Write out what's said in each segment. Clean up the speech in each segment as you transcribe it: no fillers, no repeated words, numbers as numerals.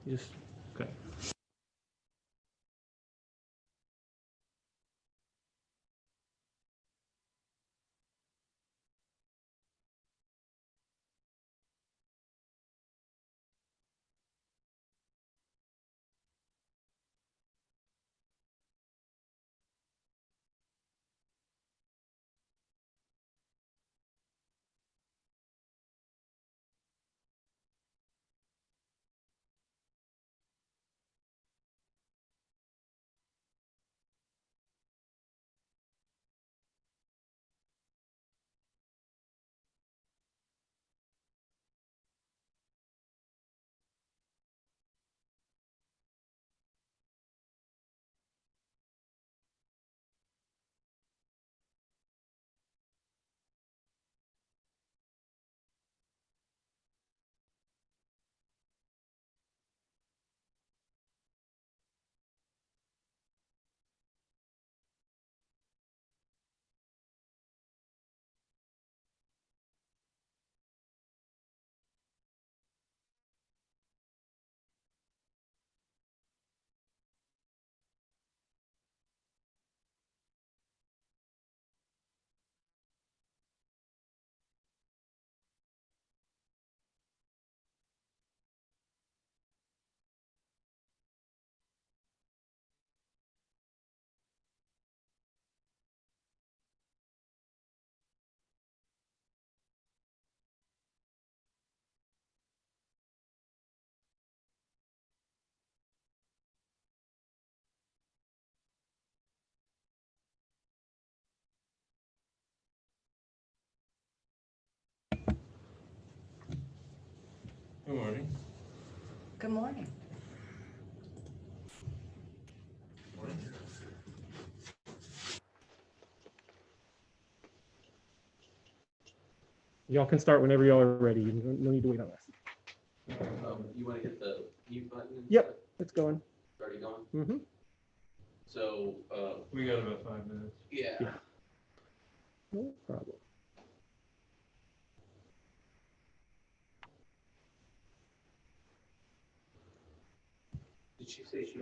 You just, okay. Good morning. Good morning. Y'all can start whenever y'all are ready. No need to wait on us. You want to hit the mute button? Yep, it's going. It's already going? Mm-hmm. So, We got about 5 minutes. yeah. Yeah. No problem. Did she say she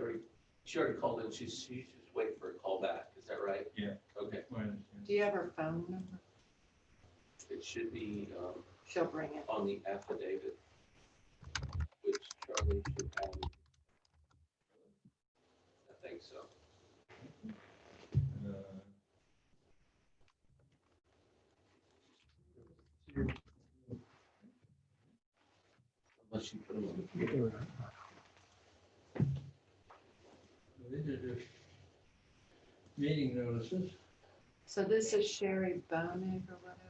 already called in? She's just waiting for a call back. Is that right? Yeah. Okay. I understand. Do you have her phone number? It should be She'll bring it. on the affidavit, which Charlie should have. I think so. Unless you put them on the computer. These are just meeting notices. So this is Sherry Bonig or whatever?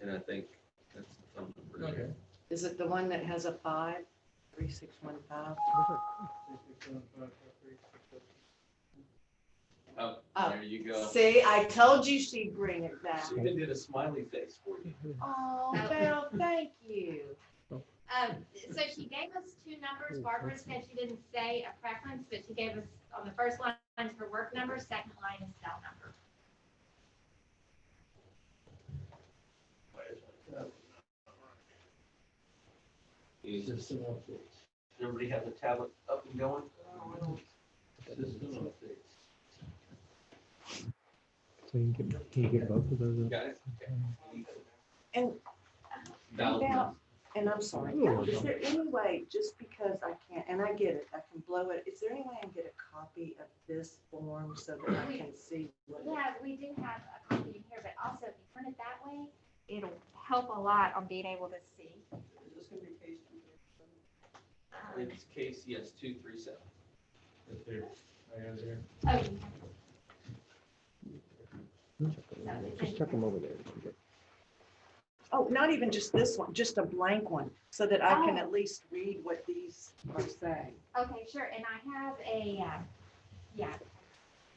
And I think that's the phone number. Okay. Is it the one that has a 53615? Oh, Oh. there you go. See, I told you she'd bring it back. She even did a smiley face for you. Oh, Val, thank you. So she gave us two numbers. Barbara said she didn't say a preference, but she gave us on the first line is her work number, second line is cell number. System updates. Everybody have the tablet up and going? System updates. So you can get both of those. Got it? And Val, Val, and I'm sorry, Oh, is there any way, just because I can't, and I get it, I can blow it, is there any way I can get a copy of this form so that I can see what it is? Yeah, we do have a copy in here, but also if you print it that way, it'll help a lot on being able to see. Is this gonna be case 237? It's case, yes, 237. That's here. I got it here. Oh, Just check them over there. Oh, not even just this one, just a blank one, so that I can Oh. at least read what these are saying. okay, sure. And I have a, yeah.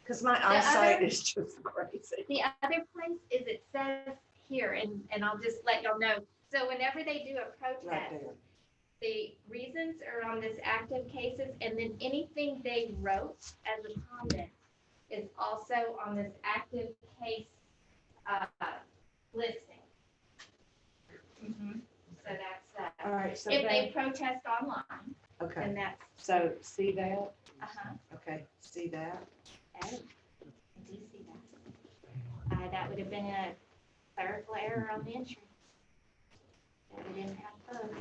Because my other- eyesight is just crazy. The other place is it says here, and I'll just let y'all know. So whenever they do a Right protest, there. the reasons are on this active cases, and then anything they wrote as a comment is also on this active case listing. So that's All right, right, so If they then, protest online, okay, then that's, so see that, okay, see that? oh, I do see that. That would have been a clerical error on the entry. That we didn't have both.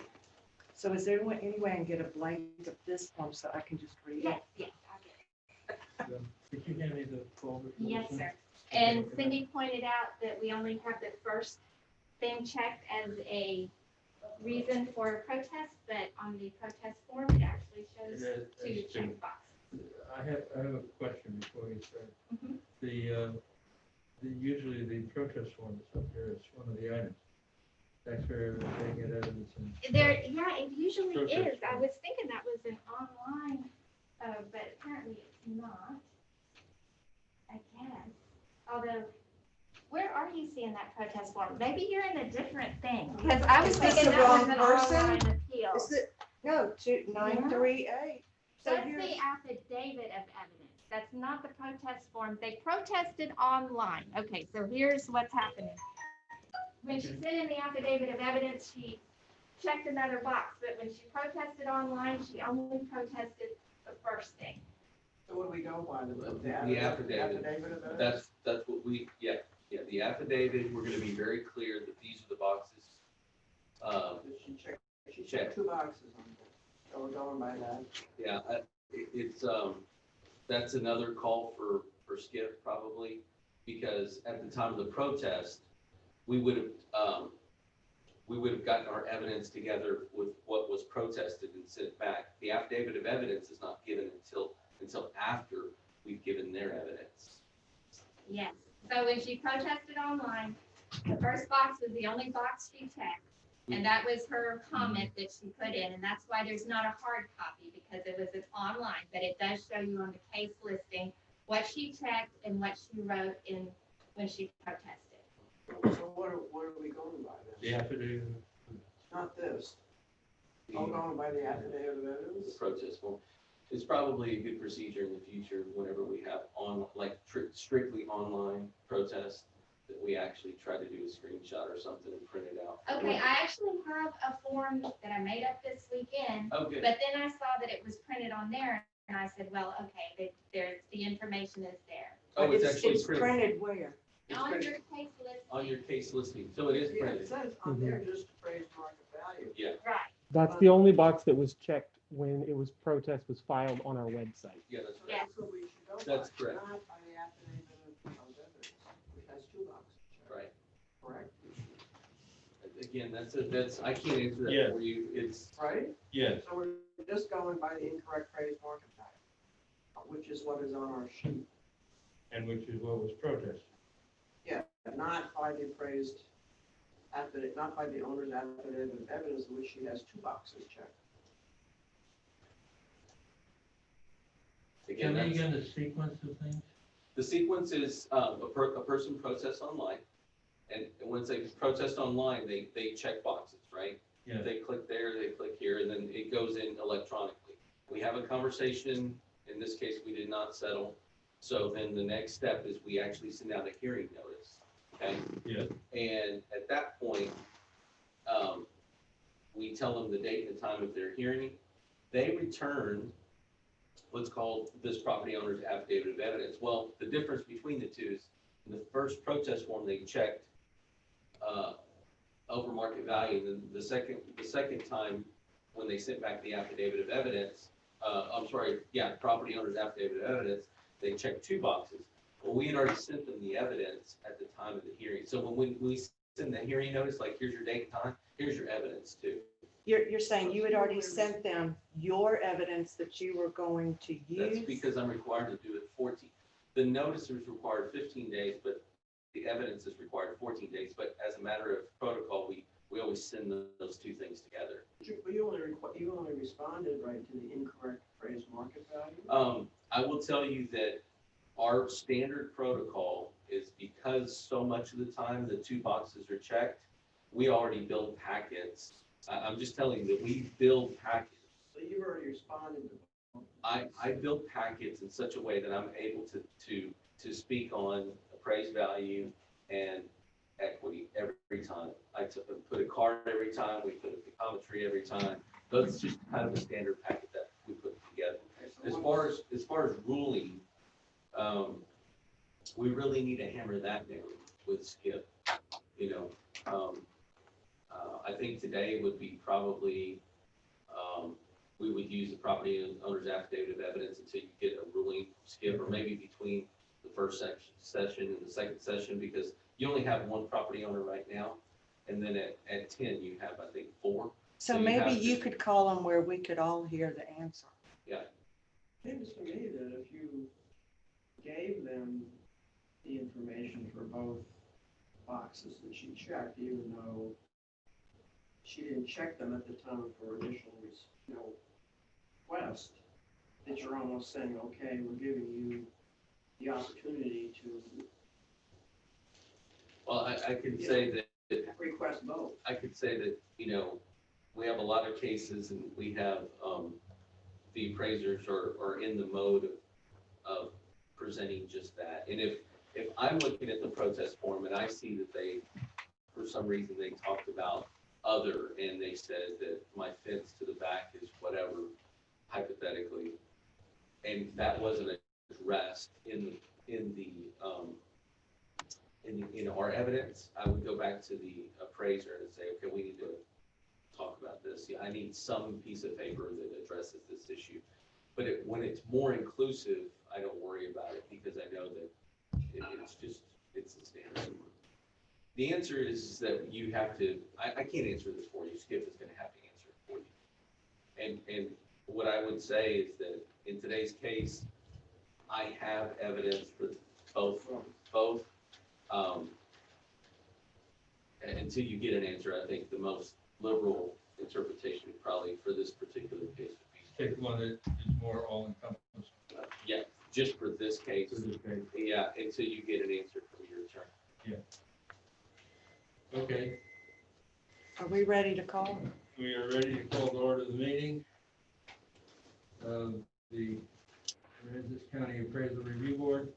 So is there any way I can get a blank of this form so I can just read it? Yes, yes, I'll get it. Did you hand me the folder? for this Yes, one? sir. And Cindy pointed out that we only have the first thing checked as a reason for a protest, but on the protest form, it actually shows It two has two. checkboxes. I have a question before you start. Mhm. Usually the protest form is up here, it's one of the items. That's where they get evidence and. There, yeah, it usually Protest is. I form. was thinking that was an online, but apparently it's not. I guess. Although, where are you seeing that protest form? Maybe you're in a different thing, because I was Is this thinking the that was wrong an person? online appeal. Is it, no, 2938. So That's here's, the affidavit of evidence. That's not the protest form. They protested online. Okay, so here's what's happening. When she sent in the affidavit of evidence, she checked another box, but when she protested online, she only protested the first thing. So what do we go by, The affidavit. of evidence? That's what we, yeah, the affidavit, we're gonna be very clear that these are the boxes. She checked. checked 2 boxes on it, so we're going by that. Yeah, it's, that's another call for Skip probably, because at the time of the protest, we would have gotten our evidence together with what was protested and sent back. The affidavit of evidence is not given until after we've given their evidence. Yes. So when she protested online, the first box was the only box she checked. And that was her comment that she put in, and that's why there's not a hard copy, because it was an online, but it does show you on the case listing what she checked and what she wrote in when she protested. So what are we going by The then? affidavit. Not this, The all going by the affidavit of evidence? protest form. It's probably a good procedure in the future whenever we have strictly online protests, that we actually try to do a screenshot or something and print it out. Okay, I actually have a form that I made up this weekend, Okay. but then I saw that it was printed on there, and I said, well, okay, there's, the information is there. Oh, it's actually it's printed. printed where? It's On printed your case list. on your case listing, so it is Yeah, printed. it says on there just appraised market value. Yeah, Right. That's the only box that was checked when it was protest was filed on our website. yeah, that's So right. that's what we should go by. That's correct. Not by the affidavit of evidence, which has 2 boxes. Right. Correct? Again, that's, I can't answer Yeah. that for you. It's, Right? Yes, So we're just going by the incorrect appraised market value, which is what is on our sheet. and which is what was protested. Yeah, not by the appraised affidavit, not by the owner's affidavit of evidence, in which she has 2 boxes checked. again, Can you that's, get the sequence of things? the sequence is, a person protests online, and once they protest online, they check boxes, right? Yeah. They click there, they click here, and then it goes in electronically. We have a conversation, in this case, we did not settle, so then the next step is we actually send out a hearing notice, okay? Yeah. And at that point, we tell them the date and the time of their hearing. They return what's called this property owner's affidavit of evidence. Well, the difference between the two is in the first protest form, they checked over market value. And then the second time, when they sent back the affidavit of evidence, property owner's affidavit of evidence, they checked 2 boxes. Well, we had already sent them the evidence at the time of the hearing. So when we send the hearing notice, like here's your date and time, here's your evidence too. You're saying you had already sent them your evidence that you were going to use? That's because I'm required to do it 14. The notice is required 15 days, but the evidence is required 14 days. But as a matter of protocol, we always send those 2 things together. But you only responded, right, to the incorrect appraised market value? I will tell you that our standard protocol is, because so much of the time the 2 boxes are checked, we already build packets. I'm just telling you that we build packets. So you've already responded to. I build packets in such a way that I'm able to speak on appraised value and equity every time. Put a card every time, we put a pictometry every time. That's just kind of a standard packet that we put together. As far as ruling, we really need to hammer that down with Skip. You know, I think today would be probably, we would use the property owner's affidavit of evidence until you get a ruling, Skip, or maybe between the first session and the second session, because you only have one property owner right now. And then at 10, you have, I think, 4. So So you maybe have to- you could call them where we could all hear the answer. Seems to me that if you gave them the information for both boxes that she checked, even though she didn't check them at the time of her initial, request, that you're almost saying, okay, we're giving you the opportunity to Well, I could say that request both. I could say that, we have a lot of cases and we have, the appraisers are in the mode of presenting just that. And if I'm looking at the protest form and I see that they, for some reason, they talked about other, and they said that my fence to the back is whatever, hypothetically, and that wasn't addressed in our evidence, I would go back to the appraiser and say, okay, we need to talk about this. Yeah, I need some piece of paper that addresses this issue. But when it's more inclusive, I don't worry about it because I know that it's the standard. The answer is that you have to, I can't answer this for you. Skip is going to have to answer it for you. And what I would say is that in today's case, I have evidence for both. Until you get an answer, I think the most liberal interpretation probably for this particular case would be Take one that is more all-encompassing. yeah, just for this case. For this case. Yeah, until you get an answer from your attorney. Okay, Are we ready to call? we are ready to call to order the meeting of the Aransas County Appraisal Review Board.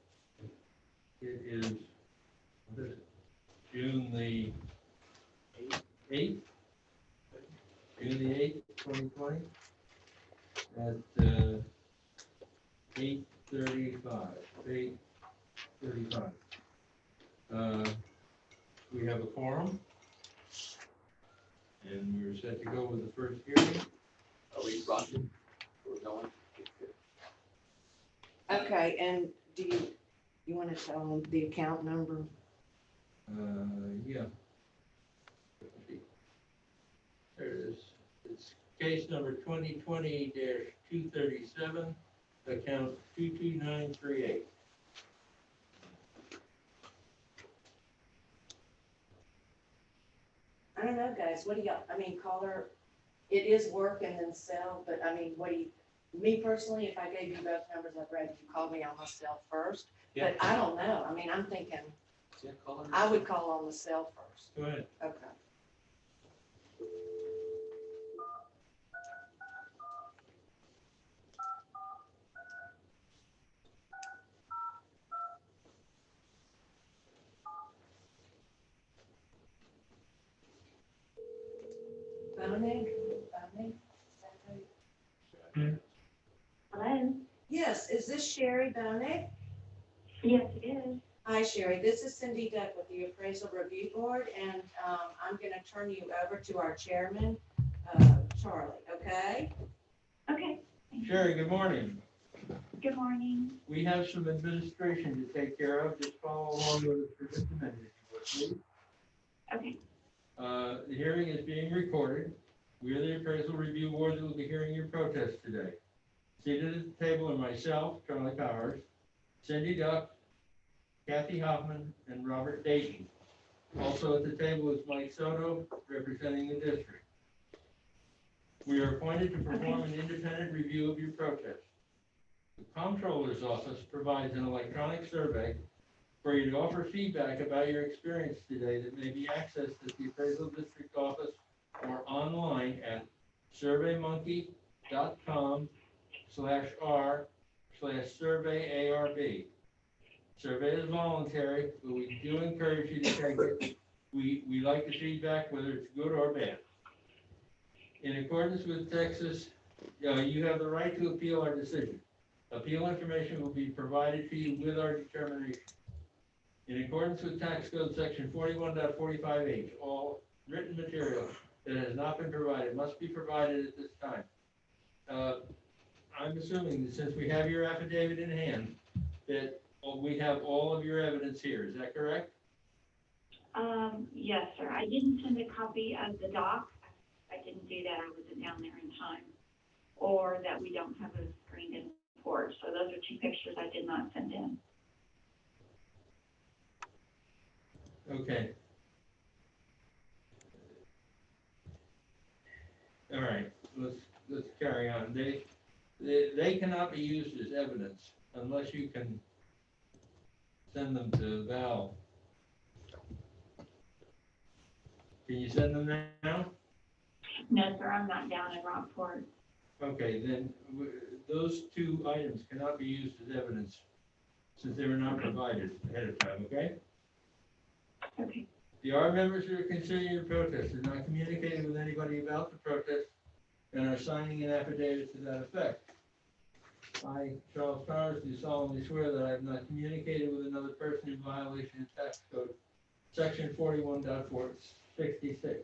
It is, what is it, June the 8th? June the 8th, 2020, at 8:35. We have a quorum, and we're set to go with the first hearing. Are we rocking? We're going? Okay, and do you want to tell them the account number? Yeah. There it is. It's case number 2020-237, account 22938. I don't know, guys, what do y'all, call her, it is work and then sell, but me personally, if I gave you both numbers, I'd rather you call me on my cell first. Yeah. But I don't know, I'm thinking, Yeah, call her. I would call on the cell first. Go ahead. Okay. Bonig? Hello. Yes, is this Sherry Bonig? Yes, it is. Hi, Sherry. This is Cindy Duck with the Appraisal Review Board, and I'm going to turn you over to our chairman, Charlie, okay? Okay. Sherry, good morning. Good morning. We have some administration to take care of. Just follow along with us for just a minute, if you would, please. Okay. The hearing is being recorded. We are the Appraisal Review Board that will be hearing your protest today. Seated at the table are myself, Charlie Powers, Cindy Duck, Kathy Hoffman, and Robert Dayton. Also at the table is Mike Soto, representing the district. We are appointed to perform an independent review of your protest. The Comptroller's Office provides an electronic survey for you to offer feedback about your experience today that may be accessed at the Appraisal District Office or online at surveymonkey.com/r/surveyarb. Survey is voluntary, but we do encourage you to take it We like the feedback, whether it's good or bad. In accordance with Texas, you have the right to appeal our decision. Appeal information will be provided to you with our determination. In accordance with Tax Code Section 41.45H, all written material that has not been provided must be provided at this time. I'm assuming that since we have your affidavit in hand, that we have all of your evidence here. Is that correct? Yes, sir. I didn't send a copy of the doc. I didn't do that. I wasn't down there in time. Or that we don't have a screened in port. So those are two pictures I did not send in. Okay. All right, let's carry on. They cannot be used as evidence unless you can send them to Val. Can you send them now? No, sir. I'm not down in Rockport. Okay, then those two items cannot be used as evidence since they were not provided ahead of time, okay? Okay. The ARB members who are considering your protest have not communicated with anybody about the protest and are signing an affidavit to that effect. I, Charles Powers, do solemnly swear that I have not communicated with another person in violation of Tax Code Section 41.466.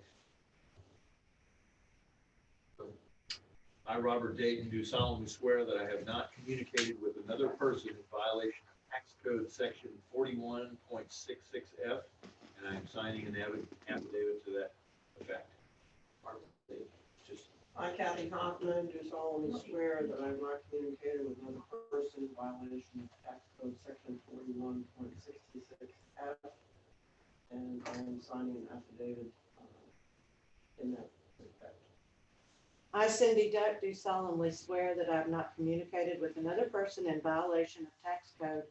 I, Robert Dayton, do solemnly swear that I have not communicated with another person in violation of Tax Code Section 41.66F, and I am signing an affidavit to that effect. I, Kathy Hoffman, do solemnly swear that I have not communicated with another person in violation of Tax Code Section 41.66F, and I am signing an affidavit in that respect. I, Cindy Duck, do solemnly swear that I have not communicated with another person in violation of Tax Code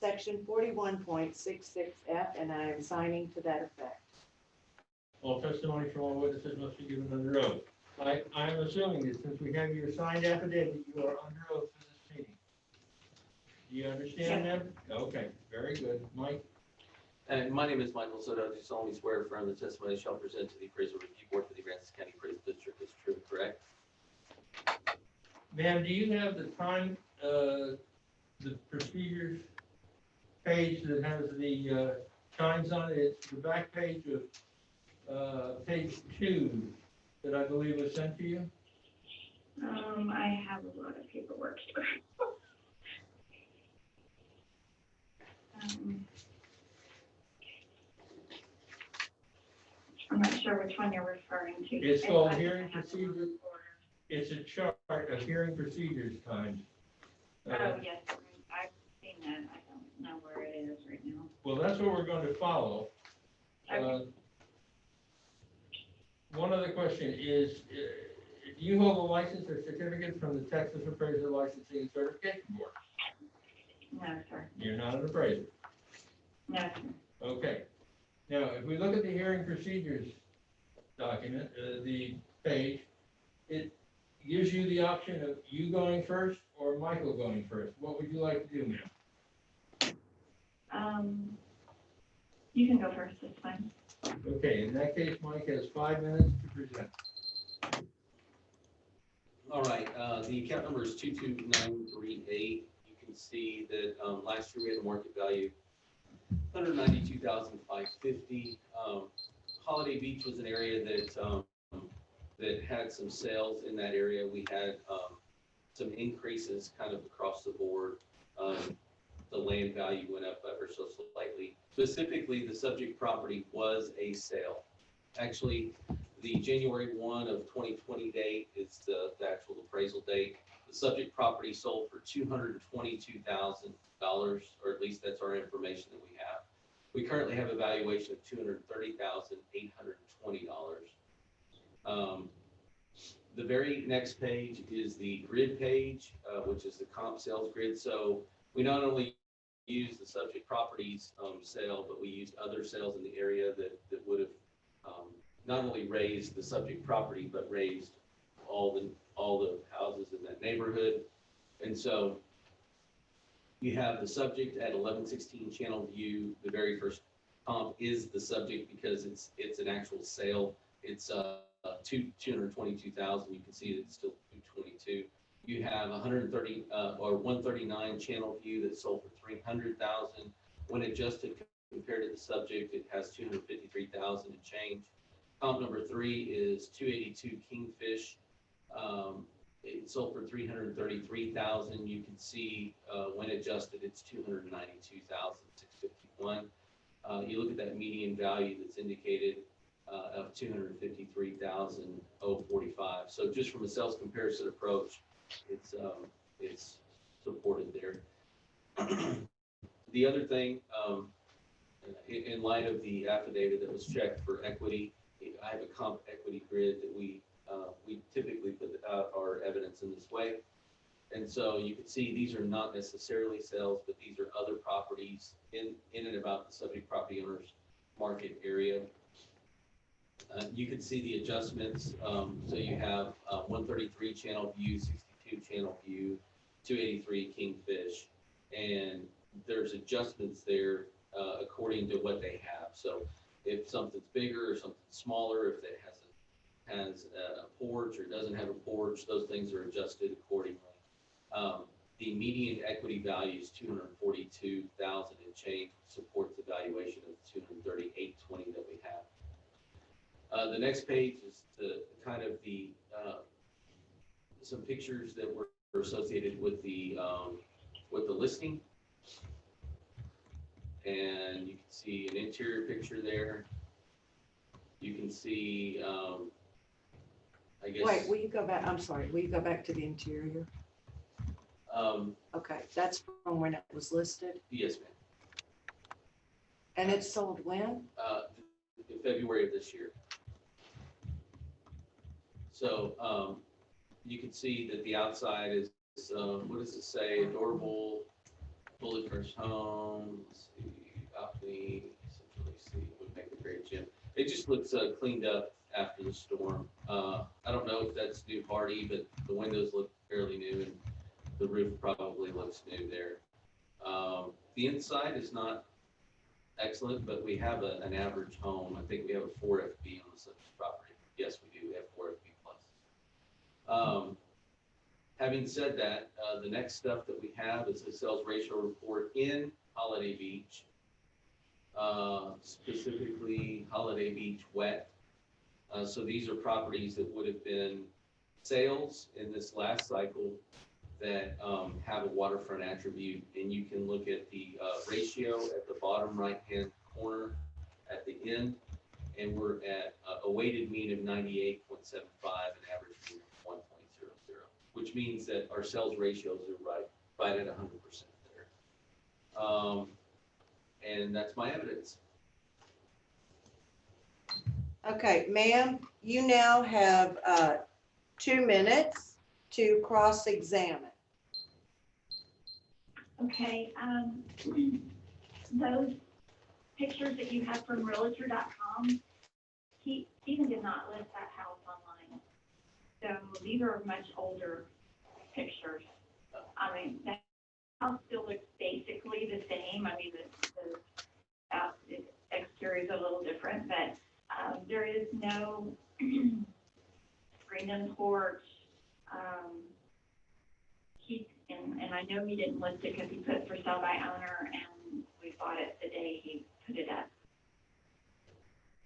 Section 41.66F, and I am signing to that effect. All testimony from all witnesses must be given under oath. I'm assuming that since we have your signed affidavit, you are under oath for this meeting. Do you understand that? Okay, very good. Mike? And my name is Michael Soto. I do solemnly swear affirm the testimony I shall present to the appraisal review board for the Aransas County Appraisal District is true and correct. Ma'am, do you have the time, the procedures page that has the times on it? It's the back page of page 2 that I believe was sent to you. I have a lot of paperwork here. I'm not sure which one you're referring to. It's called hearing procedure. It's a chart of hearing procedures times. Oh, yes, I've seen that. I don't know where it is right now. Well, that's what we're going to follow. Okay. One other question is, do you hold a license or certificate from the Texas Appraiser Licensing and Certification Board? No, sir. You're not an appraiser. No, sir. Okay. Now, if we look at the hearing procedures document, the page, it gives you the option of you going first or Michael going first. What would you like to do, ma'am? You can go first, it's fine. Okay, in that case, Mike has 5 minutes to present. All right, the account number is 22938. You can see that last year we had a market value $192,550. Holiday Beach was an area that had some sales in that area. We had some increases kind of across the board. The land value went up ever so slightly. Specifically, the subject property was a sale. Actually, the January 1 of 2020 date is the actual appraisal date. The subject property sold for $222,000, or at least that's our information that we have. We currently have a valuation of $230,820. The very next page is the grid page, which is the comp sales grid. So we not only use the subject properties sale, but we used other sales in the area that would have not only raised the subject property, but raised all the houses in that neighborhood. And so you have the subject at 1116 Channel View, the very first comp is the subject because it's an actual sale. It's 222,000. You can see that it's still 222. You have 130 or 139 channel view that sold for 300,000. When adjusted compared to the subject, it has 253,000 and change. Comp number 3 is 282 Kingfish. It sold for 333,000. You can see when adjusted, it's 292,651. You look at that median value that's indicated of 253,045. So just from a sales comparison approach, it's supported there. The other thing, in light of the affidavit that was checked for equity, I have a comp equity grid that we typically put out our evidence in this way. And so you can see these are not necessarily sales, but these are other properties in and about the subject property owner's market area. You can see the adjustments. So you have 133 channel view, 62 channel view, 283 Kingfish, and there's adjustments there according to what they have. So if something's bigger or something smaller, if it has a porch or doesn't have a porch, those things are adjusted accordingly. The median equity value is 242,000 and change, supports the valuation of 238.20 that we have. The next page is kind of the some pictures that were associated with the listing, and you can see an interior picture there. You can see, I guess. Wait, will you go back? I'm sorry. Will you go back to the interior? Okay, that's from when it was listed. Yes, ma'am. And it sold when? In February of this year. So you can see that the outside is, what does it say? Adorable, fully furnished home. Let's see, balcony, essentially see, would make a great gym. It just looks cleaned up after the storm. I don't know if that's new hardy, but the windows look fairly new and the roof probably looks new there. The inside is not excellent, but we have an average home. I think we have a 4 FB on the subject property. Yes, we do. We have 4 FB plus. Having said that, the next stuff that we have is a sales ratio report in Holiday Beach, specifically Holiday Beach wet. So these are properties that would have been sales in this last cycle that have a waterfront attribute, and you can look at the ratio at the bottom right-hand corner at the end, and we're at a weighted mean of 98.75 and average mean of 1.00, which means that our sales ratios are right at 100% there. And that's my evidence. Okay, ma'am, you now have 2 minutes to cross-examine. Okay, those pictures that you have from realtor.com, Stephen did not list that house online. So these are much older pictures. I mean, the house still looks basically the same. I mean, the exterior is a little different, but there is no screened-in porch. And I know he didn't list it because he put for sale by owner, and we bought it the day he put it up.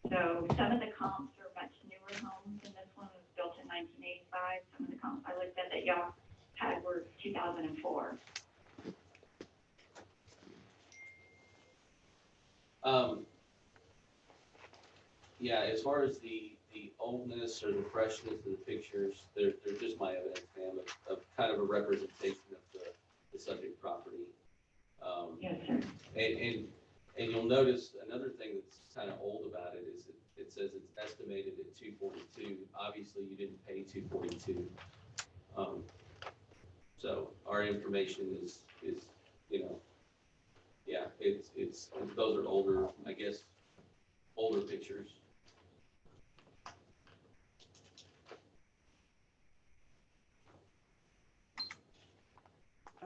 So some of the comps are much newer homes, and this one was built in 1985. Some of the comps I looked at that y'all had were 2004. Yeah, as far as the oldness or the freshness of the pictures, they're just my evidence, ma'am, of kind of a representation of the subject property. Yes, sir. And you'll notice another thing that's kind of old about it is it says it's estimated at 242. Obviously, you didn't pay 242. So our information is yeah, it's those are older, I guess, older pictures.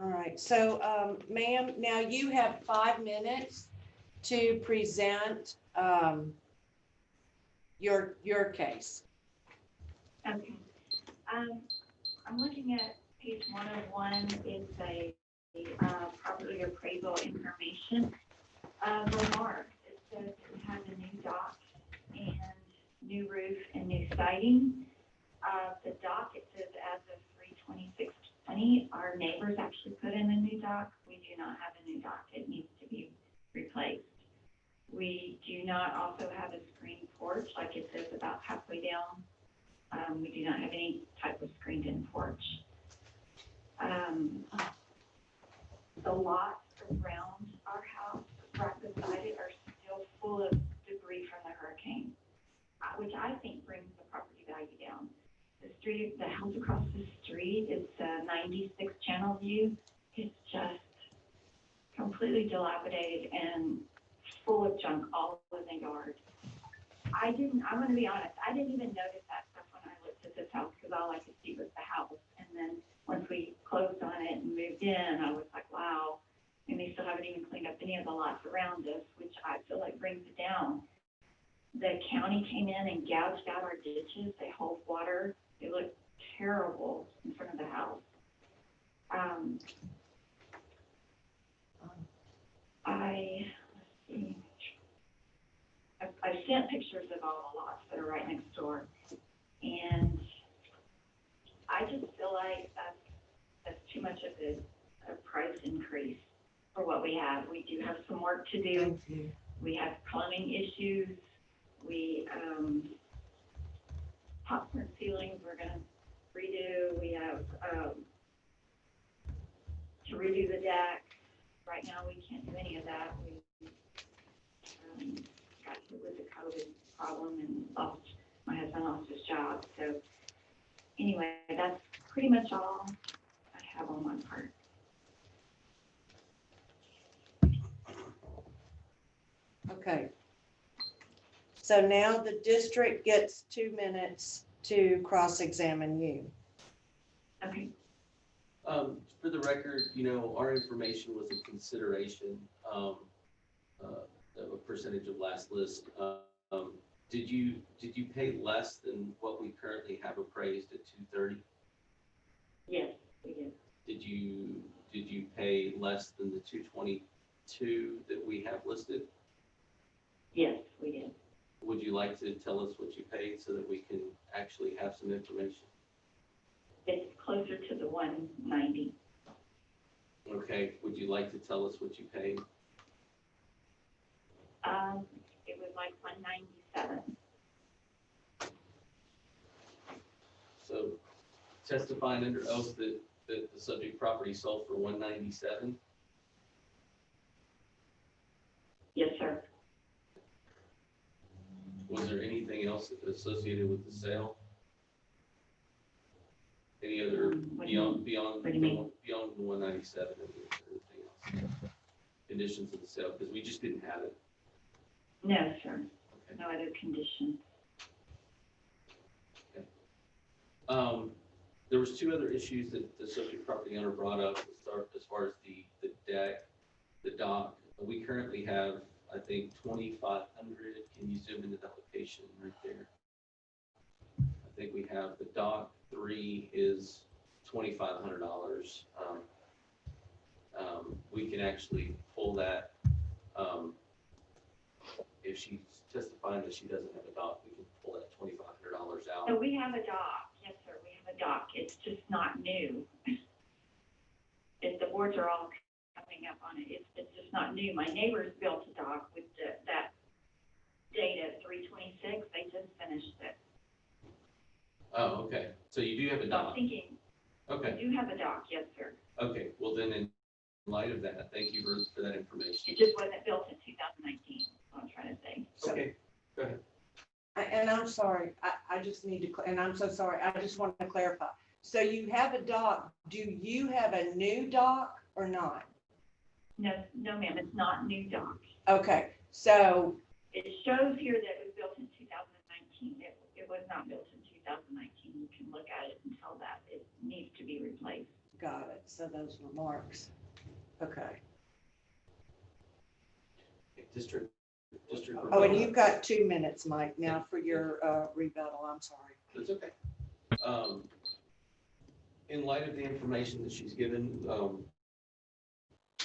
All right, so ma'am, now you have 5 minutes to present your case. Okay. I'm looking at page 101. It's a property appraisal information remark. It says we have a new dock and new roof and new siding. The dock, it says as of 3/26/20, our neighbors actually put in a new dock. We do not have a new dock. It needs to be replaced. We do not also have a screened porch, like it says about halfway down. We do not have any type of screened-in porch. The lots around our house, right beside it, are still full of debris from the hurricane, which I think brings the property value down. The house across the street, it's a 96 channel view. It's just completely dilapidated and full of junk all in the yard. I'm going to be honest, I didn't even notice that stuff when I looked at this house because all I could see was the house. And then once we closed on it and moved in, I was like, wow. And they still haven't even cleaned up any of the lots around us, which I feel like brings it down. The county came in and gouged out our ditches. They hold water. They look terrible in front of the house. Let's see. I've sent pictures of all the lots that are right next door, and I just feel like that's too much of a price increase for what we have. We do have some work to do. Thank you. We have plumbing issues. We popcorn ceilings we're going to redo. We have to redo the deck. Right now we can't do any of that. We got hit with the COVID problem and my husband lost his job. So anyway, that's pretty much all I have on my part. Okay. So now the district gets 2 minutes to cross-examine you. Okay. For the record, our information was a consideration of a percentage of last list. Did you pay less than what we currently have appraised at 230? Yes, we did. Did you pay less than the 222 that we have listed? Yes, we did. Would you like to tell us what you paid so that we can actually have some information? It's closer to the 190. Okay, would you like to tell us what you paid? It was like 197. So testifying under oath that the subject property sold for 197? Yes, sir. Was there anything else associated with the sale? Any other What do you mean? beyond What do you mean? beyond the 197? Anything else? Conditions of the sale, because we just didn't have it. No, sir. Okay. No other conditions. There was 2 other issues that the subject property owner brought up as far as the deck, the dock. We currently have, I think, 2,500. Can you zoom into the location right there? I think we have the dock 3 is $2,500. We can actually pull that. If she's testifying that she doesn't have a dock, we can pull that $2,500 out. So we have a dock. Yes, sir. We have a dock. It's just not new. The boards are all coming up on it. It's just not new. My neighbors built a dock with that date at 3/26. They just finished it. Oh, okay. So you do have a So I'm dock. thinking, Okay. we do have a dock. Yes, sir. Okay. Well, then in light of that, thank you for that information. It just wasn't built in 2019. That's what I'm trying to say. So- Okay. Go ahead. And I'm sorry, I just need to, and I'm so sorry, I just want to clarify. So you have a dock, do you have a new dock or not? No, ma'am. It's not new dock. Okay, so, It shows here that it was built in 2019. It was not built in 2019. You can look at it and tell that it needs to be replaced. got it, so those were marks. Okay. District. Oh, and you've got 2 minutes, Mike, now for your rebuttal. I'm sorry. That's okay. In light of the information that she's given,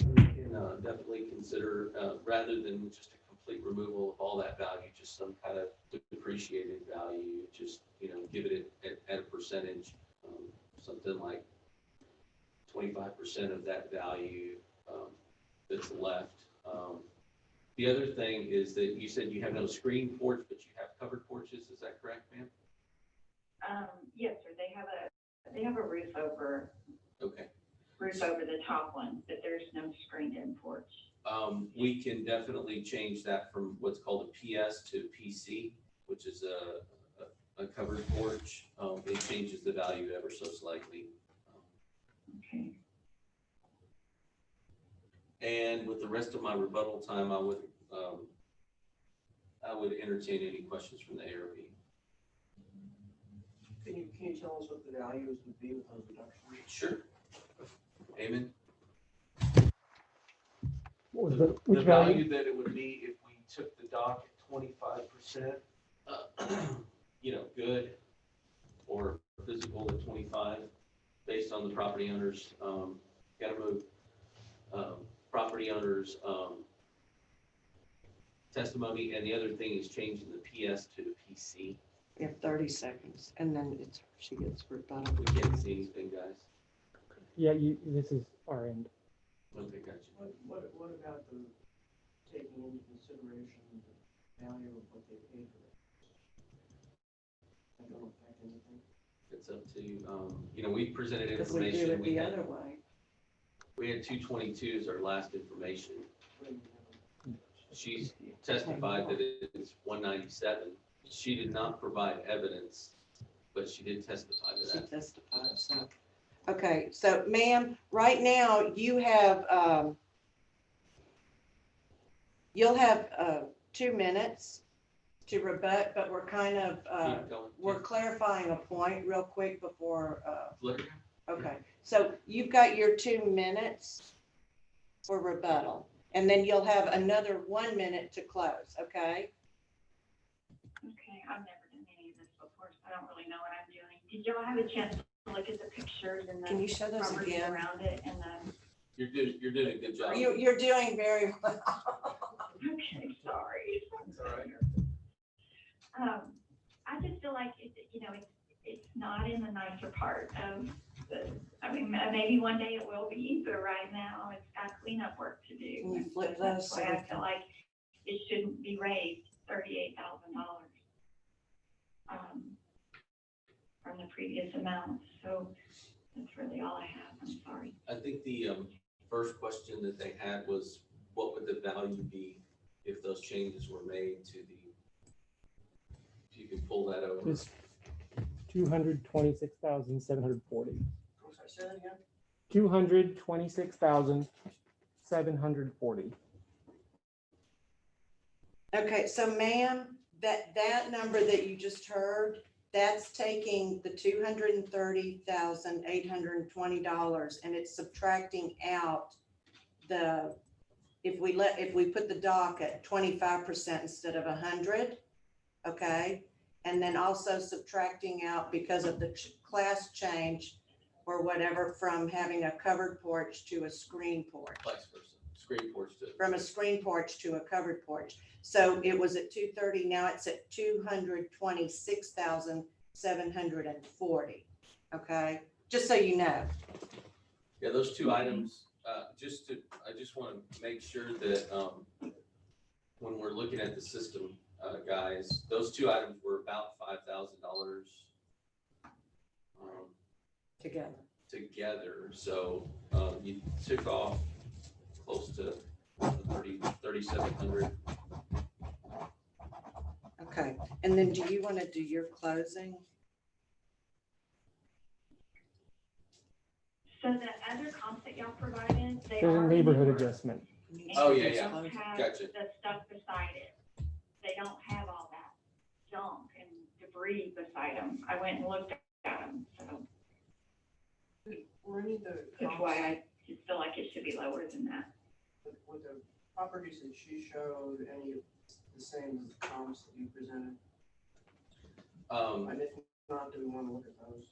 we can definitely consider, rather than just a complete removal of all that value, just some kind of depreciated value, just, give it at a percentage, something like 25% of that value that's left. The other thing is that you said you have no screen porch, but you have covered porches. Is that correct, ma'am? Yes, sir, they have a roof over Okay. the top one, but there's no screened-in porch. We can definitely change that from what's called a PS to PC, which is a covered porch. It changes the value ever so slightly. Okay. And with the rest of my rebuttal time, I would entertain any questions from the ARB. Can you tell us what the values would be with those reductions? Sure. Amen. What was The which value? value that it would be if we took the dock at 25%. Good or physical at 25, based on the property owner's, gotta move, property owner's, testimony. And the other thing is changing the PS to the PC. You have 30 seconds, and then she gets rebuttal. We can't see anything, guys. Yeah, this is our end. Okay, gotcha. What about the taking into consideration the value of what they paid for it? That don't affect anything? It's up to you. We presented If we do information. it the other way. We had 222 as our last information. What do you have? She's testified that it's 197. She did not provide evidence, but she did testify to She that. testified, so. Okay, so ma'am, right now you have, you'll have 2 minutes to rebut, but we're kind of, Keep going. we're clarifying a point real quick before, Flip. okay. So you've got your 2 minutes for rebuttal, and then you'll have another 1 minute to close, okay? Okay, I've never done any of this before, so I don't really know what I'm doing. Did y'all have a chance to look at the pictures and Can the you show those property again? around it and the, You're doing a good job. You're doing very well. okay, sorry. It's all right. I just feel like it's not in the nicer part of maybe one day it will be, but right now it's got cleanup work to do. Can you flip So that's those so why we I feel like it shouldn't be raised $38,000 from the previous amount. So that's really all I have. I'm sorry. I think the first question that they had was, what would the value be if those changes were made to the, if you could pull that over. It's 226,740. I'm sorry, say that again? 226,740. Okay, so ma'am, that number that you just heard, that's taking the $230,820 and it's subtracting out the, if we put the dock at 25% instead of 100, okay? And then also subtracting out, because of the class change or whatever, from having a covered porch to a screen porch. Vice versa. Screen porch to. From a screen porch to a covered porch. So it was at 230, now it's at 226,740. Okay, just so you know. Yeah, those two items, I just want to make sure that when we're looking at the system, guys, those two items were about $5,000 together. So you took off close to 3,700. Okay, and then do you want to do your closing? So the other comps that y'all provided, they There's a are neighborhood newer. adjustment. Oh, yeah, They yeah. don't have Gotcha. the stuff beside it. They don't have all that junk and debris beside them. I went and looked at them, so Were any of the that's why I just feel like it should be lower than that. with the properties that she showed, any of the same as the comps that you presented? And if not, do we want to look at those?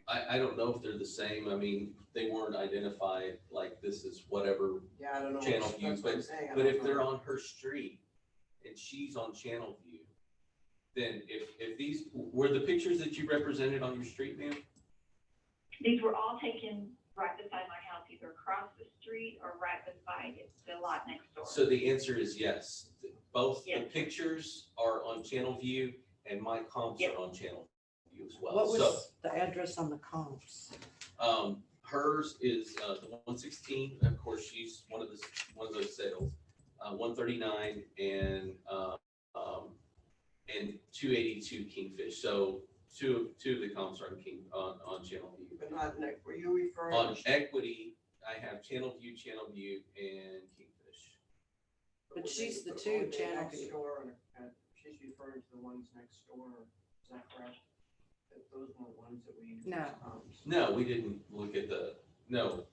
I don't know if they're the same. I mean, they weren't identified like this is whatever Yeah, I don't know. channel view, That's what I'm saying, I but don't if they're know. on her street and she's on channel view, then if these, were the pictures that you represented on your street, ma'am? These were all taken right beside my house, either across the street or right beside the lot next door. So the answer is yes. Both the Yes. pictures are on channel view and my comps Yes. are on channel view as well. What So, was the address on the comps? hers is, the 116, of course, she's one of those sales, 139 and 282 Kingfish. So two of the comps are on channel view. But not Nick, were you referring? On equity, I have channel view, and Kingfish. But she's the one two channel next view. door, and she's referring to the ones next door, is that correct? That those weren't ones that we used No. as comps. No, we didn't look at no.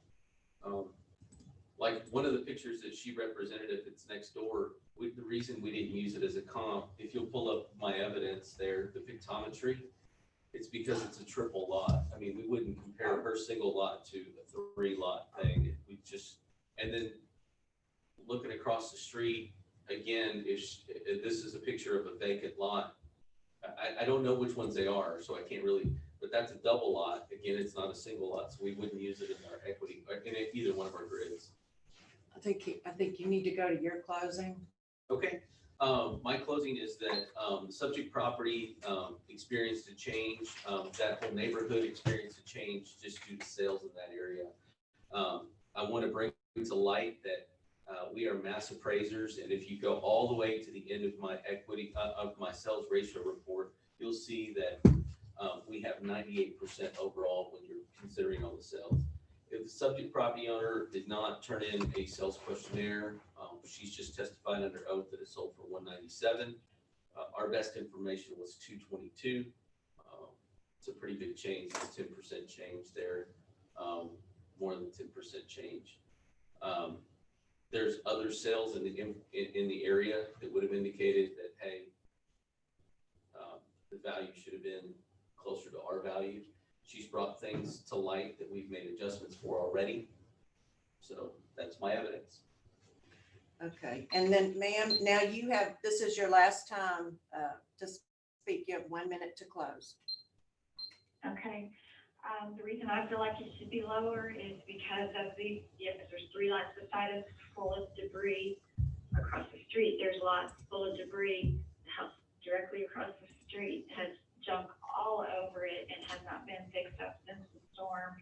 Like one of the pictures that she represented, if it's next door, the reason we didn't use it as a comp, if you'll pull up my evidence there, the pictometry, it's because it's a triple lot. I mean, we wouldn't compare her single lot to a 3-lot thing. We just, and then looking across the street, again, if this is a picture of a vacant lot, I don't know which ones they are, so I can't really, but that's a double lot. Again, it's not a single lot, so we wouldn't use it in our equity, in either one of our grids. I think you need to go to your closing. Okay, my closing is that, the subject property, experienced a change, that whole neighborhood experienced a change just due to sales in that area. I want to bring to light that, we are mass appraisers, and if you go all the way to the end of my equity, of my sales ratio report, you'll see that, we have 98% overall when you're considering all the sales. If the subject property owner did not turn in a sales questionnaire, she's just testified under oath that it sold for 197. Our best information was 222. It's a pretty big change, it's 10% change there, more than 10% change. There's other sales in the area that would have indicated that, hey, the value should have been closer to our value. She's brought things to light that we've made adjustments for already. So that's my evidence. Okay, and then ma'am, now you have, this is your last time to speak. You have 1 minute to close. Okay, the reason I feel like it should be lower is because of there's 3 lots beside us full of debris. Across the street, there's lots full of debris. The house directly across the street has junk all over it and has not been fixed up since the storm.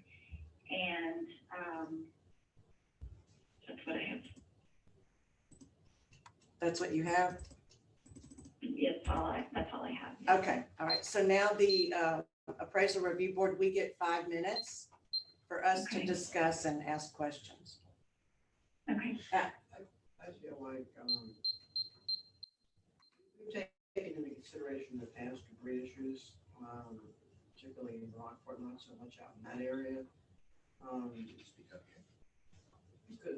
And that's what I have. That's what you have? Yes, that's all I have. Okay, all right. So now the appraisal review board, we get 5 minutes for us to Okay. discuss and ask questions. Okay. I feel like, we've taken into consideration the past debris issues, particularly in Rockport, not so much out in that area.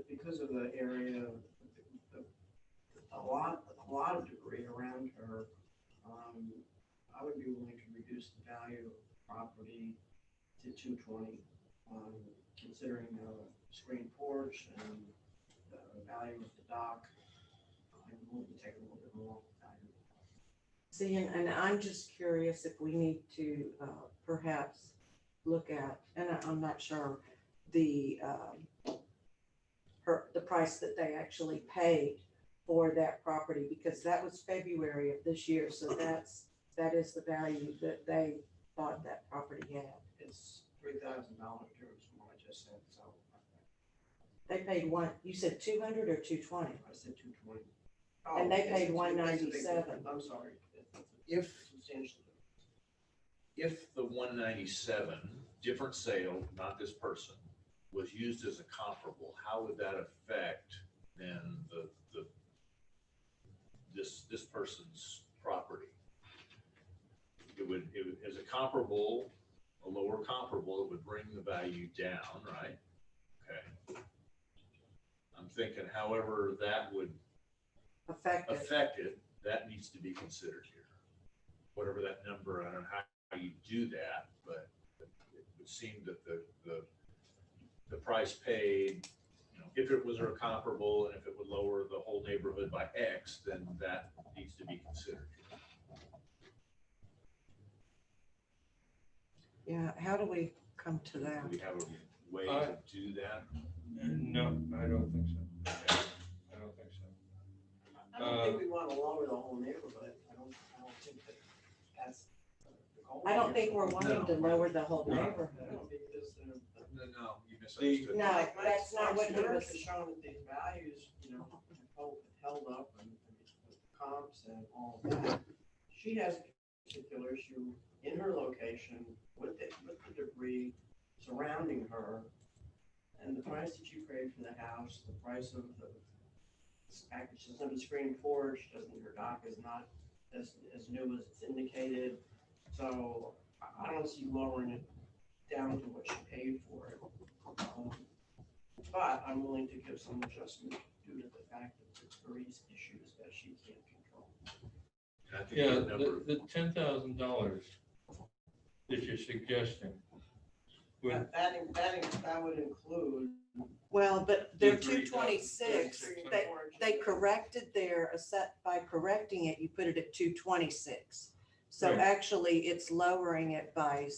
Because of the area, a lot of debris around her, I would be willing to reduce the value of the property to 220, considering the screen porch and the value of the dock. I'm willing to take a little bit more value. See, and I'm just curious if we need to perhaps look at, and I'm not sure, the price that they actually paid for that property, because that was February of this year. So that is the value that they thought that property had. It's $3,000 terms from what I just said, so They paid you said 200 or 220? I said 220. And they paid it's a big 197. difference. I'm sorry. If- Substantially. If the 197, different sale, not this person, was used as a comparable, how would that affect then this person's property? It would, as a comparable, a lower comparable, it would bring the value down, right? Okay. I'm thinking however that would Effective. affect it, that needs to be considered here. Whatever that number, I don't know how you do that, but it would seem that the price paid, you know, if it was a comparable and if it would lower the whole neighborhood by X, then that needs to be considered. Yeah, how do we come to Do that? we have a way to do that? No, I don't think so. I don't think so. I don't think we want to lower the whole neighborhood. I don't think that that's the goal. I don't think we're wanting to lower the whole No. neighborhood. No, because No, you misunderstood. No, that's not what he Mark's was. has shown that these values, held up and the comps and all of that. She has a particular issue in her location with the debris surrounding her and the price that you paid for the house, the price of the package system, the screen porch, her dock is not as new as it's indicated. So I don't see lowering it down to what she paid for it. But I'm willing to give some adjustment due to the fact that it's Marie's issues that she can't control. And I think Yeah, the number, the $10,000 that you're suggesting would, That would include. Well, but they're The 226. $3,000. They corrected their by correcting it, you put it at 226. So Right. actually it's lowering it by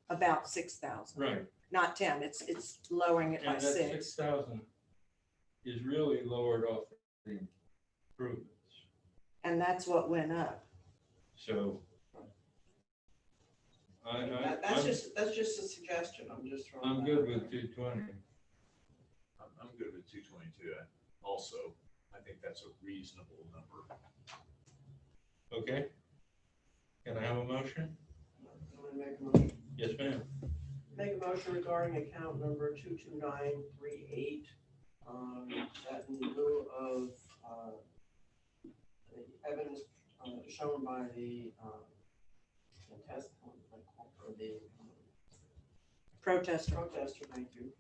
about 6,000, right, not 10. It's lowering it by and that 6. 6,000 is really lowered off the improvements. And that's what went up. So That's just a suggestion. I'm just throwing. I'm that good out with there. 220. I'm good with 222. Also, I think that's a reasonable number. Okay? Can I have a motion? I'm gonna make a motion. Yes, ma'am. Make a motion regarding account number 22938, that in lieu of, the evidence, shown by the, test, or the Protester. protester, thank you,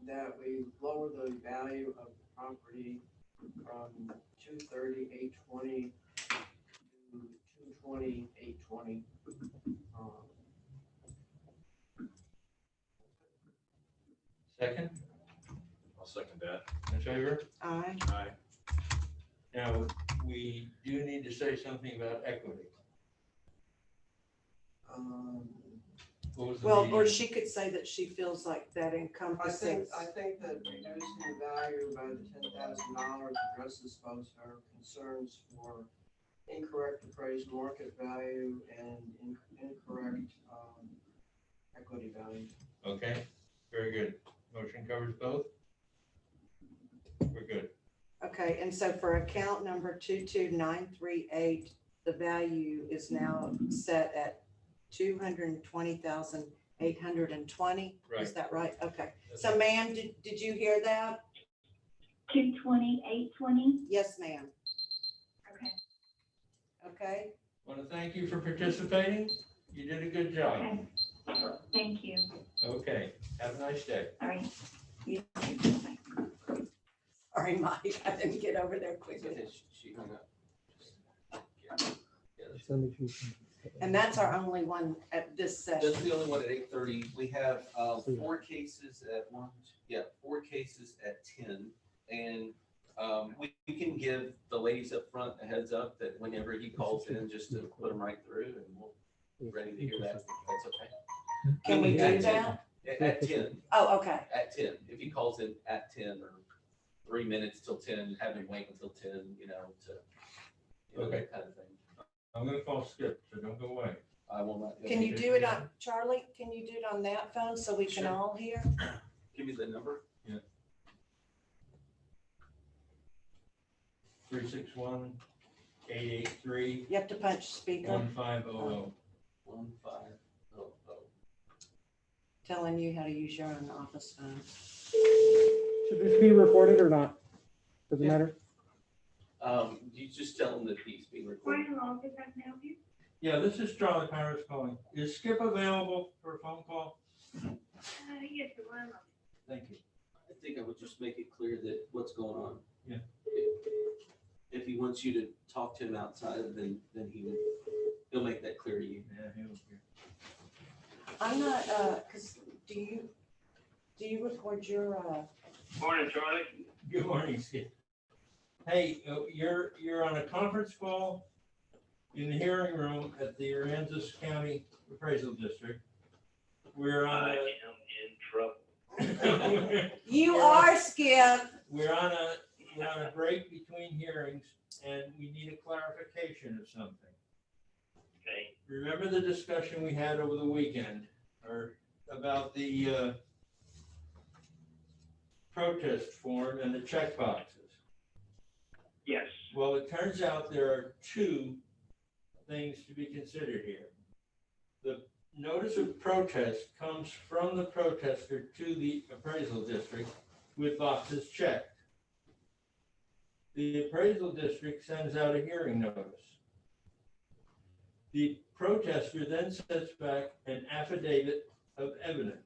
that we lower the value of the property from 230,820 to 220,820. Second, I'll second that. in favor? Aye. Aye. Now, we do need to say something about equity. What was the Well, or meeting? she could say that she feels like that encompasses. I think that reducing the value by the $10,000 addresses both her concerns for incorrect appraised market value and incorrect equity value. Okay, very good. Motion covers both? We're good. Okay, and so for account number 22938, the value is now set at 220,820. Right. Is that right? Okay. So ma'am, did you hear that? 220,820. Yes, ma'am. Okay. Okay. Want to thank you for participating. You did a good job. Okay. Thank you. Okay, have a nice day. All right. You too. Bye. Sorry, Mike, I didn't get over there quickly. She hung up. And that's our only one at this That's session. the only one at 8:30. We have 4 cases at 4 cases at 10. And we can give the ladies up front a heads up that whenever he calls in, just to put them right through, and we'll be ready to hear that. If that's okay. Can we do At 10. that? At 10. Oh, okay. At 10. If he calls in at 10 or 3 minutes till 10, have him wait until 10, to, Okay. that kind of thing. I'm gonna call Skip, so don't go away. I will not. Can you do it on, Charlie, can you do it on that phone so we can Sure. all hear? Give me the number. 361-883-1500. You have to punch speaker, 1500. telling you how to use your own office phone. Should this be recorded or not? Does it Yeah. matter? You just tell them that he's being recorded. Quite a long did that help you? Yeah, this is Charlie Harris calling. Is Skip available for a phone call? Yes, it was. Thank you. I think I would just make it clear that what's going on. Yeah. If he wants you to talk to him outside, then he'll make that clear to you. Yeah, he was here. I'm not, cause do you record your, Morning, Charlie. Good morning, Skip. Hey, you're on a conference call in the hearing room at the Aransas County Appraisal District. We're on I a. am in trouble. you are, Skip. We're on a break between hearings and we need a clarification of something. Okay. Remember the discussion we had over the weekend or about the protest form and the check boxes? Yes. Well, it turns out there are two things to be considered here. The notice of protest comes from the protester to the appraisal district with boxes checked. The appraisal district sends out a hearing notice. The protester then sends back an affidavit of evidence.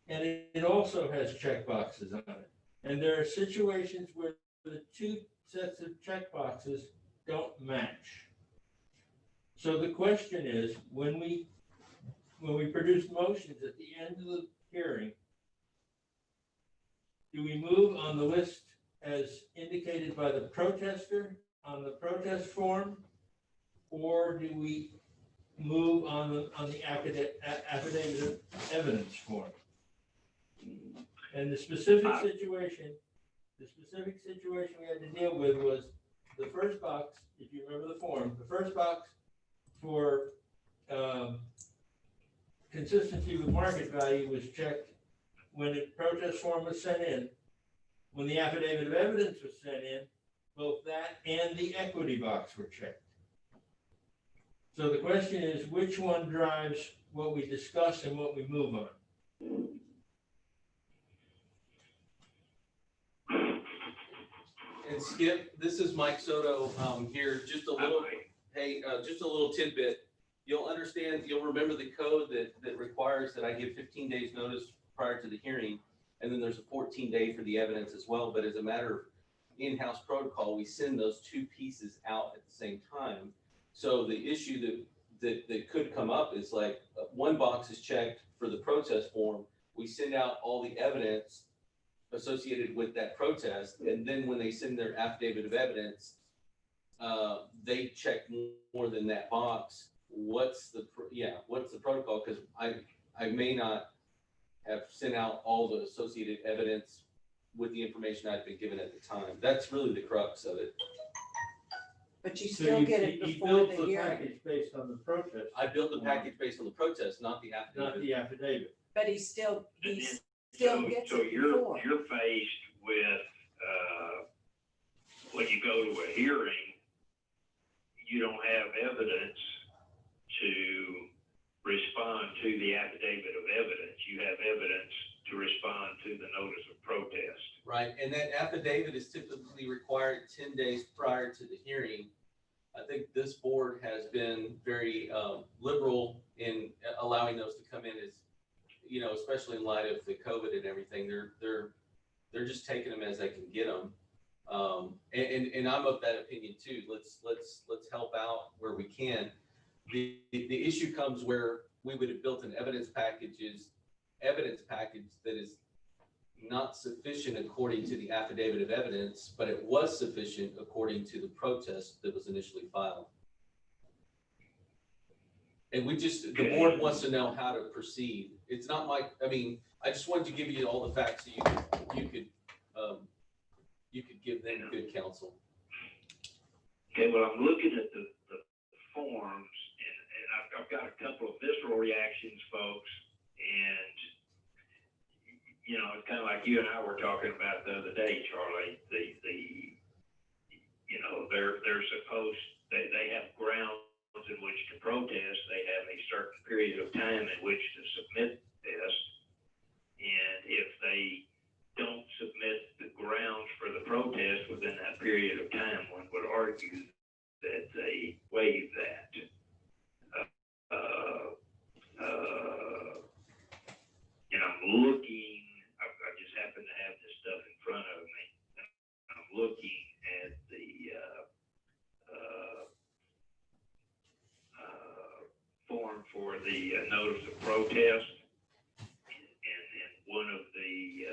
And it also has check boxes on it. And there are situations where the two sets of check boxes don't match. So the question is, when we produce motions at the end of the hearing, do we move on the list as indicated by the protester on the protest form? Or do we move on the affidavit of evidence form? And the specific situation we had to deal with was the first box, if you remember the form, the first box for consistency with market value was checked when the protest form was sent in. When the affidavit of evidence was sent in, both that and the equity box were checked. So the question is, which one drives what we discuss and what we move on? And Skip, this is Mike Soto here. Just a little, just a little tidbit. You'll understand, you'll remember the code that requires that I give 15 days notice prior to the hearing. And then there's a 14-day for the evidence as well. But as a matter of in-house protocol, we send those two pieces out at the same time. So the issue that could come up is like one box is checked for the protest form. We send out all the evidence associated with that protest. And then when they send their affidavit of evidence, they check more than that box. What's the protocol? Because I may not have sent out all the associated evidence with the information I'd been given at the time. That's really the crux of it. But you still get it before the hearing. Package based on the protest. I built the package based on the protest, not the affidavit. Not the affidavit. But he still gets So it you're before. faced with, when you go to a hearing, you don't have evidence to respond to the affidavit of evidence. You have evidence to respond to the notice of protest. Right, and that affidavit is typically required 10 days prior to the hearing. I think this board has been very liberal in allowing those to come in as, you know, especially in light of the COVID and everything. They're just taking them as they can get them. And I'm of that opinion too. Let's help out where we can. The issue comes where we would have built an evidence package that is not sufficient according to the affidavit of evidence, but it was sufficient according to the protest that was initially filed. And the board wants to know how to proceed. It's not I just wanted to give you all the facts so you could give them good counsel. Okay, well, I'm looking at the forms, and I've got a couple of visceral reactions, folks, and you know, it's kind of like you and I were talking about the other day, Charlie. You know, they're supposed they have grounds in which to protest. They have a certain period of time in which to submit this, and if they don't submit the grounds for the protest within that period of time, one would argue that they waive that. And I'm looking, I just happened for the notice of protest. And one of the,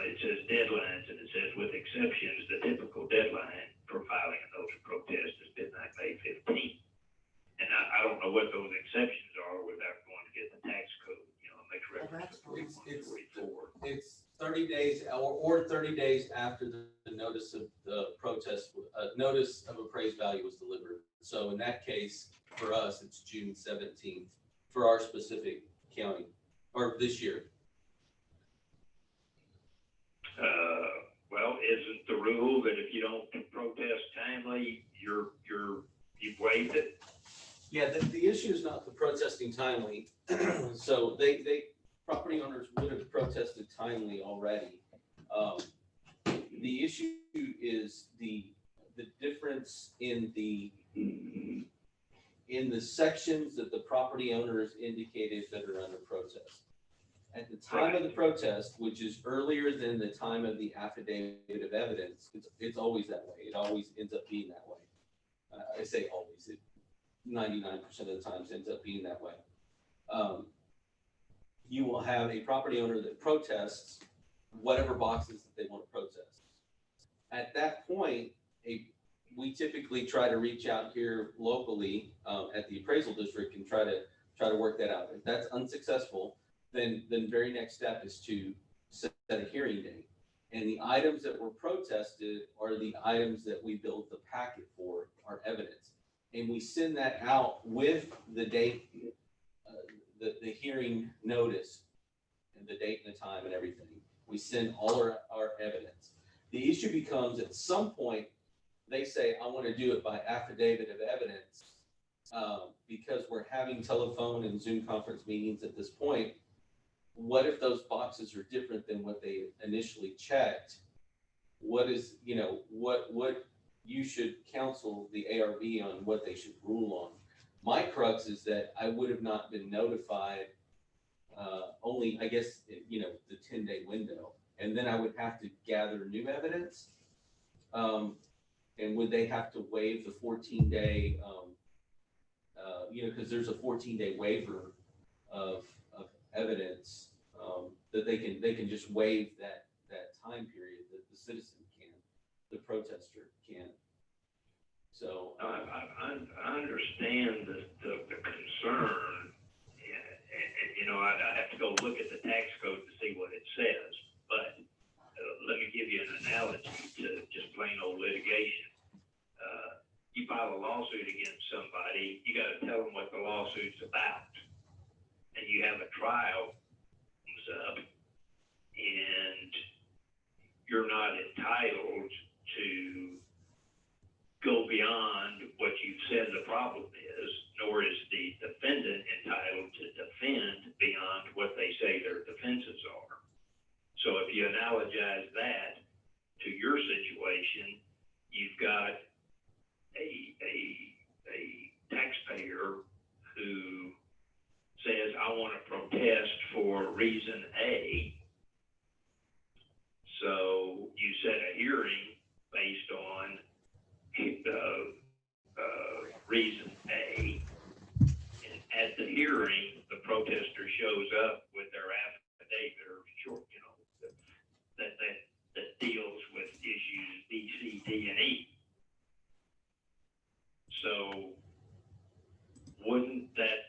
it says deadlines, and it says with exceptions, the typical deadline for filing a notice of protest is midnight, May 15th. And I don't know what those exceptions are without going to get the tax code, it makes reference to 4144. It's 30 days or 30 days after the notice of the protest, notice of appraised value was delivered. So in that case, for us, it's June 17th for our specific county, or this year. Well, isn't the rule that if you don't protest timely, you've waived it? Yeah, the issue is not the protesting timely. So they property owners would have protested timely already. The issue is the difference in the sections that the property owners indicated that are under protest. At the time of the protest, which is earlier than the time of the affidavit of evidence, it's always that way. It always ends up being that way. I say always, 99% of the times ends up being that way. You will have a property owner that protests whatever boxes that they want to protest. At that point, we typically try to reach out here locally at the appraisal district and try to work that out. If that's unsuccessful, then very next step is to set a hearing date. And the items that were protested are the items that we built the packet for, our evidence. And we send that out with the date, the hearing notice, and the date and the time and everything. We send all our evidence. The issue becomes at some point, they say, I want to do it by affidavit of evidence because we're having telephone and Zoom conference meetings at this point. What if those boxes are different than what they initially checked? What is, what you should counsel the ARB on what they should rule on. My crux is that I would have not been notified only, I guess, the 10-day window. And then I would have to gather new evidence. And would they have to waive the 14-day, because there's a 14-day waiver of evidence that they can just waive that time period that the citizen can, the protester can. So I understand the concern, and I have to go look at the tax code to see what it says. But let me give you an analogy to just plain old litigation. You file a lawsuit against somebody, you got to tell them what the lawsuit's about, and you have a trial comes up, and you're not entitled to go beyond what you've said the problem is, nor is the defendant entitled to defend beyond what they say their defenses are. So if you analogize that to your situation, you've got a taxpayer who says, I want to protest for reason A. So you set a hearing based on reason A, and at the hearing, the protester shows up with their affidavit or short, that deals with issues B, C, D, and E. So wouldn't that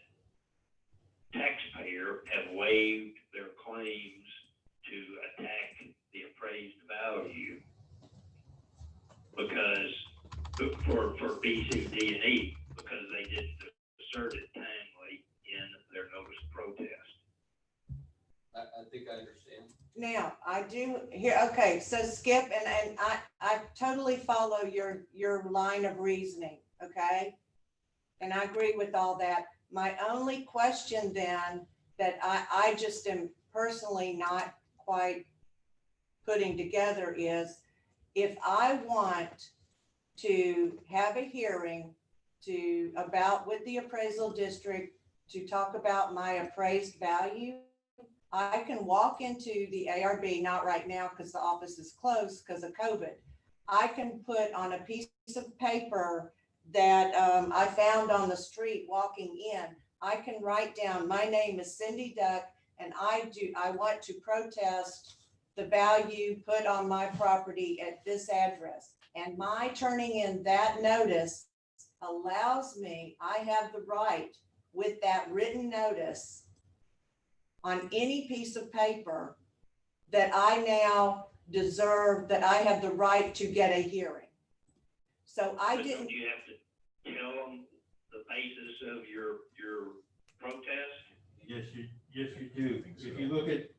taxpayer have waived their claims to attack the appraised value because for B, C, D, and E, because they didn't assert it timely in their notice of protest? I think I understand. Now, I do here, okay, so Skip, and I totally follow your line of reasoning, okay? And I agree with all that. My only question then that I just am personally not quite putting together is, if I want to have a hearing with the appraisal district to talk about my appraised value, I can walk into the ARB, not right now because the office is closed because of COVID. I can put on a piece of paper that I found on the street walking in, I can write down, my name is Cindy Duck, and I want to protest the value put on my property at this address. And my turning in that notice allows me, I have the right with that written notice on any piece of paper that I now deserve, that I have the right to get a hearing. So I But didn't. don't you have to tell them the basis of your protest? Yes, you do. If you look at,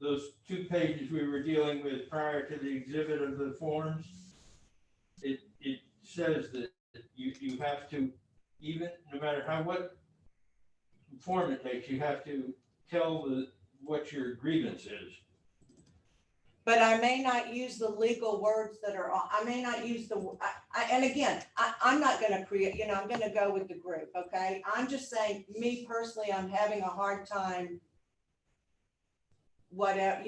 those 2 pages we were dealing with prior to the exhibit of the forms, it says that you have to, even, no matter what form it takes, you have to tell what your grievance is. But I may not use the legal words that are, I may not use and again, I'm not gonna create, I'm gonna go with the group, okay? I'm just saying, me personally, I'm having a hard time, whatever,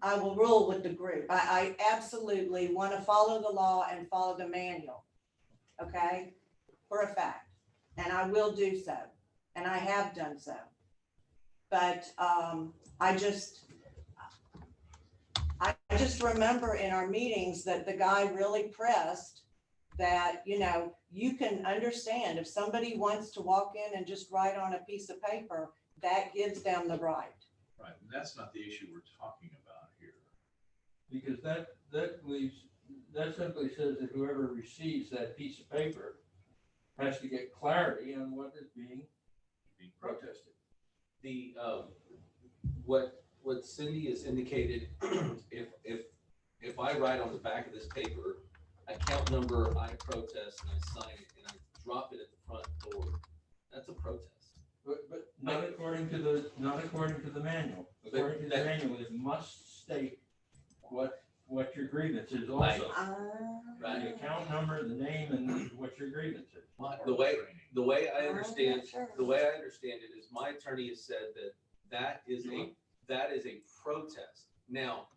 I will rule with the group. I absolutely want to follow the law and follow the manual, okay? For a fact, and I will do so, and I have done so. But I just remember in our meetings that the guy really pressed that, you can understand if somebody wants to walk in and just write on a piece of paper, that gives them the right. Right, and that's not the issue we're talking about here. Because that simply says that whoever receives that piece of paper has to get clarity on what is being protested. The, what Cindy has indicated, if I write on the back of this paper, account number, I protest, and I sign it, and I drop it at the front door, that's a protest. But not according to the manual. According to the manual, it must state what your grievance is also. Right. The account number, the name, and what your grievance is. The way I understand it is my attorney has said that is a protest. Now,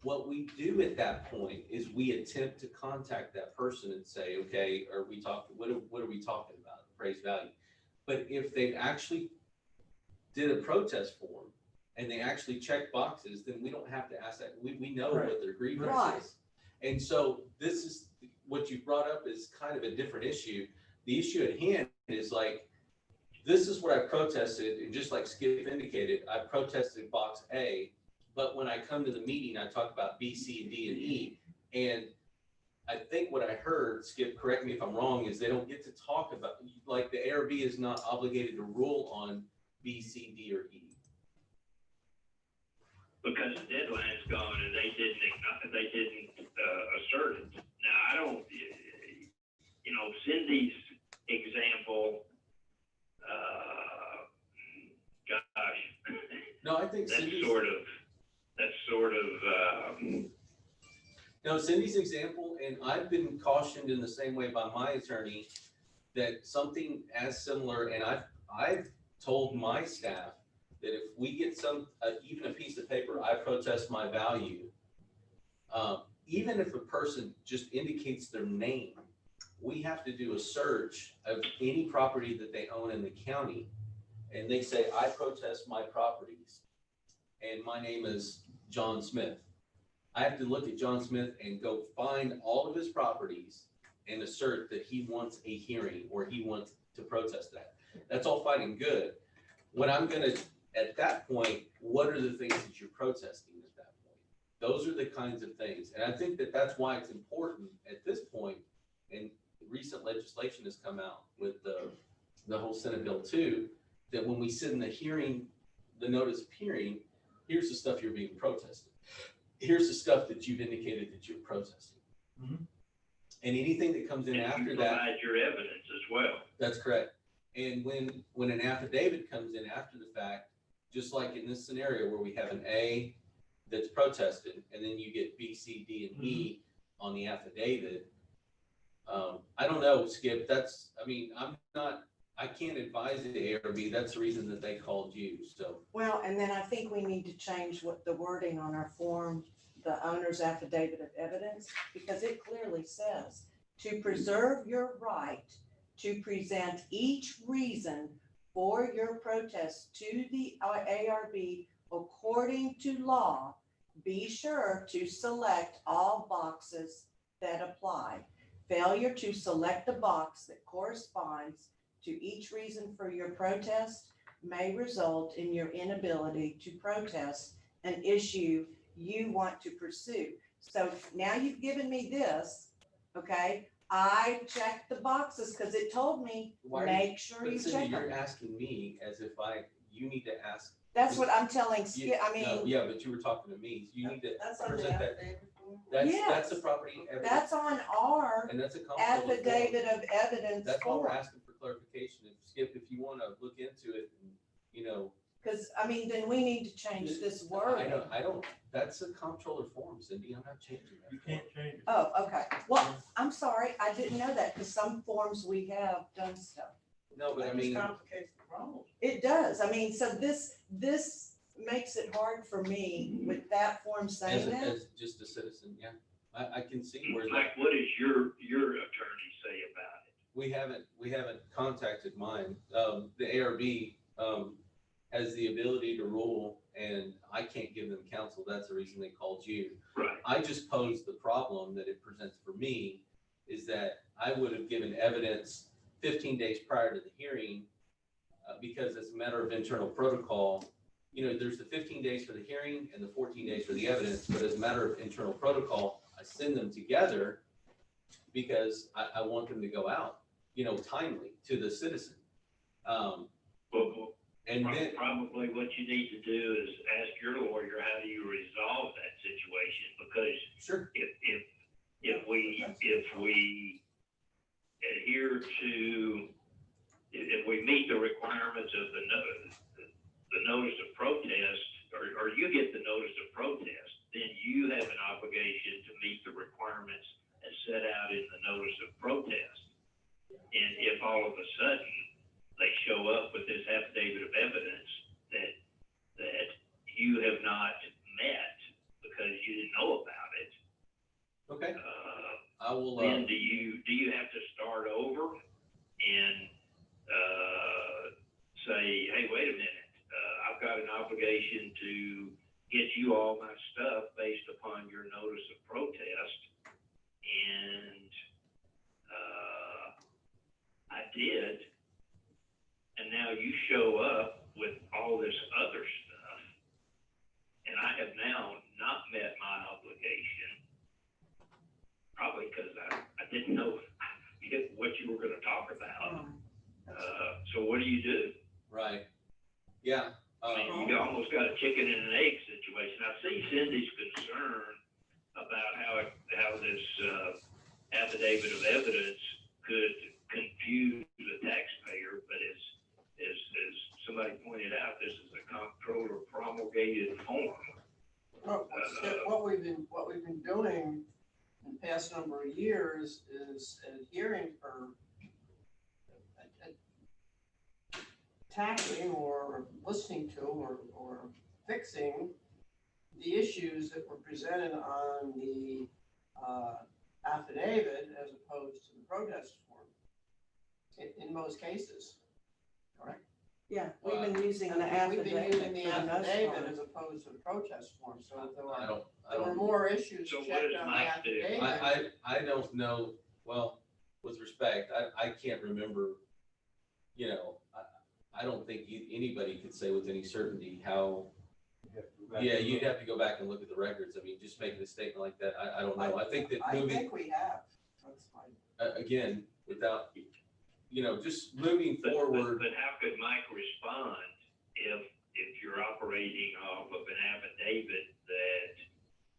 what we do at that point is we attempt to contact that person and say, okay, what are we talking about? Appraised value. But if they actually did a protest form and they actually check boxes, then we don't have to ask that. We know Right. what their grievance Right. is. And so this is what you brought up is kind of a different issue. The issue at hand is like, this is what I protested, and just like Skip indicated, I protested box A, but when I come to the meeting, I talk about B, C, D, and E. And I think what I heard, Skip, correct me if I'm wrong, is they don't get to talk about, like the ARB is not obligated to rule on B, C, D, or E. Because the deadline's gone and they didn't assert it. Now, I don't, Cindy's example, gosh. No, I think That's Cindy's, sort of, no, Cindy's example, and I've been cautioned in the same way by my attorney that something as similar, and I've told my staff that if we get even a piece of paper, I protest my value, even if a person just indicates their name, we have to do a search of any property that they own in the county. And they say, I protest my properties, and my name is John Smith. I have to look at John Smith and go find all of his properties and assert that he wants a hearing or he wants to protest that. That's all fine and good. When I'm gonna, at that point, what are the things that you're protesting at that point? Those are the kinds of things. And I think that that's why it's important at this point, and recent legislation has come out with the whole Senate Bill 2, that when we sit in the hearing, the notice of hearing, here's the stuff you're being protested. Here's the stuff that you've indicated that you're protesting. Mm-hmm. And anything that comes in and after you that. provide your evidence as well. That's correct. And when an affidavit comes in after the fact, just like in this scenario where we have an A that's protested, and then you get B, C, D, and E on the affidavit. I don't know, Skip, I can't advise the ARB. That's the reason that they called you, so. Well, and then I think we need to change what the wording on our form, the owner's affidavit of evidence, because it clearly says to preserve your right to present each reason for your protest to the ARB according to law, be sure to select all boxes that apply. Failure to select the box that corresponds to each reason for your protest may result in your inability to protest an issue you want to pursue. So now you've given me this, okay? I checked the boxes because it told me, Why are make sure you But Cindy, check you're them. asking me as if you need to ask. That's what I'm telling you- Skip, I no, mean, yeah, but you were talking to me, so you need to That's on the present that. affidavit form? That's Yes. a property evidence, that's on our and that's a comptroller form. affidavit of evidence That's why we're form. asking for clarification. If Skip, if you wanna look into it, and, you know. Because, I mean, then we need to change this I wording. don't, that's a comptroller form, Cindy, I'm not changing that. You can't change it. Oh, okay. Well, I'm sorry, I didn't know that because some forms we have done stuff. No, but I That mean, just complicates the problem. It does. I mean, so this makes it hard for me with that form saying that. as just a citizen, yeah, I can see where that. Mike, what does your attorney say about it? We haven't contacted mine. The ARB, has the ability to rule, and I can't give them counsel. That's the reason they called you. Right. I just posed the problem that it presents for me is that I would have given evidence 15 days prior to the hearing, because as a matter of internal protocol, you know, there's the 15 days for the hearing and the 14 days for the evidence, but as a matter of internal protocol, I send them together because I want them to go out, you know, timely to the citizen. Well, And then, probably what you need to do is ask your lawyer, how do you resolve that situation? Because sure, if we adhere to, if we meet the requirements of the notice of protest, or you get the notice of protest, then you have an obligation to meet the requirements as set out in the notice of protest. And if all of a sudden they show up with this affidavit of evidence that you have not met because you didn't know about it, okay, I will. then do you have to start over and say, hey, wait a minute, I've got an obligation to get you all my stuff based upon your notice of protest, and I did, and now you show up with all this other stuff, and I have now not met my obligation, probably because I didn't know what you were gonna talk about. So what do you do? Right. Yeah. I mean, you almost got a chicken and an egg situation. I see Cindy's concern about how this affidavit of evidence could confuse the taxpayer, but as somebody pointed out, this is a comptroller promulgated form. Well, what we've been doing in the past number of years is adhering or tackling or listening to or fixing the issues that were presented on the affidavit as opposed to the protest form in most cases, correct? Yeah, we've been using the We've been affidavit using the for the most affidavit part. as opposed to the protest form, so if I there were don't, more issues So what checked does on the Mike do? affidavit. I don't know. Well, with respect, I can't remember, you know, I don't think anybody could say with any certainty how, yeah, you'd have to go back and look at the records. I mean, just making a statement like that, I don't know. I think that I moving, think we have, that's fine. again, without, you know, just moving But forward. how could Mike respond if you're operating off of an affidavit that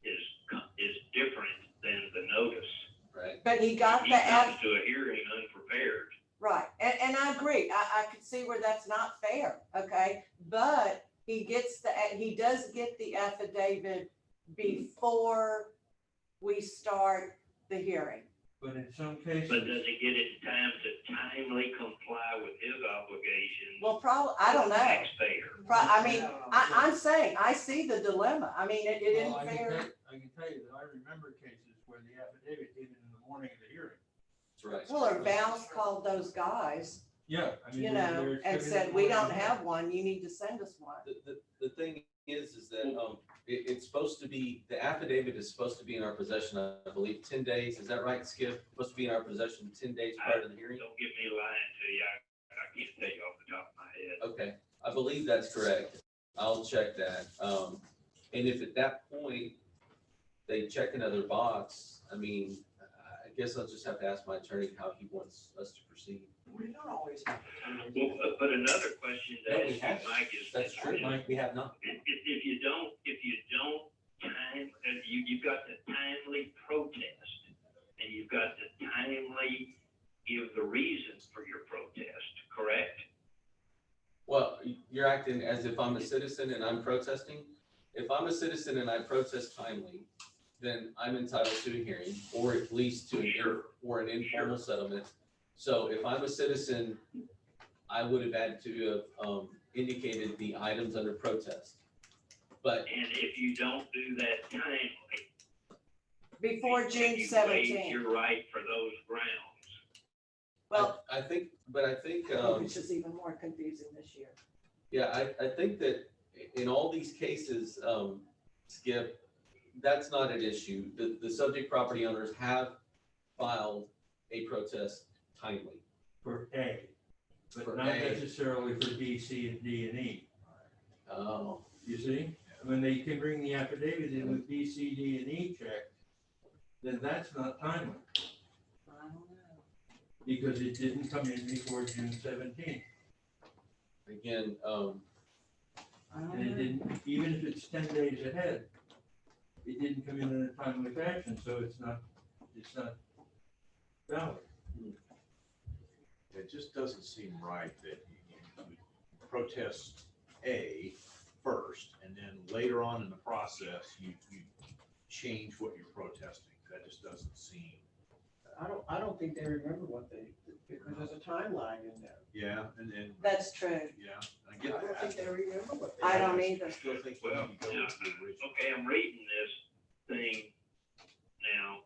is different than the notice? Right. But he got He the comes to a hearing unprepared. right, and I agree, I could see where that's not fair, okay? But he does get the affidavit before we start the hearing. But in some cases. But does he get it in time to timely comply with his obligations? Well, probably, I don't know. Taxpayer. I mean, I'm saying, I see the dilemma, I mean, it Well, isn't fair. I can tell you that I remember cases where the affidavit came in the morning of the hearing. That's right. Well, or Val's called those guys, Yeah. I mean, you they're- know, they're and checking said, it we more don't than have one, you need to send us one. The thing is that, it's supposed to be, the affidavit is supposed to be in our possession, I believe, 10 days. Is that right, Skip? Supposed to be in our possession 10 days prior to the hearing? Don't get me lying to you, I can't tell you off the top of my head. Okay, I believe that's correct. I'll check that. And if at that point they check another box, I mean, I guess I'll just have to ask my attorney how he wants us to proceed. We don't always have to. Well, but another question No, that we have. Mike is. That's true, Mike, we have not. If you don't you've got to timely protest, and you've got to timely give the reasons for your protest, correct? Well, you're acting as if I'm a citizen and I'm protesting. If I'm a citizen and I protest timely, then I'm entitled to a hearing, or at least to an informal settlement. So if I'm a citizen, I would have had to have indicated the items under protest. But And if you don't do that timely. Before then June you waive 17th. your right for those grounds. Well, I think, which is even more confusing this year. yeah, I think that in all these cases, Skip, that's not an issue. The subject property owners have filed a protest timely. For A, For but not A. necessarily for B, C, and D, and E. Oh, You see, when they can bring the affidavit in with B, C, D, and E checked, then that's not timely, I don't know. because it didn't come in before June 17th. again, I don't And it know. didn't, even if it's 10 days ahead, it didn't come in a timely fashion, so it's not valid. It just doesn't seem right that you would protest A first, and then later on in the process, you change what you're protesting. That just doesn't seem, I don't think they remember what they, because there's a timeline in there. yeah, and, That's true. yeah, I I get don't think that. they remember what they. I don't either. I still think you Well, need to go with the original. Okay, I'm reading this thing now,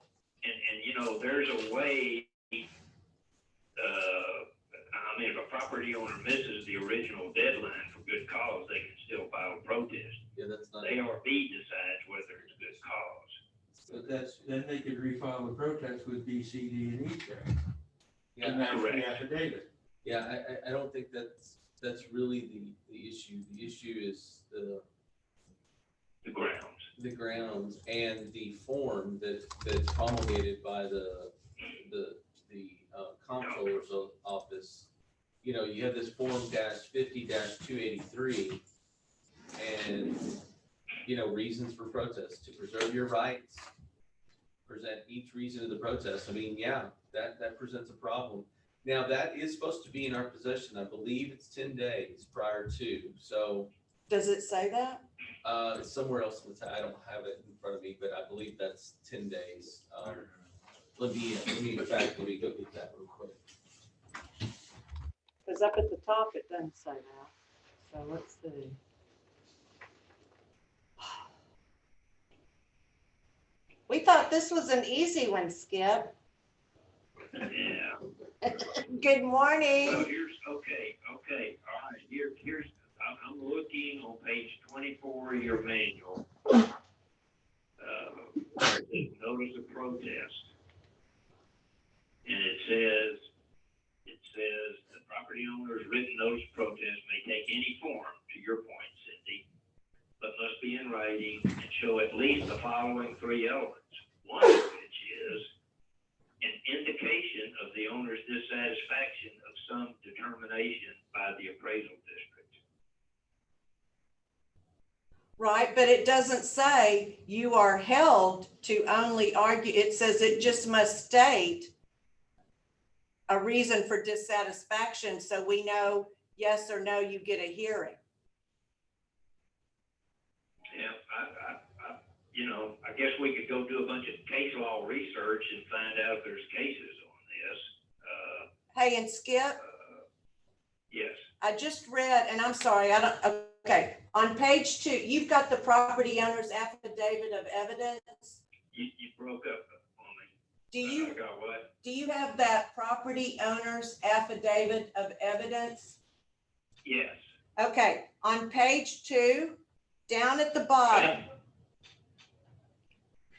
and you know, there's a way, I mean, if a property owner misses the original deadline for good cause, they can still file a protest. yeah, that's not. The ARB decides whether it's good cause. But then they could refile the protest with B, C, D, and E checked. Yeah, And that's correct. the affidavit. yeah, I don't think that's really the issue. The issue is The grounds. the grounds and the form that's promulgated by the comptroller's office. You know, you have this form -50-283 and, you know, reasons for protest, to preserve your rights, present each reason of the protest. I mean, yeah, that presents a problem. Now, that is supposed to be in our possession. I believe it's 10 days prior to, so Does it say that? it's somewhere else in the time. I don't have it in front of me, but I believe that's 10 days. Let me go get that real quick. Because up at the top, it doesn't say that. So let's see. We thought this was an easy one, Skip. Yeah. Good morning. Well, okay, all right, here's, I'm looking on page 24 of your manual. Notice of protest. And it says, the property owner's written notice of protest may take any form, to your point, Cindy, but must be in writing and show at least the following three elements. One of which is an indication of the owner's dissatisfaction of some determination by the appraisal district. Right, but it doesn't say you are held to only argue. It says it just must state a reason for dissatisfaction, so we know yes or no, you get a hearing. Yeah, you know, I guess we could go do a bunch of case law research and find out if there's cases on this. Hey, and Skip, Yes, I just read, and I'm sorry, okay, on page 2, you've got the property owner's affidavit of evidence. you broke up on me. Do I you, got what? do you have that property owner's affidavit of evidence? Yes. Okay, on page 2, down at the bottom.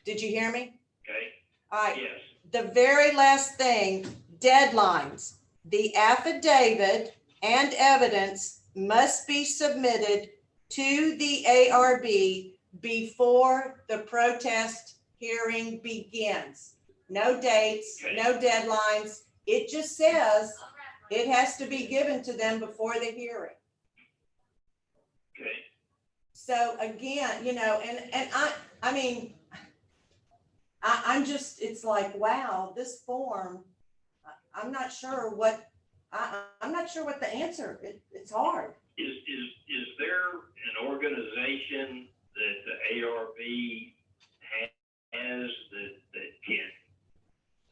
Did you hear me? Okay, All right, yes. the very last thing, deadlines. The affidavit and evidence must be submitted to the ARB before the protest hearing begins. No dates, no deadlines. It just says it has to be given to them before the hearing. Okay. So again, you know, and I mean, I'm just, it's like, wow, this form, I'm not sure what, I'm not sure what the answer, it's hard. Is there an organization that the ARB has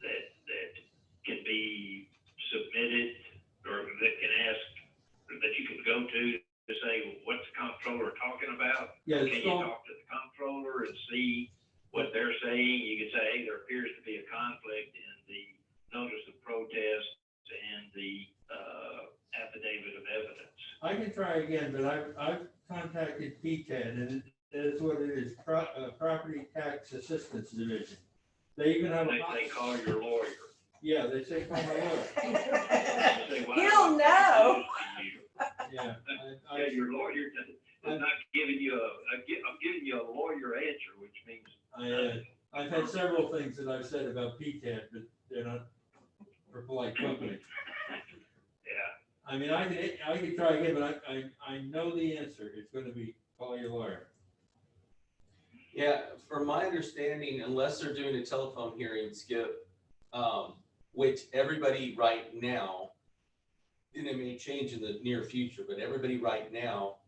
that can be submitted, or that can ask, that you can go to say, what's the comptroller talking about? Yeah, Can you talk to the comptroller and see what they're saying? You can say, hey, there appears to be a conflict in the notice of protest and the affidavit of evidence. I can try again, but I've contacted PTAD, and that's what it is, Property Tax Assistance Division. They even have a. They call your lawyer. Yeah, they say call my lawyer. They say, "Why He'll do I know." do this to you?" Yeah. Yeah, your lawyer is not giving you I'm giving you a lawyer answer, which means. I've had several things that I've said about PTAD, but they're not for polite company. Yeah. I mean, I can try again, but I know the answer. It's gonna be call your lawyer. Yeah, from my understanding, unless they're doing a telephone hearing, Skip, which everybody right now, and it may change in the near future, but everybody right now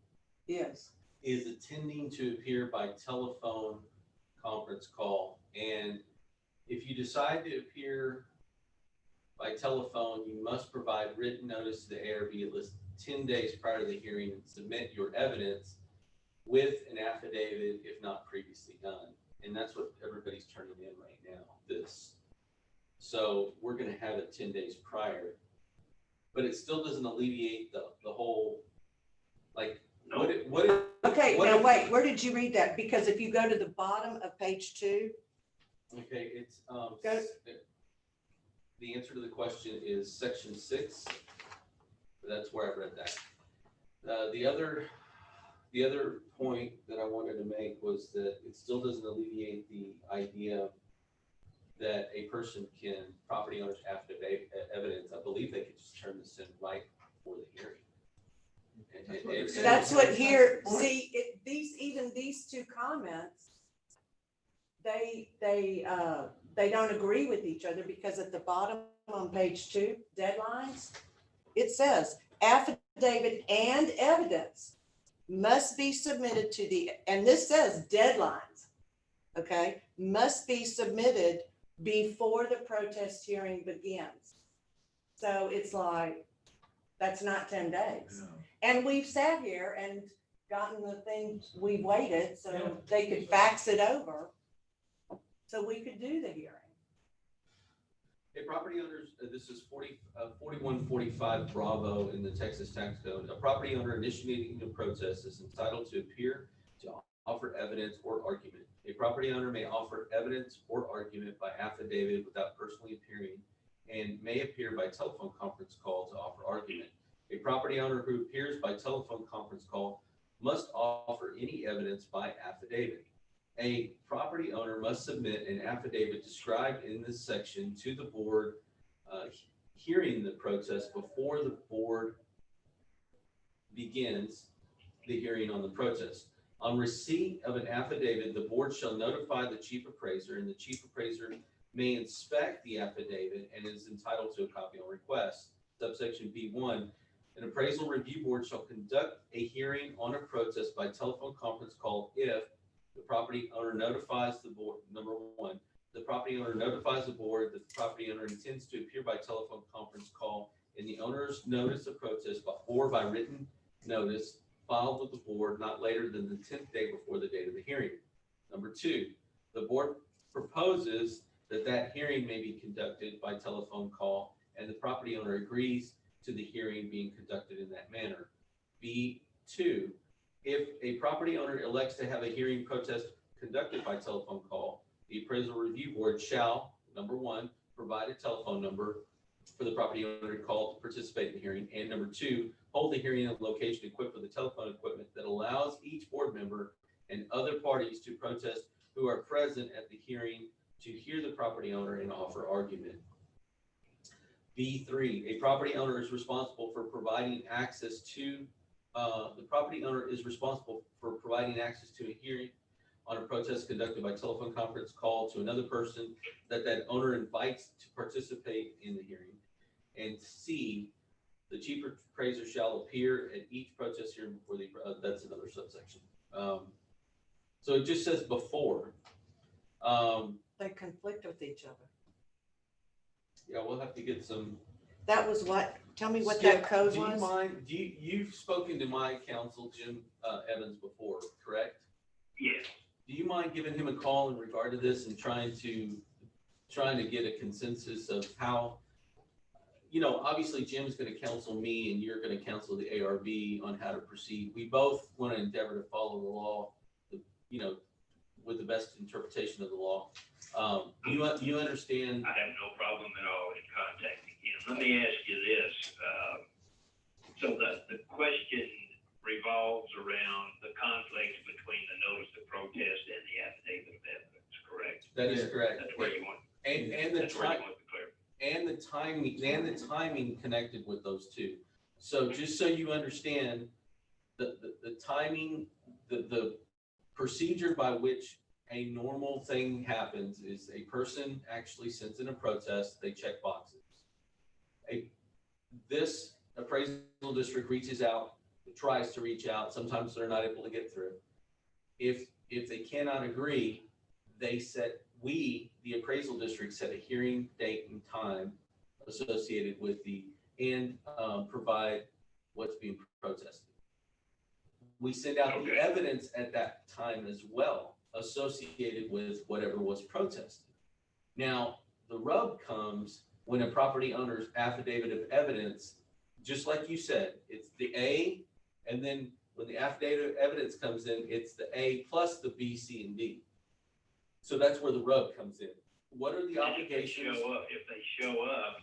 Yes. is attending to appear by telephone conference call. And if you decide to appear by telephone, you must provide written notice to the ARB at least 10 days prior to the hearing and submit your evidence with an affidavit if not previously done. And that's what everybody's turning in right now, this. So we're gonna have it 10 days prior, but it still doesn't alleviate the whole, like, Okay, now wait, where did you read that? Because if you go to the bottom of page 2. Okay, it's, Go. the answer to the question is section 6. That's where I read that. The other point that I wanted to make was that it still doesn't alleviate the idea that a person can, property owners affidavit evidence, I believe they could just turn this in right before the hearing. That's what here, see, even these 2 comments, they don't agree with each other, because at the bottom on page 2, deadlines, it says affidavit and evidence must be submitted to the, and this says deadlines, okay, must be submitted before the protest hearing begins. So it's like, that's not 10 days. No. And we've sat here and gotten the things we waited, so they could fax it over, so we could do the hearing. Hey, property owners, this is 4145 Bravo in the Texas Tax Code. A property owner initiating a protest is entitled to appear to offer evidence or argument. A property owner may offer evidence or argument by affidavit without personally appearing, and may appear by telephone conference call to offer argument. A property owner who appears by telephone conference call must offer any evidence by affidavit. A property owner must submit an affidavit described in this section to the board hearing the protest before the board begins the hearing on the protest. On receipt of an affidavit, the board shall notify the chief appraiser, and the chief appraiser may inspect the affidavit and is entitled to a copy on request. Subsection B1, an appraisal review board shall conduct a hearing on a protest by telephone conference call if the property owner notifies the board, number 1, the property owner notifies the board that the property owner intends to appear by telephone conference call in the owner's notice of protest or by written notice filed with the board not later than the 10th day before the date of the hearing. Number 2, the board proposes that hearing may be conducted by telephone call, and the property owner agrees to the hearing being conducted in that manner. B2, if a property owner elects to have a hearing protest conducted by telephone call, the appraisal review board shall, number 1, provide a telephone number for the property owner to call to participate in the hearing, and number 2, hold the hearing at a location equipped with the telephone equipment that allows each board member and other parties to protest who are present at the hearing to hear the property owner and offer argument. B3, a property owner is responsible for providing access to, the property owner is responsible for providing access to a hearing on a protest conducted by telephone conference call to another person that owner invites to participate in the hearing. And C, the chief appraiser shall appear at each protest hearing before the, that's another subsection. So it just says before. They conflict with each other. Yeah, we'll have to get some. That was what, tell me what Skip, that code do you was? mind, you've spoken to my counsel, Jim Evans, before, correct? Yes. Do you mind giving him a call in regard to this and trying to get a consensus of how, obviously Jim's going to counsel me and you're going to counsel the ARB on how to proceed. We both want to endeavor to follow the law, with the best interpretation of the law. You understand? I have no problem at all in contacting him. Let me ask you this. So the question revolves around the conflicts between the notice of protest and the affidavit of evidence, correct? That is correct. That's where you want. And That's where you want the clarity. and the timing connected with those two. So just so you understand, the timing, the procedure by which a normal thing happens is a person actually sends in a protest, they check boxes. This appraisal district reaches out, tries to reach out, sometimes they're not able to get through. If they cannot agree, we, the appraisal district, set a hearing date and time associated with and provide what's being protested. We send out the evidence at that time as well, associated with whatever was protested. Now, the rub comes when a property owner's affidavit of evidence, just like you said, it's the A, and then when the affidavit of evidence comes in, it's the A plus the B, C, and D. So that's where the rub comes in. What are the obligations? If they show up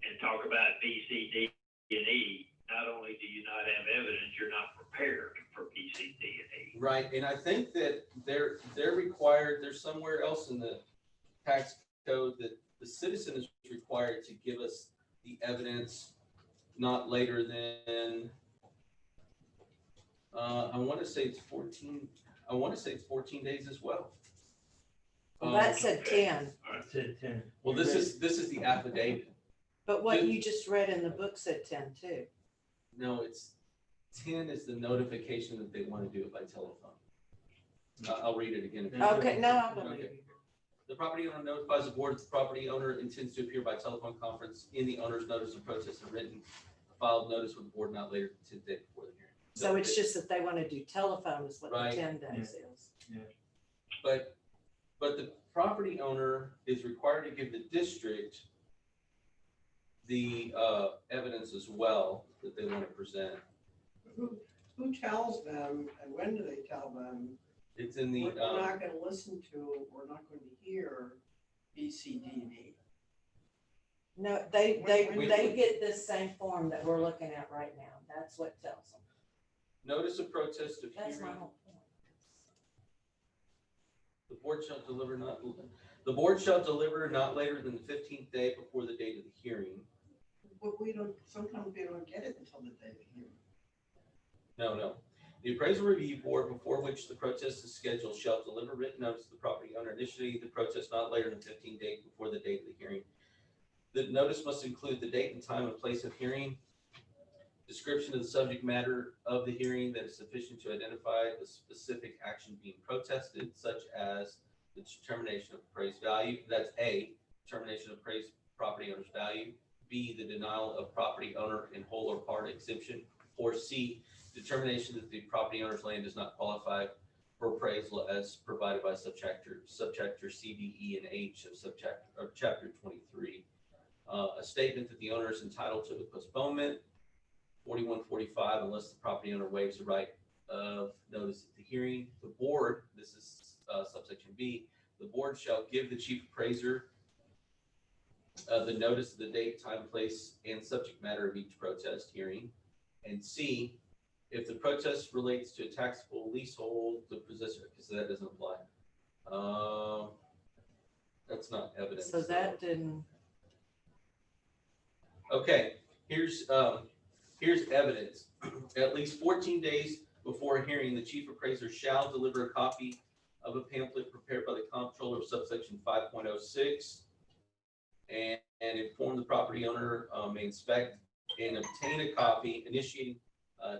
and talk about B, C, D, and E, not only do you not have evidence, you're not prepared for B, C, D, and E. Right, and I think that they're required, there's somewhere else in the tax code that the citizen is required to give us the evidence not later than, I want to say it's 14 days as well. Well, that said 10, Well, this is the affidavit. but what you just read in the book said 10 too. No, it's 10 is the notification that they want to do it by telephone. I'll read it again. Okay, no, I believe you. The property owner notifies the board that the property owner intends to appear by telephone conference in the owner's notice of protest and written filed notice with the board not later than 10 days before the hearing. So it's just that they want to do telephone is what Right. the 10 days is. But the property owner is required to give the district the evidence as well that they want to present. Who tells them and when do they tell them? It's in the, We're not gonna listen to, we're not going to hear B, C, D, and E. No, they get this same form that we're looking at right now. That's what tells them. notice of protest of That's my hearing. whole point. The board shall deliver not later than the 15th day before the date of the hearing. But sometimes we don't get it until the day of the hearing. No. The appraisal review board before which the protest is scheduled shall deliver written notice to the property owner initiating the protest not later than 15 days before the date of the hearing. The notice must include the date and time and place of hearing, description of the subject matter of the hearing that is sufficient to identify the specific action being protested, such as the determination of appraised value. That's A, determination of appraised property owner's value. B, the denial of property owner in whole or part exemption. Or C, determination that the property owner's land does not qualify for appraisal as provided by subchapter C, D, E, and H of chapter 23. A statement that the owner is entitled to the postponement, 4145, unless the property owner waives the right of notice at the hearing. The board, this is subsection B, the board shall give the chief appraiser the notice of the date, time, place, and subject matter of each protest hearing. And C, if the protest relates to a taxable leasehold, the possessor, because that doesn't apply. That's not evidence. So that didn't, Okay, here's evidence. At least 14 days before a hearing, the chief appraiser shall deliver a copy of a pamphlet prepared by the comptroller of subsection 5.06 and inform the property owner, may inspect and obtain a copy, initiating a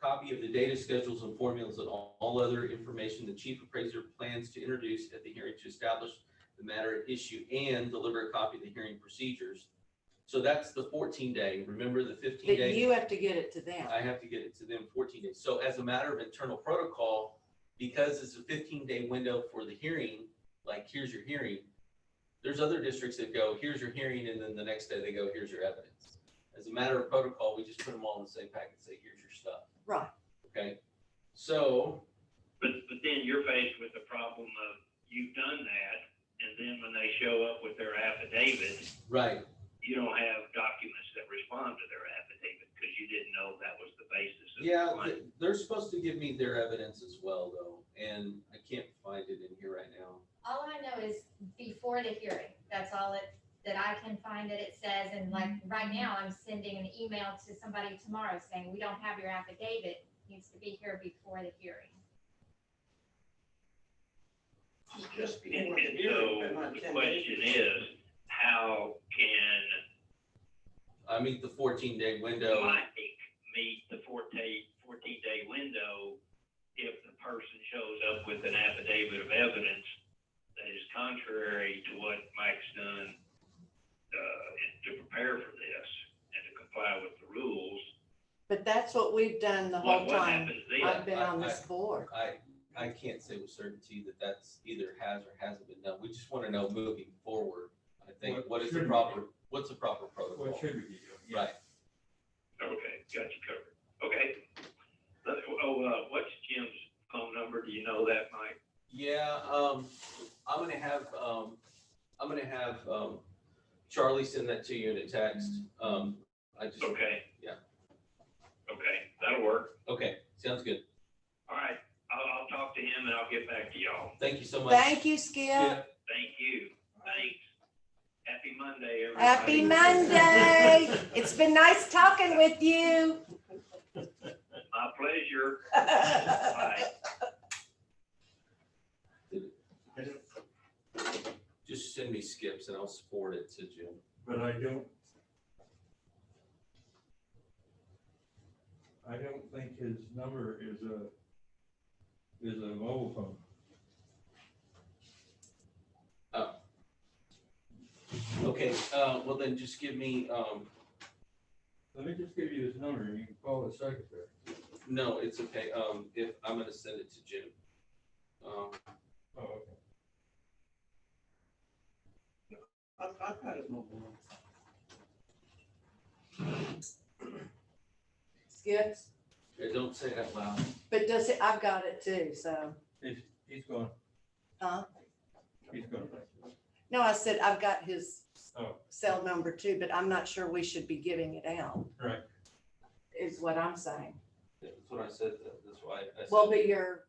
copy of the data schedules and formulas and all other information the chief appraiser plans to introduce at the hearing to establish the matter at issue and deliver a copy of the hearing procedures. So that's the 14-day. Remember the 15-day? but you have to get it to them. I have to get it to them 14 days. So as a matter of internal protocol, because it's a 15-day window for the hearing, like here's your hearing, there's other districts that go, here's your hearing, and then the next day they go, here's your evidence. As a matter of protocol, we just put them all in the same packet and say, here's your stuff. Right. Okay. So. But then you're faced with the problem of you've done that, and then when they show up with their affidavit, Right. you don't have documents that respond to their affidavit because you didn't know that was the basis of the Yeah, claim. they're supposed to give me their evidence as well, though, and I can't find it in here right now. All I know is before the hearing, that's all that I can find that it says, and like right now, I'm sending an email to somebody tomorrow saying, we don't have your affidavit, it needs to be here before the hearing. Just And before the and hearing, but so not the 10 question days. is, how can I meet the 14-day window. Mike meet the 14-day window if the person shows up with an affidavit of evidence that is contrary to what Mike's done to prepare for this and to comply with the rules? But that's what we've done the whole What time happens then? I've been on this board. I can't say with certainty that that's either has or hasn't been done. We just want to know moving forward. I think what's the proper protocol? What should we be doing? Right. Okay, got you covered. Okay. What's Jim's phone number? Do you know that, Mike? Yeah. I'm gonna have Charlie send that to you in a text. Okay. Yeah. Okay, that'll work. Okay. Sounds good. All right, I'll talk to him and I'll get back to y'all. Thank you so much. Thank you, Skip. Thank you. Thanks. Happy Monday, everybody. Happy Monday. It's been nice talking with you. My pleasure. Bye. Just send me Skip's and I'll forward it to Jim. But I don't think his number is a mobile phone. Oh. Okay, well then just give me, Let me just give you his number and you can call the secretary. no, it's okay. If I'm gonna send it to Jim. Oh, okay. I've got his mobile. Skips, Don't say that loud. but does it, I've got it too, so, He's gone. huh? He's gone. No, I said I've got his Oh. cell number too, but I'm not sure we should be giving it out, Right. is what I'm saying. That's what I said. That's why I said. Well, but you're,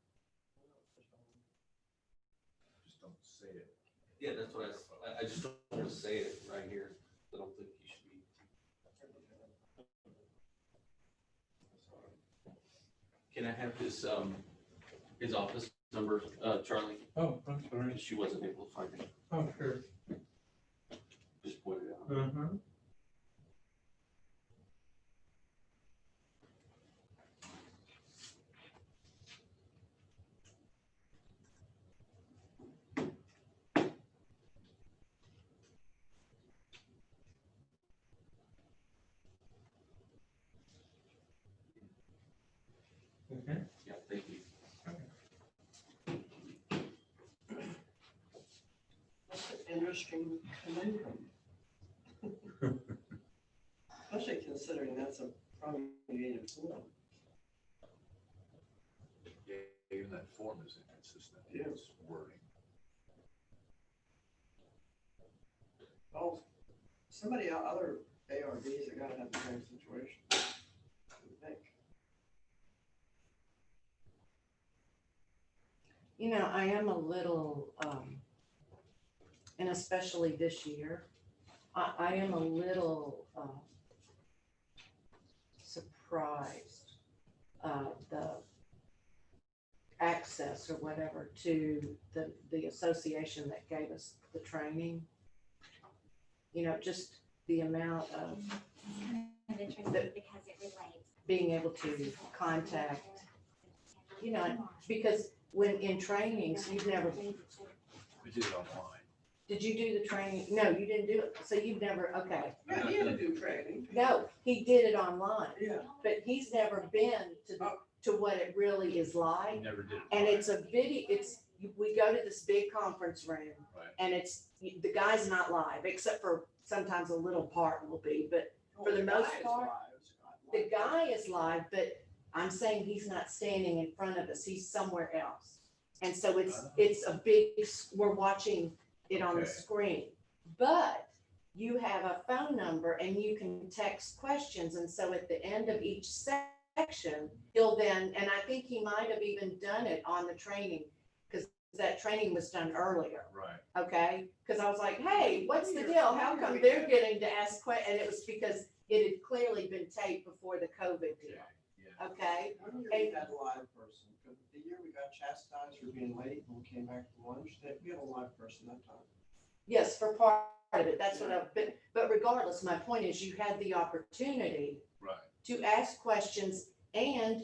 Just don't say it. Yeah, that's what I just don't want to say it right here. I don't think you should be. Can I have his office number, Charlie? Oh, I'm sorry. She wasn't able to find it. Oh, sure. Just point it out. Mm-hmm. Okay. Yeah, thank you. your stream of income. Especially considering that's a promulgated form. Yeah, even that form is inconsistent in its wording. Well, somebody, other ARBs are gonna have the same situation, I would think. You know, I am a little, and especially this year, I am a little surprised the access or whatever to the association that gave us the training. You know, just the amount of It's kind of interesting because it relates. being able to contact, you know, because when in trainings, you've never, We did it online. did you do the training? No, you didn't do it. So you've never, okay. Yeah, he had to do training. No, he did it online, Yeah. but he's never been to what it really is We like. never did it. And live. it's a video, we go to this big conference room Right. and the guy's not live, except for sometimes a little part will be, but for the most part, the guy is live, but I'm saying he's not standing in front of us. He's somewhere else. And so it's a big, we're watching it on the Okay. screen. But you have a phone number and you can text questions. And so at the end of each section, he'll then, and I think he might have even done it on the training because that training was done earlier. Right. Okay, because I was like, hey, what's the deal? How come they're getting to ask questions? And it was because it had clearly been taped before the COVID deal. Yeah. Okay, One year we had a live person, because the year we got chastised for being late when we came back to lunch, that we had a live person that time. yes, for part of it, that's what but regardless, my point is you had the opportunity Right. to ask questions and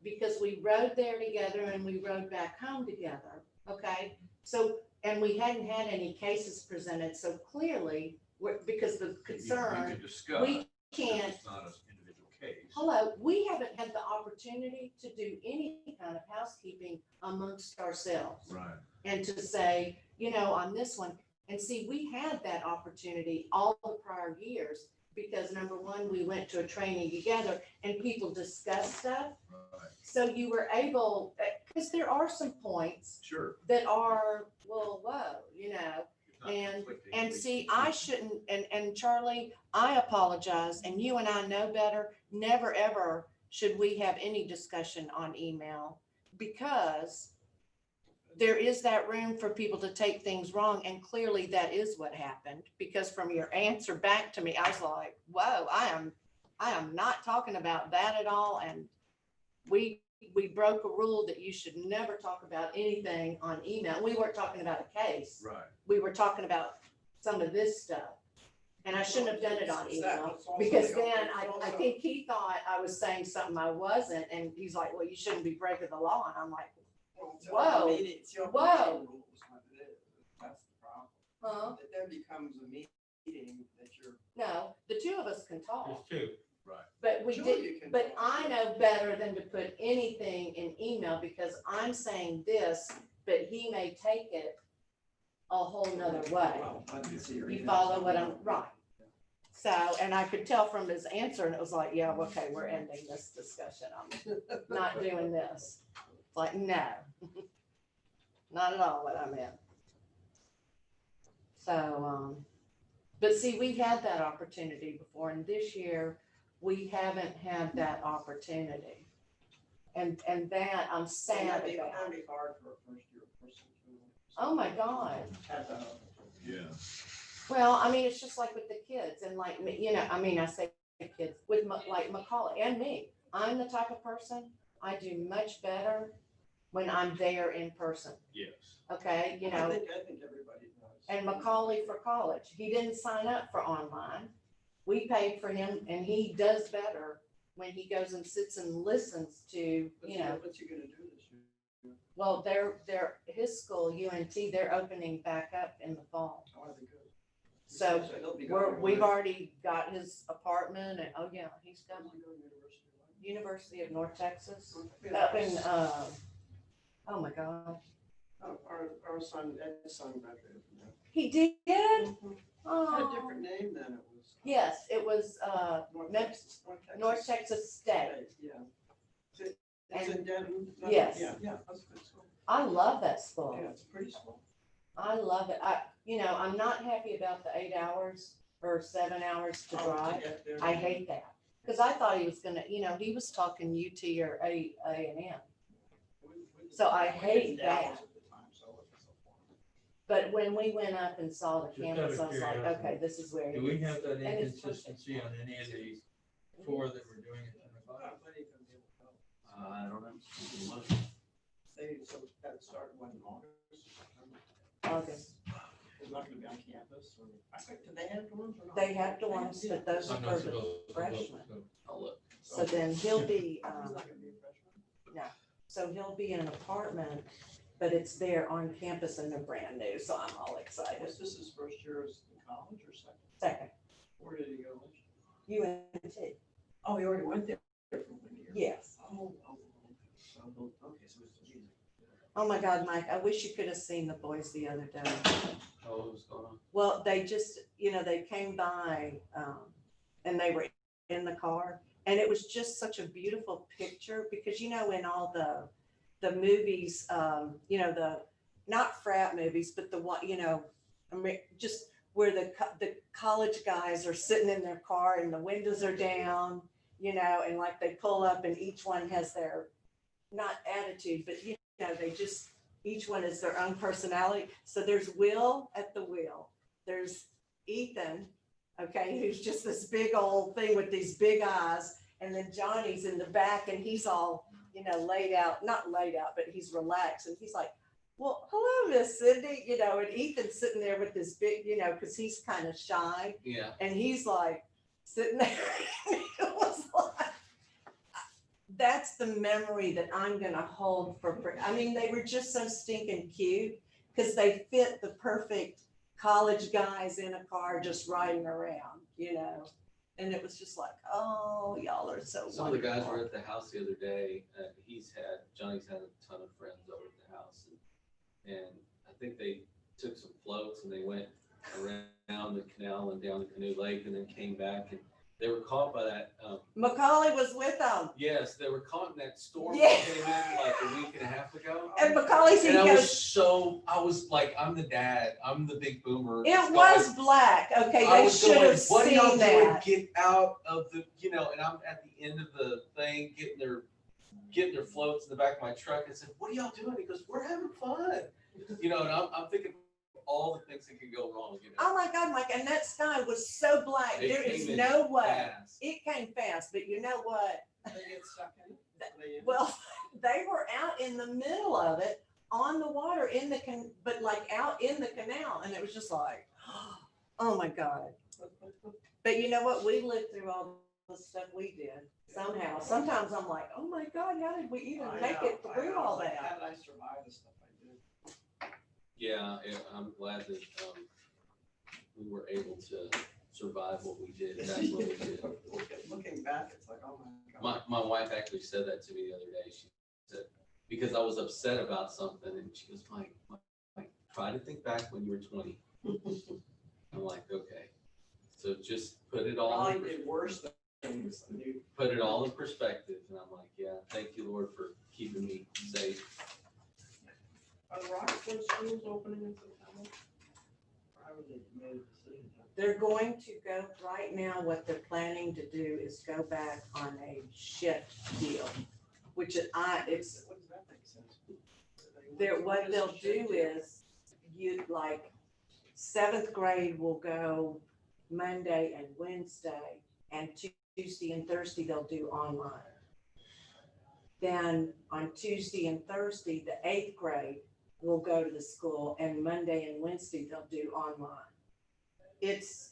because we rode there together and we rode back home together, okay? So, and we hadn't had any cases presented, so clearly, because the You concern, can discuss. we can't, It's not an individual case. hello, we haven't had the opportunity to do any kind of housekeeping amongst ourselves. Right. And to say, you know, on this one, and see, we had that opportunity all the prior years because number one, we went to a training together and people discussed stuff. Right. So you were able, because there are some points Sure. that are, well, whoa, you know, It's not and conflicting. see, I shouldn't, and Charlie, I apologize, and you and I know better, never, ever should we have any discussion on email because there is that room for people to take things wrong, and clearly that is what happened, because from your answer back to me, I was like, whoa, I am not talking about that at all, and we broke a rule that you should never talk about anything on email. We weren't talking about a case. Right. We were talking about some of this stuff. And I shouldn't have done it on email, because then I think he thought I was saying something I wasn't, and he's like, well, you shouldn't be breaking the law, and I'm like, whoa, whoa. That's the problem. huh? It then becomes a meeting that you're. No, the two of us can talk, There's two. Right. but we Sure did, you can but talk. I know better than to put anything in email, because I'm saying this, but he may take it a whole nother way. Well, I didn't see your You email, follow so- what I'm, right. So, and I could tell from his answer, and it was like, yeah, okay, we're ending this discussion. I'm not doing this. It's like, no, not at all what I meant. So, but see, we had that opportunity before, and this year, we haven't had that opportunity. And that I'm sad That'd be about. hard for a first year person to. Oh, my God. Have that. Yeah. Well, I mean, it's just like with the kids and like, you know, I mean, I say kids with like Macaulay and me. I'm the type of person, I do much better when I'm there in person. Yes. Okay, you I know, think everybody does. and Macaulay for college, he didn't sign up for online. We paid for him and he does better when he goes and sits and listens to, you know, What's he gonna do this year? well, his school, UNT, they're opening back up in the fall. How are they good? So he'll be going we've to- already got his apartment and, oh yeah, he's got Where's he going to University of North Texas University? up in, oh my God, Our son, Ed's son graduated from there. He did? Had a Oh, different name then, it was. yes, it was, North Memphis- Texas. North Texas State. Yeah. It's in Denton. Yes. Yeah, that's a good school. I love that school. Yeah, it's a pretty school. I love it. I'm not happy about the 8 hours or 7 hours to Oh, drive. get there. I hate that. Cause I thought he was gonna, he was talking UT or A&M. So I hate that. But when we went up and saw the Just campus, out I of was like, curiosity, okay, this is where it Do we is. have that And it's inconsistency on any of the four that we're doing at 10 o'clock? I don't know. So that started when, August? August. It's not gonna be on campus or, do they have dorms or not? They have dorms, but those are I'm for not the supposed to freshmen. so- I'll look. So then he'll be, He's not gonna be a freshman? so he'll be in an apartment, but it's there on campus and they're brand new, so I'm all excited. Was this his first year in college or second? Second, Where did he go? UNT, Oh, he already went there for 1 year? yes. Oh, okay, so it's easy. Oh my God, Mike, I wish you could have seen the boys the other day. Oh, what was going on? Well, they just, they came by, and they were in the car, and it was just such a beautiful picture, because, in all the movies, the, not frat movies, but the one, just where the college guys are sitting in their car and the windows are down, and like they pull up and each one has their, not attitude, but, they just, each one is their own personality. So there's Will at the wheel. There's Ethan, okay, who's just this big old thing with these big eyes. And then Johnny's in the back and he's all, laid out, not laid out, but he's relaxed. And he's like, well, hello, Miss Cindy, and Ethan's sitting there with this big, because he's kind of shy. Yeah. And he's like sitting there. It was like, that's the memory that I'm going to hold they were just so stinking cute because they fit the perfect college guys in a car just riding around, and it was just like, oh, y'all are so Some of the guys wonderful. were at the house the other day. Johnny's had a ton of friends over at the house. And I think they took some floats and they went around the canal and down the Canoe Lake and then came back, and they were caught by that. Macaulay was with them. Yes, they were caught in that storm Yeah. that came in like a week and a half ago. And Macaulay said, And he I goes, was like, I'm the dad, I'm the big boomer. it was black. Okay, I they was should going, have what are y'all seen doing? that. Get out of the, and I'm at the end of the thing, getting their floats in the back of my truck. I said, what are y'all doing? He goes, we're having fun. And I'm thinking all the things that could go wrong. Oh my God, Mike, and that sky was so black. It There is came in no way. fast. It came fast, but you know what? They get stuck in it? They in it? Well, they were out in the middle of it on the water but like out in the canal. And it was just like, oh my God. But you know what? We lived through all the stuff we did somehow. Sometimes I'm like, oh my God, how did we even I make know, it I through know. all Like, that? how did I survive the stuff I did? Yeah, I'm glad that we were able to survive what we did. That's what we did. Looking back, it's like, oh my God. My wife actually said that to me the other day. She said, because I was upset about something, and she goes, Mike, try to think back when you were 20. I'm like, okay. So just put it all Probably did worse things than you. put it all in perspective. And I'm like, yeah, thank you, Lord, for keeping me safe. Are the Rockford schools opening in September? Or haven't they made a decision yet? They're going to go, right now, what they're planning to do is go back on a shift deal, which it's, What does that make sense? what they'll do is like 7th grade will go Monday and Wednesday, and Tuesday and Thursday they'll do online. Then on Tuesday and Thursday, the 8th grade will go to the school, and Monday and Wednesday they'll do online. It's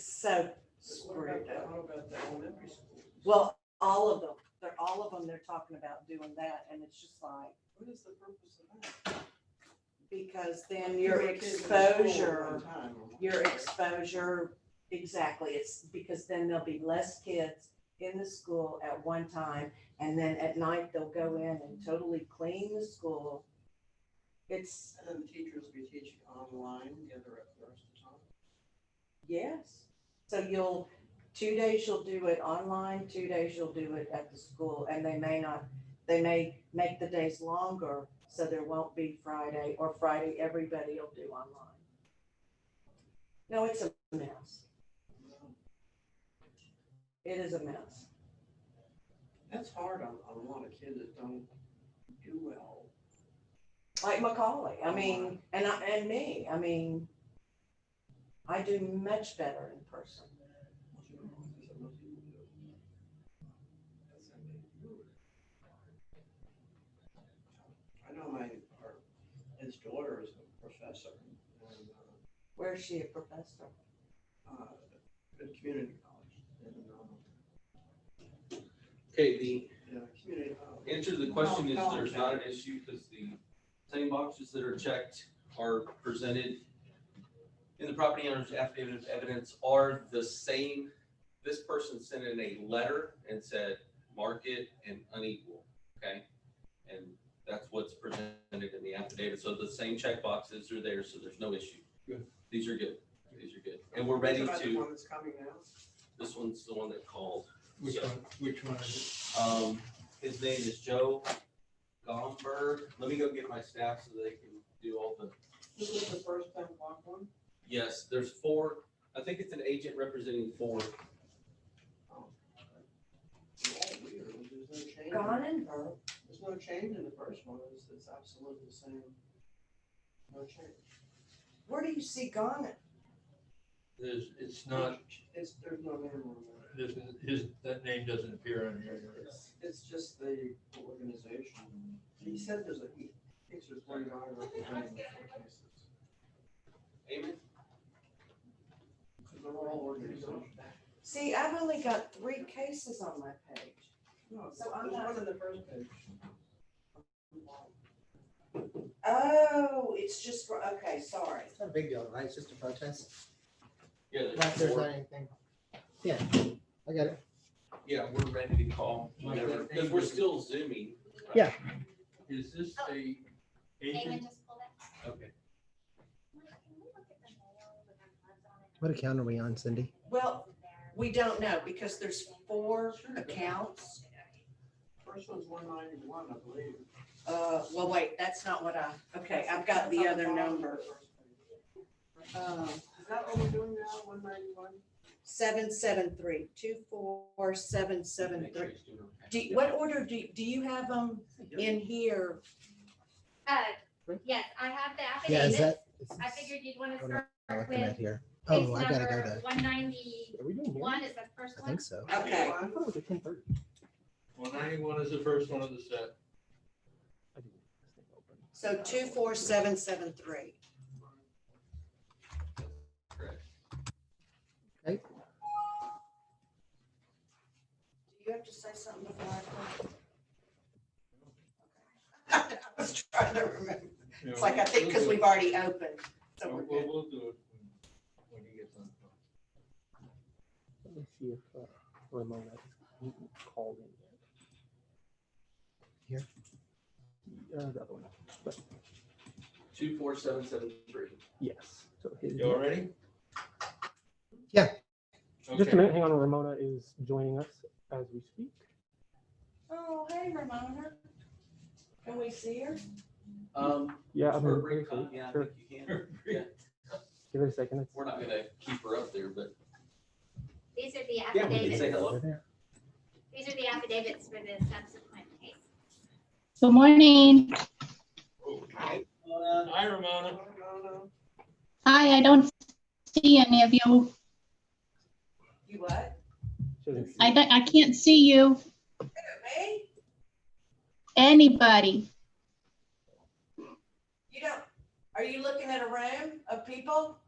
so screwed up. What about the elementary schools? Well, all of them, they're talking about doing that, and it's just like, What is the purpose of that? because then your Keep the kids in school at exposure, one time. exactly, it's because then there'll be less kids in the school at one time, and then at night they'll go in and totally clean the school It's, And then the teachers will be teaching online the rest of the time. yes. So 2 days you'll do it online, 2 days you'll do it at the school, and they may make the days longer, so there won't be Friday, or Friday, everybody will do online. No, it's a mess. It is a mess. That's hard on a lot of kids that don't do well. Like Macaulay, I mean, and me, I mean, I do much better in person. I know his daughter is a professor and, Where is she a professor? at community college. And, Okay, the community college. answer to the question is there's not an issue because the same boxes that are checked are presented in the property owner's affidavit of evidence are the same. This person sent in a letter and said, market and unequal, okay? And that's what's presented in the affidavit. So the same check boxes are there, so there's no issue. Good. These are good. These are good. And we're ready The one to, that's coming now? this one's the one that called. Which one, which one is His name is Joe Gomberg. Let me go get my staff so they can do all the. This is the first 10 block one? Yes, there's 4. I think it's an agent representing 4. Oh, weird. There's no change. Gonnenberg. There's no change in the first one. It's absolutely the same. No change. Where do you see Gonnen? it's not, There's no name on there. that name doesn't appear on here. It's just the organization. He said he thinks there's one guy representing the 4 cases. Amen. Because they're all organizations. See, I've only got 3 cases on my page. No, So I'm there's not- one in the first page. Oh, it's just for, okay, sorry. It's not a big deal, right? It's just a protest. Yeah, Like there's there's 4. not anything. Yeah, I got it. Yeah, we're ready to call whenever, because we're still zooming. right? Yeah. Is this a Damon agent? just pulled it. Okay. What account are we on, Cindy? Well, we don't know because there's 4 accounts. First one's 191, I believe. Well, wait, that's not what okay, I've got the other number. Is that what we're doing now, 191? 773, 24773. What order do you have them in here? Yes, I have the Yeah, is affidavit. that? I figured you'd want to What am start I looking with at here? case Oh, I gotta go number to, 191 Are we doing here? is the first I one. think so. Okay, I thought it was at 10:30. 191 is the first one of the set. I didn't have this thing open. so 24773. Correct. Okay. Do you have to say something before I go? I was trying to remember. It's like, I think because we've already opened, so we're good. We'll do it when he gets on. Let me see if Ramona is called in yet. Here? The other one. But 24773. yes. So his, You all ready? Yeah. just a Okay. minute, hang on. Ramona is joining us as we speak. Oh, hey, Ramona. Can we see her? Yeah, I for a mean, brief sure. time, yeah, I think you can. Yeah, Give it a second. It's we're not gonna keep her up there, but These are the yeah, we can affidavits. say hello. over there. These are the affidavits for the subsequent case. Good morning. Hi, Ramona. Hi, I don't see any of you. You what? She doesn't see. I can't see you, Me? anybody. You don't, are you looking at a room of people?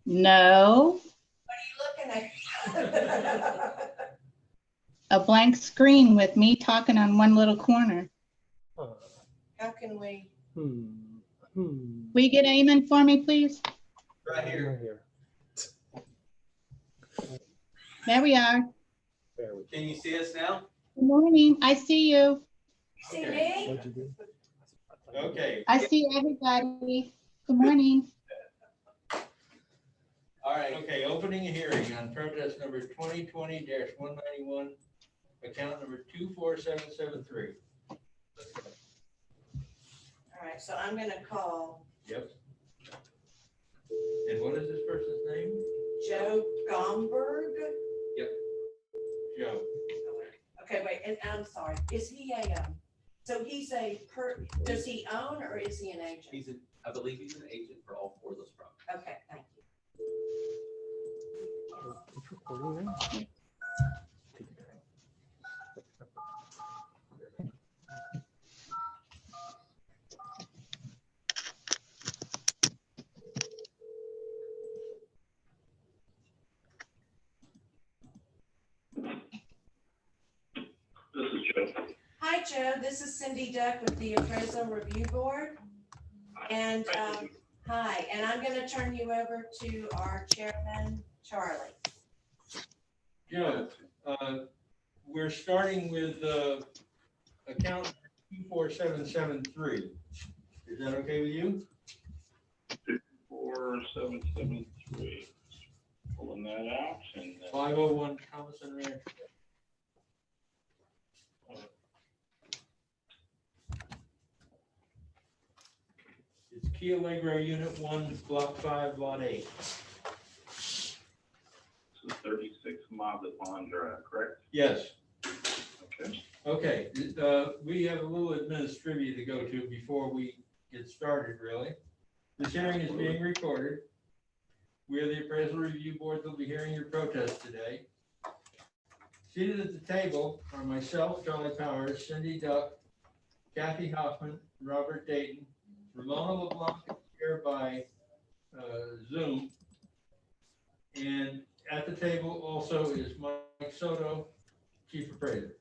No, What are you looking at? a blank screen with me talking on one little corner. How can we? Will you get Eamon for me, please? Right here. Right here. There we are. Bear with Can you see us now? Good morning, I see you. See Okay. me? What'd you do? Okay, I see everybody. Good morning. All right, okay, opening a hearing on protest number 2020-191, account number 24773. All right, so I'm gonna call Yep. And what is this person's name? Joe Gomberg. Joe. Okay, wait, and I'm sorry, is he so he's does he own or is he an agent? I believe he's an agent for all four of those properties. Okay, thank you. It's recording now. Take your time. This is Joe. Hi, Joe, this is Cindy Duck with the Appraisal Review Board. And, hi, and I'm gonna turn you over to our chairman, Charlie. Joe, we're starting with account 24773. Is that okay with you? 24773. Pulling that out and. 501 Thomason Ranch. It's Key Allegro Unit 1, Block 5, Lot 8. This is 36 Mazatlan Drive, correct? Yes. Okay. Okay, we have a little administrivia to go to before we get started, really. This hearing is being recorded. We are the Appraisal Review Board that will be hearing your protest today. Seated at the table are myself, Charlie Powers, Cindy Duck, Kathy Hoffman, Robert Dayton, Ramona LeBlanc is here by Zoom. And at the table also is Mike Soto, Chief Appraiser.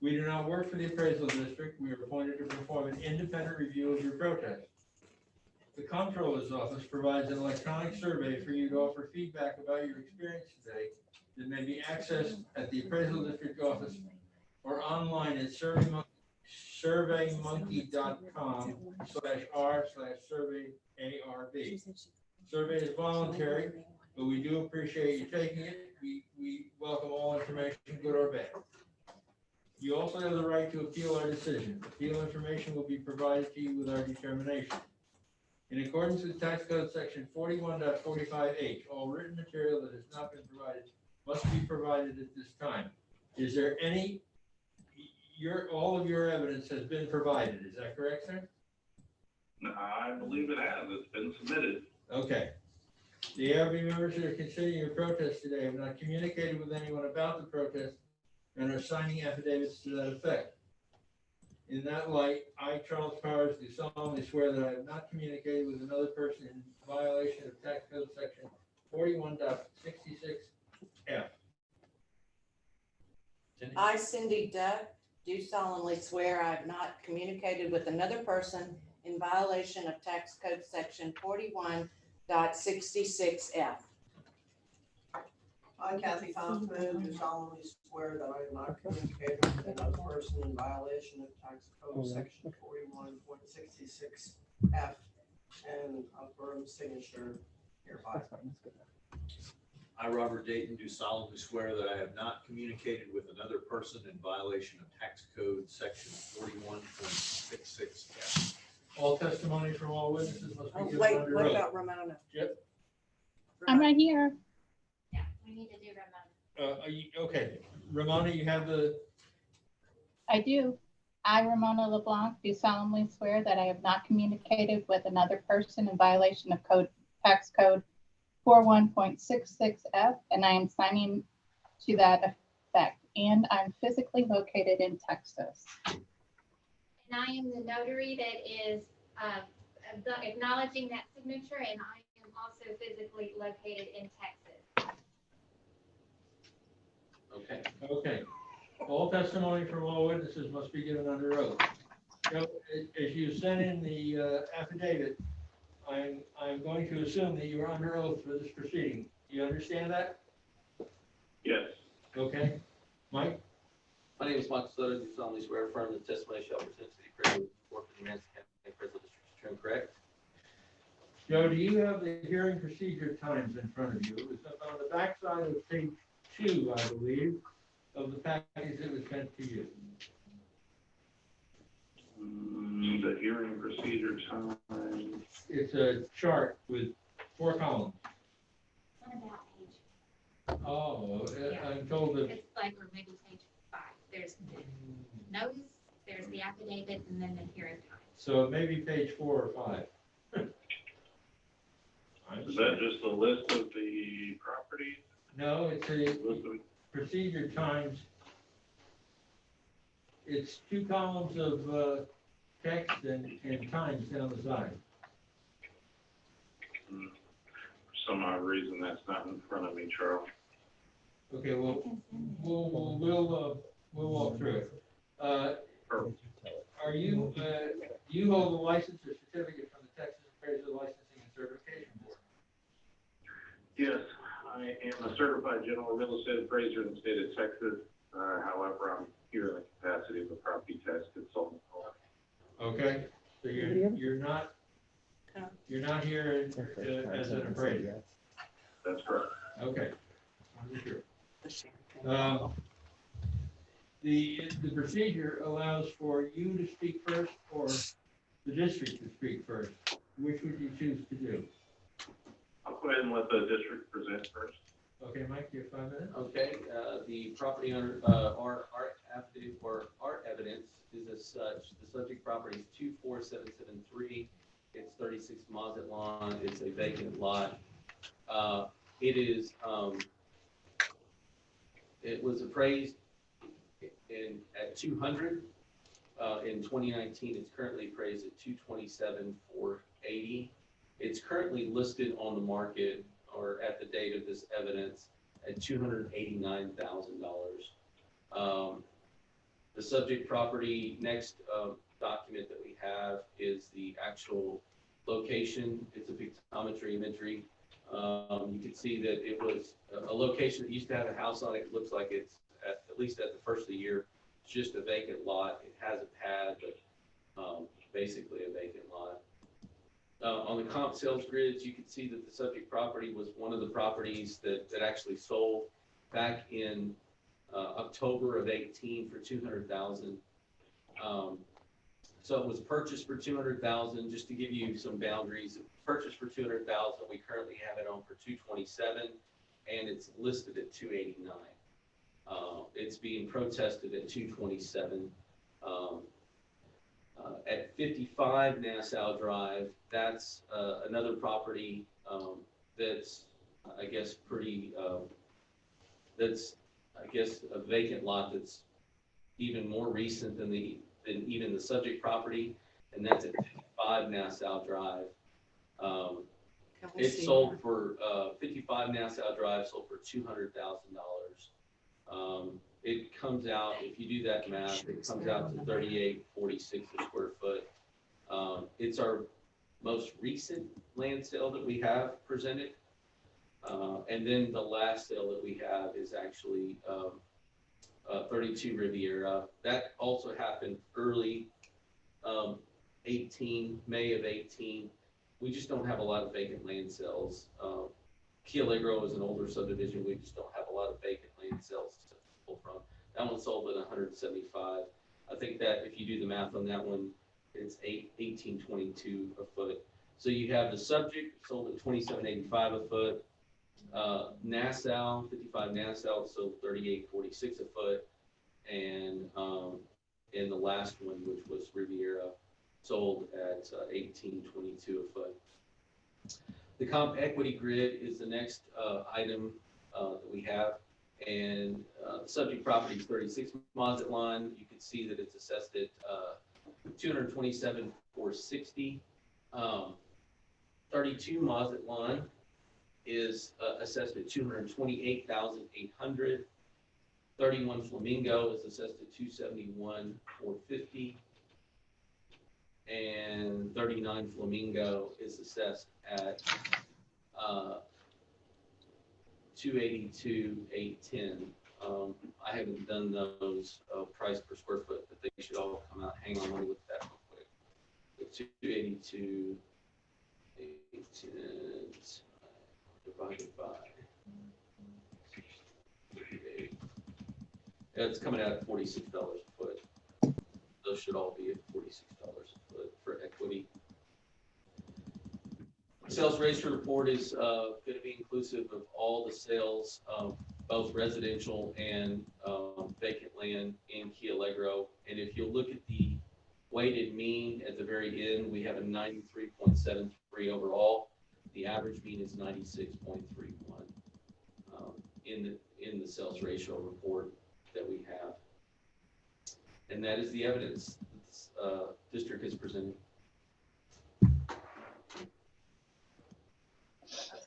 We do not work for the appraisal district. We are appointed to perform an independent review of your protest. The Comptroller's Office provides an electronic survey for you to offer feedback about your experience today that may be accessed at the appraisal district office or online at surveymonkey.com/r/survey-ARB. Survey is voluntary, but we do appreciate you taking it. We welcome all information, good or bad. You also have the right to appeal our decision. Appeal information will be provided to you with our determination. In accordance with Tax Code Section 41.45H, all written material that has not been provided must be provided at this time. Is there any, all of your evidence has been provided, is that correct, sir? I believe it has. It's been submitted. Okay. The ARB members that are considering your protest today have not communicated with anyone about the protest and are signing affidavits to that effect. In that light, I, Charles Powers, do solemnly swear that I have not communicated with another person in violation of Tax Code Section 41.66F. I, Cindy Duck, do solemnly swear I have not communicated with another person in violation of Tax Code Section 41.66F. I, Kathy Hoffman, do solemnly swear that I have not communicated with another person in violation of Tax Code Section 41.66F and affirm signature hereby. That's fine, that's good. I, Robert Dayton, do solemnly swear that I have not communicated with another person in violation of Tax Code Section 41.66F. All testimony from all witnesses must be Oh, given wait, under what oath. about Ramona? Yep. I'm right here. Yeah, we need to do Ramona. Okay, Ramona, you have the, I do. I, Ramona LeBlanc, do solemnly swear that I have not communicated with another person in violation of Tax Code 41.66F, and I am signing to that effect. And I'm physically located in Texas. And I am the notary that is acknowledging that signature, and I am also physically located in Texas. Okay. okay. All testimony from all witnesses must be given under oath. So, as you sent in the affidavit, I'm going to assume that you are under oath for this proceeding. Do you understand that? Yes. Okay. Mike? My name is Michael Sutter. Do solemnly swear affirm the testimony shall present to the appraisal report for the Aransas County Appraisal District is true and correct. Joe, do you have the hearing procedure times in front of you? It was on the backside of page 2, I believe, of the package that was sent to you. The hearing procedure time. It's a chart with 4 columns. What about page? Oh, Yeah. I'm told that. It's like, or maybe page 5. There's the notice, there's the affidavit, and then the hearing time. So it may be page 4 or 5. Is that just a list of the properties? No, it's a List of- procedure times. It's 2 columns of text and times down the side. For some odd reason, that's not in front of me, Charles. Okay, well, we'll walk through it. Are you, do you hold a license or certificate from the Texas Appraisal Licensing and Certification Board? Yes, I am a certified general real estate appraiser in the state of Texas. However, I'm here in the capacity of a property tax consultant. Okay, so you're not here as an appraiser. That's correct. Okay. I'm sure. The procedure allows for you to speak first or the district to speak first. Which would you choose to do? I'll go ahead and let the district present first. Okay, Mike, you have 5 minutes? Okay, the property owner, our affidavit or our evidence is as such. The subject property is 24773. It's 36 Mazet Lawn. It's a vacant lot. It is, it was appraised at 200. In 2019, it's currently appraised at 227,480. It's currently listed on the market or at the date of this evidence at $289,000. The subject property next document that we have is the actual location. It's a pictometry imagery. You can see that it was a location that used to have a house on it. It looks like it's at least at the first of the year, it's just a vacant lot. It has a pad, but basically a vacant lot. On the comp sales grids, you can see that the subject property was one of the properties that actually sold back in October of 18 for $200,000. So it was purchased for $200,000. Just to give you some boundaries, purchased for $200,000. We currently have it on for $227,000, and it's listed at $289,000. It's being protested at $227,000. At 55 Nassau Drive, that's another property that's, I guess, that's, I guess, a vacant lot that's even more recent than even the subject property, and that's at 55 Nassau Drive. It sold for 55 Nassau Drive sold for $200,000. It comes out, if you do that math, it comes out to $38.46 a square foot. It's our most recent land sale that we have presented. And then the last sale that we have is actually 32 Riviera. That also happened early 18, May of 18. We just don't have a lot of vacant land sales. Key Allegro is an older subdivision. We just don't have a lot of vacant land sales to pull from. That one sold at 175. I think that if you do the math on that one, it's $18.22 a foot. So you have the subject sold at $27.85 a foot. Nassau, 55 Nassau sold $38.46 a foot. And the last one, which was Riviera, sold at $18.22 a foot. The comp equity grid is the next item that we have, and the subject property is 36 Mazet Lawn. You can see that it's assessed at $227,460. 32 Mazet Lawn is assessed at $228,800. 31 Flamingo is assessed at $271,450. And 39 Flamingo is assessed at $282,810. I haven't done those, price per square foot, but they should all come out. Hang on, let me look at that real quick. The 282, 810, divided by. It's coming out at $46 a foot. Those should all be at $46 a foot for equity. Sales ratio report is going to be inclusive of all the sales of both residential and vacant land in Key Allegro. And if you look at the weighted mean at the very end, we have a 93.73 overall. The average mean is 96.31 in the sales ratio report that we have. And that is the evidence this district has presented.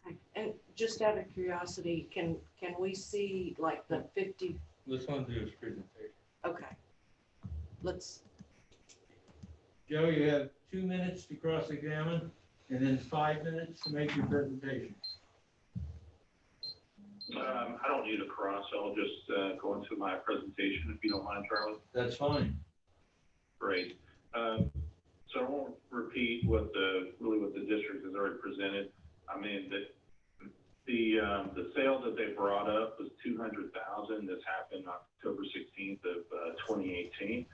Okay. And just out of curiosity, can we see like the 50? Let's want to do his presentation. Okay. Let's, Joe, you have 2 minutes to cross-examine and then 5 minutes to make your presentation. I don't need a cross, so I'll just go into my presentation if you don't mind, Charlie. That's fine. Great. So I won't repeat what the district has already presented. I mean, the sale that they brought up was $200,000. This happened October 16th of 2018.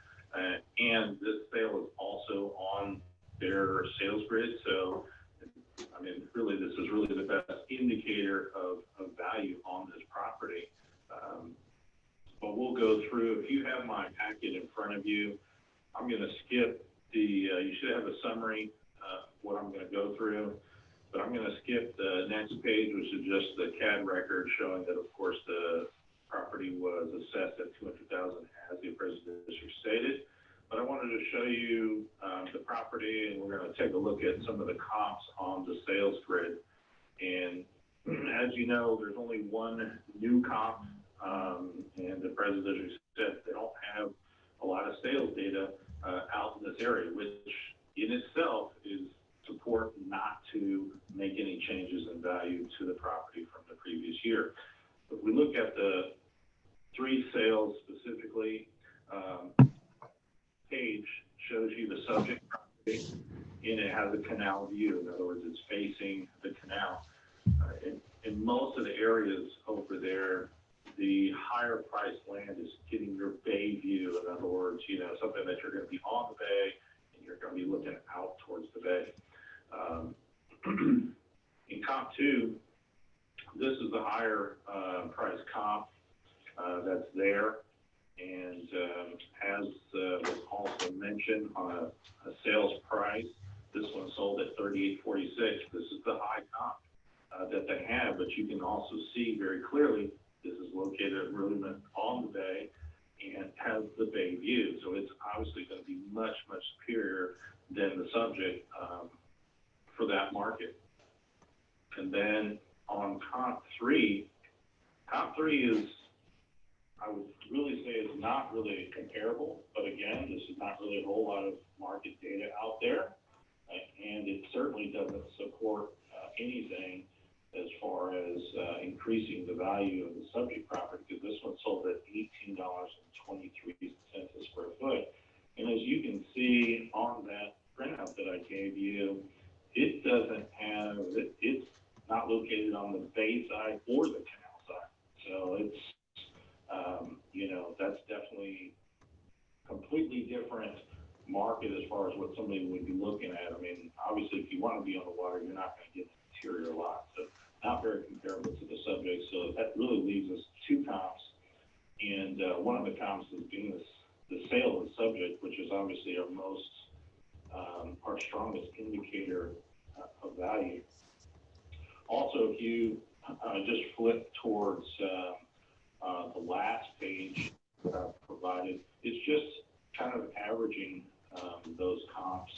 And this sale is also on their sales grid. So, I mean, really, this is really the best indicator of value on this property. But we'll go through, if you have my packet in front of you, I'm going to skip you should have a summary of what I'm going to go through. But I'm going to skip the next page, which is just the CAD record showing that, of course, the property was assessed at $200,000 as the appraisal district stated. But I wanted to show you the property, and we're going to take a look at some of the comps on the sales grid. And as you know, there's only one new comp, and the appraisal district said they don't have a lot of sales data out in this area, which in itself is support not to make any changes in value to the property from the previous year. If we look at the 3 sales specifically, page shows you the subject property, and it has a canal view. In other words, it's facing the canal. In most of the areas over there, the higher priced land is getting your bay view. In other words, you know, something that you're going to be on the bay and you're going to be looking out towards the bay. In comp 2, this is the higher price comp that's there. And as was also mentioned on a sales price, this one sold at $38.46. This is the high comp that they have, but you can also see very clearly this is located really on the bay and has the bay view. So it's obviously going to be much, much superior than the subject for that market. And then on comp 3 is, I would really say it's not really comparable, but again, this is not really a whole lot of market data out there, and it certainly doesn't support anything as far as increasing the value of the subject property, because this one sold at $18.23 a square foot. And as you can see on that printout that I gave you, it doesn't have, it's not located on the bay side or the canal side. So it's, you know, that's definitely completely different market as far as what somebody would be looking at. I mean, obviously, if you want to be on the water, you're not going to get the interior lot. So not very comparable to the subject. So that really leaves us 2 comps. And one of the comps is being the sale of the subject, which is obviously our strongest indicator of value. Also, if you just flip towards the last page that I've provided, it's just kind of averaging those comps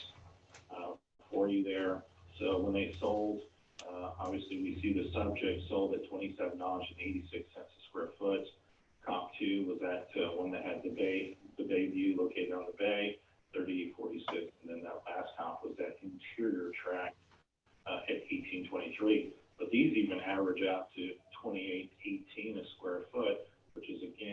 for you there. So when they sold, obviously we see the subject sold at $27.86 a square foot. Comp 2 was that one that had the bay view located on the bay, $38.46, and then that last comp was that interior tract at $18.23. But these even average out to $28.18 a square foot, which is again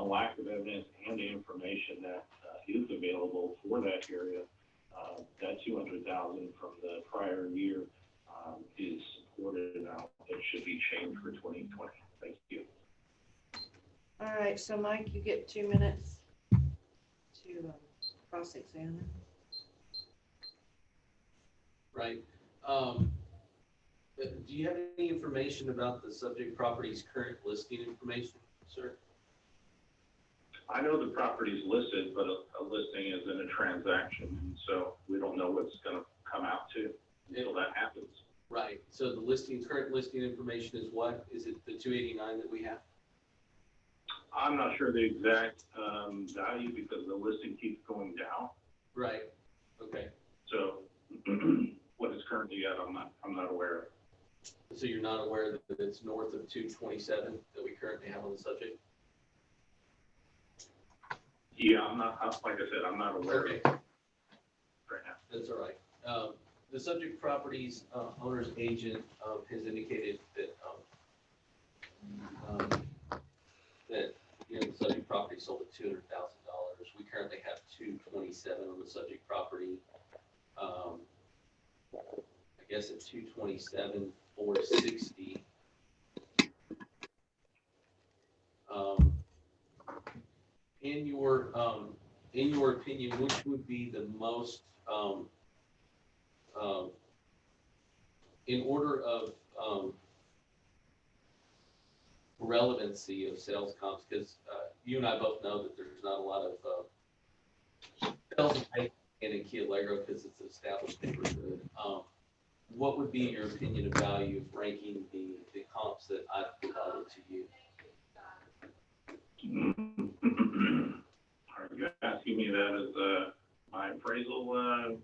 lack of evidence and the information that is available for that area, that 200,000 from the prior year is supported now. It should be changed for 2020. Thank you. All right, so Mike, you get 2 minutes to cross-examine. Right. Do you have any information about the subject property's current listing information, sir? I know the property's listed, but a listing is in a transaction, and so we don't know what's going to come out to until that happens. Right. So the listing, current listing information is what? Is it the 289 that we have? I'm not sure the exact value because the listing keeps going down. Right. Okay. So what is currently at, I'm not aware of. So you're not aware that it's north of 227 that we currently have on the subject? Yeah, I'm not, like I said, I'm not aware Okay. of it right now. That's all right. The subject property's owner's agent has indicated that that the subject property sold at $200,000. We currently have 227 on the subject property. I guess at 227, 460. In your opinion, which would be the most in order of relevancy of sales comps, because you and I both know that there's not a lot of sales in Key Allegro because it's an established neighborhood. What would be your opinion of value of ranking the comps that I've provided to you? Are you asking me that as my appraisal,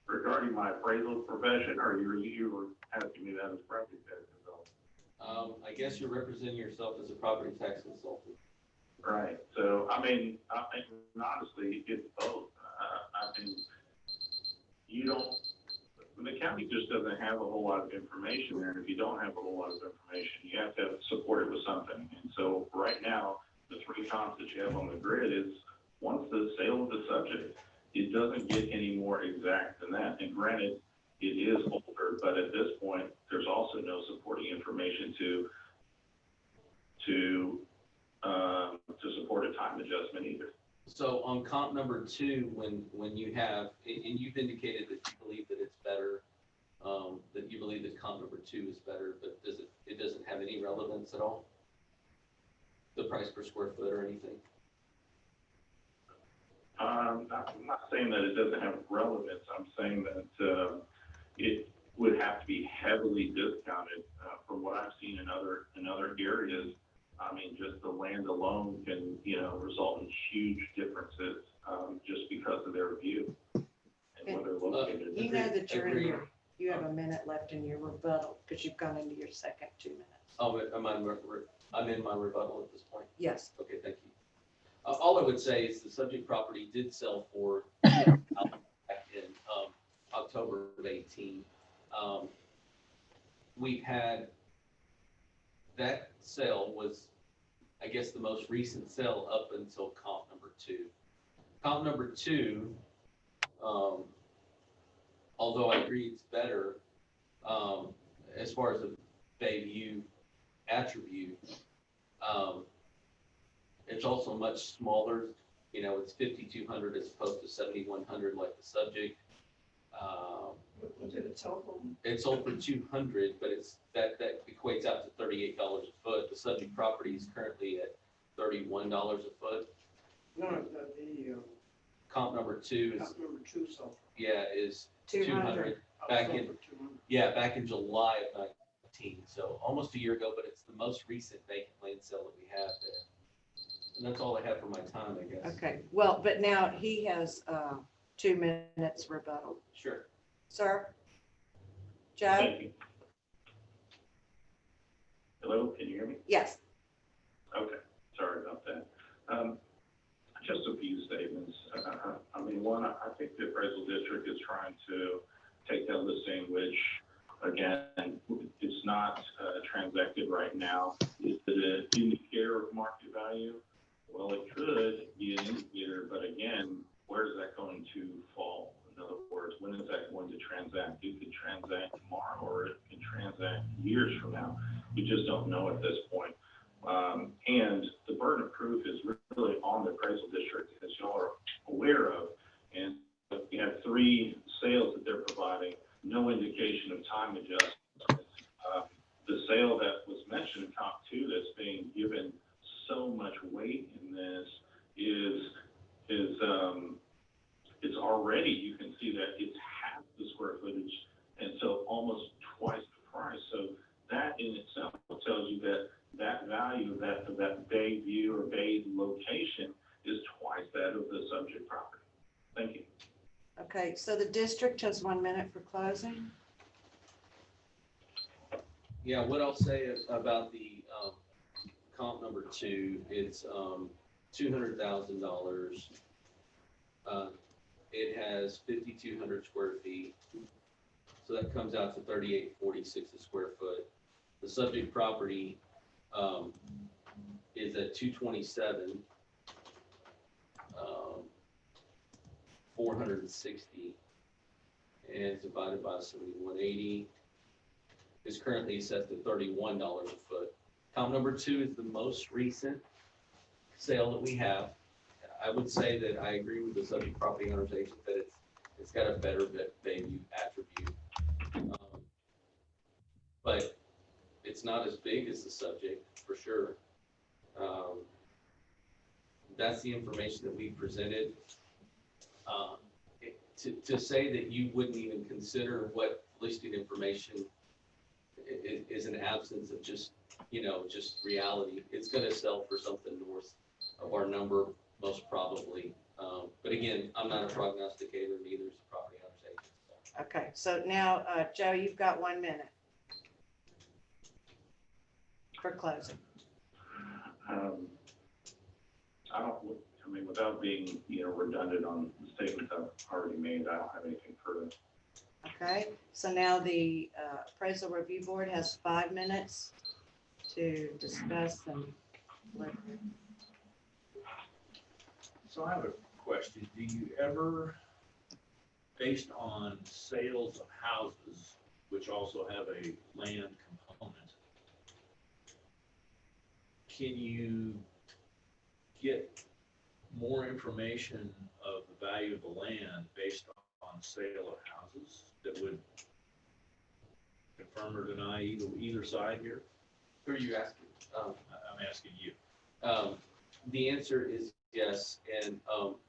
regarding my appraisal profession, or you were asking me that as property tax consultant? I guess you're representing yourself as a property tax consultant. Right. So, I mean, honestly, it's both. I mean, the county just doesn't have a whole lot of information there. And if you don't have a whole lot of information, you have to support it with something. And so right now, the three comps that you have on the grid is once the sale of the subject, it doesn't get any more exact than that. And granted, it is older, but at this point, there's also no supporting information to support a time adjustment either. So on comp number 2, when you have, and you've indicated that you believe that it's better, that you believe that comp number 2 is better, but it doesn't have any relevance at all? The price per square foot or anything? I'm not saying that it doesn't have relevance. I'm saying that it would have to be heavily discounted. From what I've seen in other areas, I mean, just the land alone can, result in huge differences just because of their view and where they're located. You know that you have a minute left in your rebuttal because you've gone into your second 2 minutes. Oh, I'm in my rebuttal at this point? Yes. Okay, thank you. All I would say is the subject property did sell for back in October of 18. We've had, that sale was, I guess, the most recent sale up until comp number 2. Comp number 2, although I agree it's better, as far as the Bayview attribute, it's also much smaller. It's 5,200 as opposed to 7,100 like the subject. What did it sell for? It sold for 200, but that equates out to $38 a foot. The subject property is currently at $31 a foot. No, the Comp number 2 is comp number 2 sold. is 200 back in 200. back in July of 19. So almost a year ago, but it's the most recent vacant land sale that we have there. And that's all I have for my time, I guess. Okay, well, but now he has 2 minutes rebuttal. Sure. Sir? Joe? Thank you. Hello, can you hear me? Yes. Okay, sorry about that. Just a few statements. I mean, one, I think the appraisal district is trying to take that listing, which again, it's not transacted right now. Is it an indicator of market value? Well, it could be an indicator, but again, where is that going to fall? In other words, when is that going to transact? It could transact tomorrow, or it can transact years from now. We just don't know at this point. And the burden of proof is really on the appraisal district, as y'all are aware of. And we have 3 sales that they're providing, no indication of time adjustment. The sale that was mentioned in comp 2 that's being given so much weight in this is it's already, you can see that it's half the square footage, and so almost twice the price. So that in itself tells you that that value of that bay view or bay location is twice that of the subject property. Thank you. Okay, so the district has 1 minute for closing. Yeah, what I'll say is about the comp number 2, it's $200,000. It has 5,200 square feet, so that comes out to $38.46 a square foot. The subject property is at 227, 460, and it's divided by 7180. Is currently set to $31 a foot. Comp number 2 is the most recent sale that we have. I would say that I agree with the subject property owner's agent that it's got a better value attribute, but it's not as big as the subject for sure. That's the information that we presented. To say that you wouldn't even consider what listing information is an absence of just reality. It's going to sell for something north of our number, most probably. But again, I'm not a prognosticator, neither is the property owner's agent. So. Okay, so now, Joe, you've got 1 minute for closing. Without being, redundant on the statements I've already made, I don't have anything further. Okay, so now the appraisal review board has 5 minutes to discuss and deliberate. So I have a question. Do you ever, based on sales of houses, which also have a land component, can you get more information of the value of the land based on sale of houses that would confirm or deny either side here? Who are you asking? I'm asking you. The answer is yes, and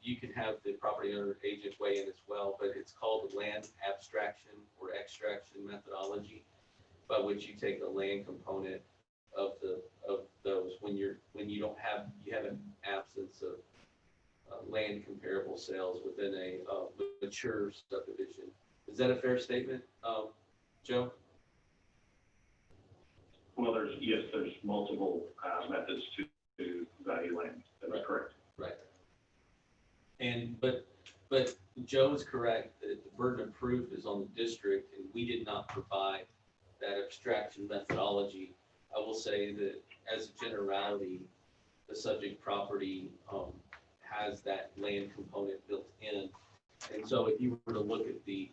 you can have the property owner agent weigh in as well, but it's called the land abstraction or extraction methodology, by which you take the land component of those when you have an absence of land comparable sales within a mature subdivision. Is that a fair statement, Joe? Well, there's multiple methods to value land. That's correct. Right. And but Joe is correct that the burden of proof is on the district, and we did not provide that abstraction methodology. I will say that as a generality, the subject property has that land component built in. And so if you were to look at the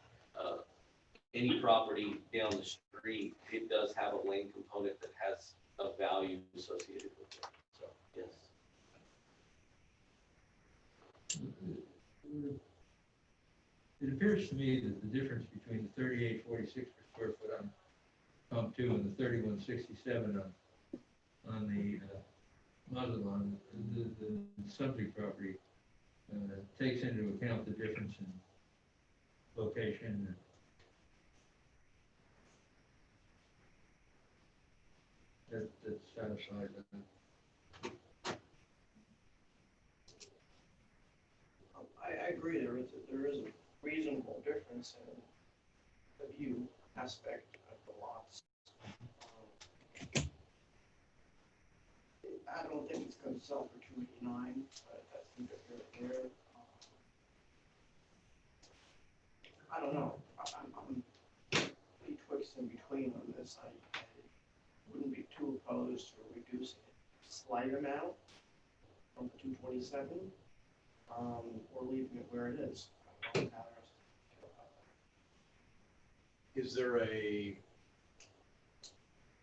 any property down the street, it does have a land component that has a value associated with it. So, yes. It appears to me that the difference between the 38.46 per square foot on comp 2 and the 31.67 on the Mazatlan, the subject property takes into account the difference in location. That satisfies that. I agree, there is a reasonable difference in the view aspect of the lots. I don't think it's going to sell for $289, but that's neither here nor there. I don't know. I'm betwixt and between on this. I wouldn't be too opposed to reducing a slight amount from the 227, or leaving it where it is. Is there a,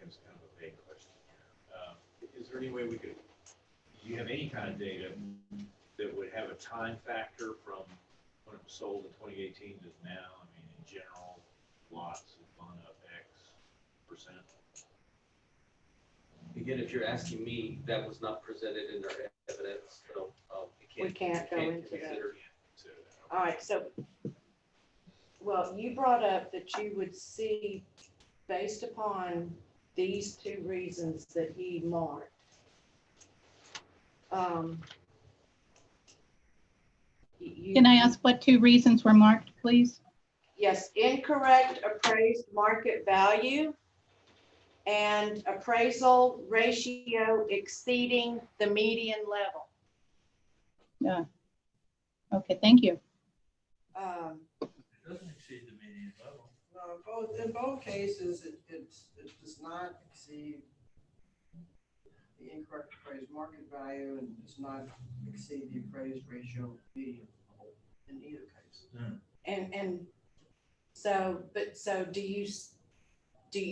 it's kind of a vague question here. Is there any way we could, do you have any kind of data that would have a time factor from when it was sold in 2018 to now? I mean, in general, lots have gone up X%. Again, if you're asking me, that was not presented in their evidence, so We can't go into that. consider. All right, so, well, you brought up that you would see, based upon these two reasons that he marked. Can I ask what 2 reasons were marked, please? Yes, incorrect appraised market value and appraisal ratio exceeding the median level. Yeah. Okay, thank you. It doesn't exceed the median level. No, in both cases, it does not exceed the incorrect appraised market value and does not exceed the appraised ratio median level in either case. And so, but so do you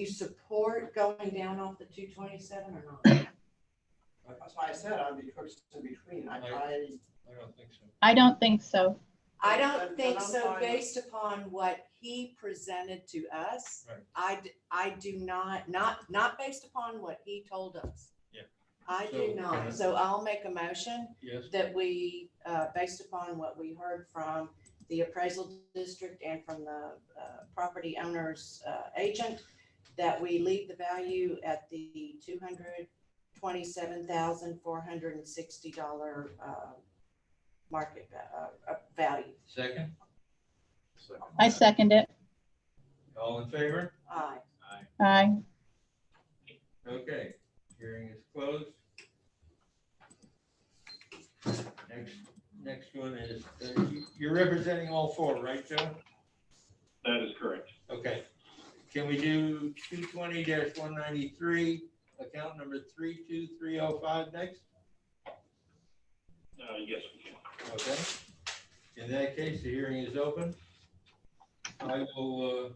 support going down off the 227 or not? That's why I said I'd be close in between. I don't think so. I don't think so. I don't Then think I'm so, fine with- based upon what he presented to us. Right. I do not based upon what he told us. Yeah. I So, do can I- not. So I'll make a motion Yes. that we, based upon what we heard from the appraisal district and from the property owner's agent, that we leave the value at the $227,460 market value. Second, I second it. all in favor? Aye. Aye. Okay, hearing is closed. Next one is, you're representing all 4, right, Joe? That is correct. Okay. Can we do 220-193, account number 32305 next? Yes, we can. Okay. In that case, the hearing is open. I will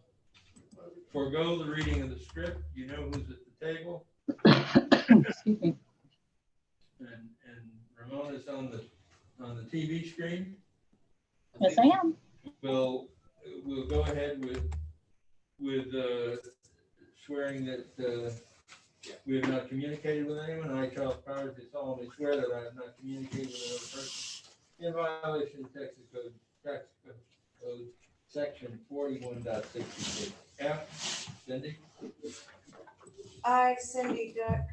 forego the reading of the script. You know who's at the table. Excuse me. And Ramona's on the TV screen. Yes, I am. We'll go ahead with swearing that we have not communicated with anyone. I, Charles Powers, do solemnly swear that I have not communicated with another person in violation of Texas Code Section 41.66F. Cindy? I, Cindy Duck,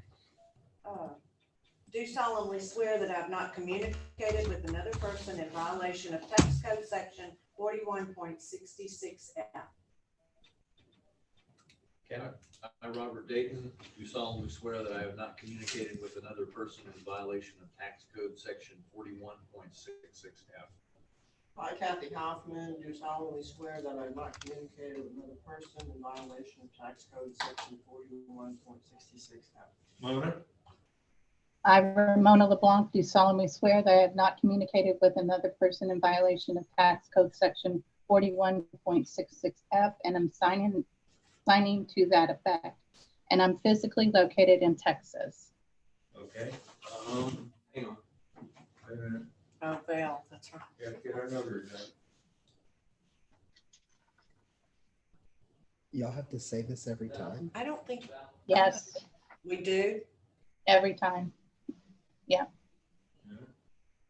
do solemnly swear that I have not communicated with another person in violation of Tax Code Section 41.66F. I, Robert Dayton, do solemnly swear that I have not communicated with another person in violation of Tax Code Section 41.66F. I, Kathy Hoffman, do solemnly swear that I have not communicated with another person in violation of Tax Code Section 41.66F. Mona? I, Ramona LeBlanc, do solemnly swear that I have not communicated with another person in violation of Tax Code Section 41.66F, and I'm signing to that effect. And I'm physically located in Texas. Okay. Hang on. Wait a minute. Oh, Val, that's right. We have to get our numbers out. Y'all have to say this every time. I don't think Yes, we do. every time. Yeah.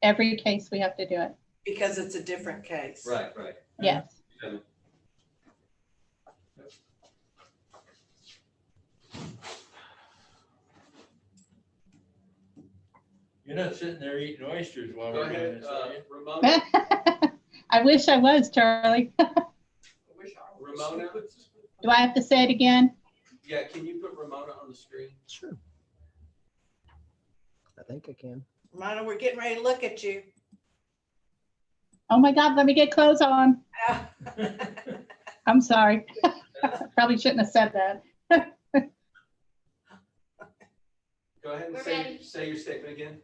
Every case we have to do it. Because it's a different case. Right. Yes. You're not sitting there eating oysters while Go we're doing ahead, this, are you? Ramona. I wish I was, Charlie. Ramona. Do I have to say it again? Yeah, can you put Ramona on the screen? Sure. I think I can. Ramona, we're getting ready to look at you. Oh my God, let me get clothes on. I'm sorry. Probably shouldn't have said that. Go ahead and We're say, ready. say your statement again.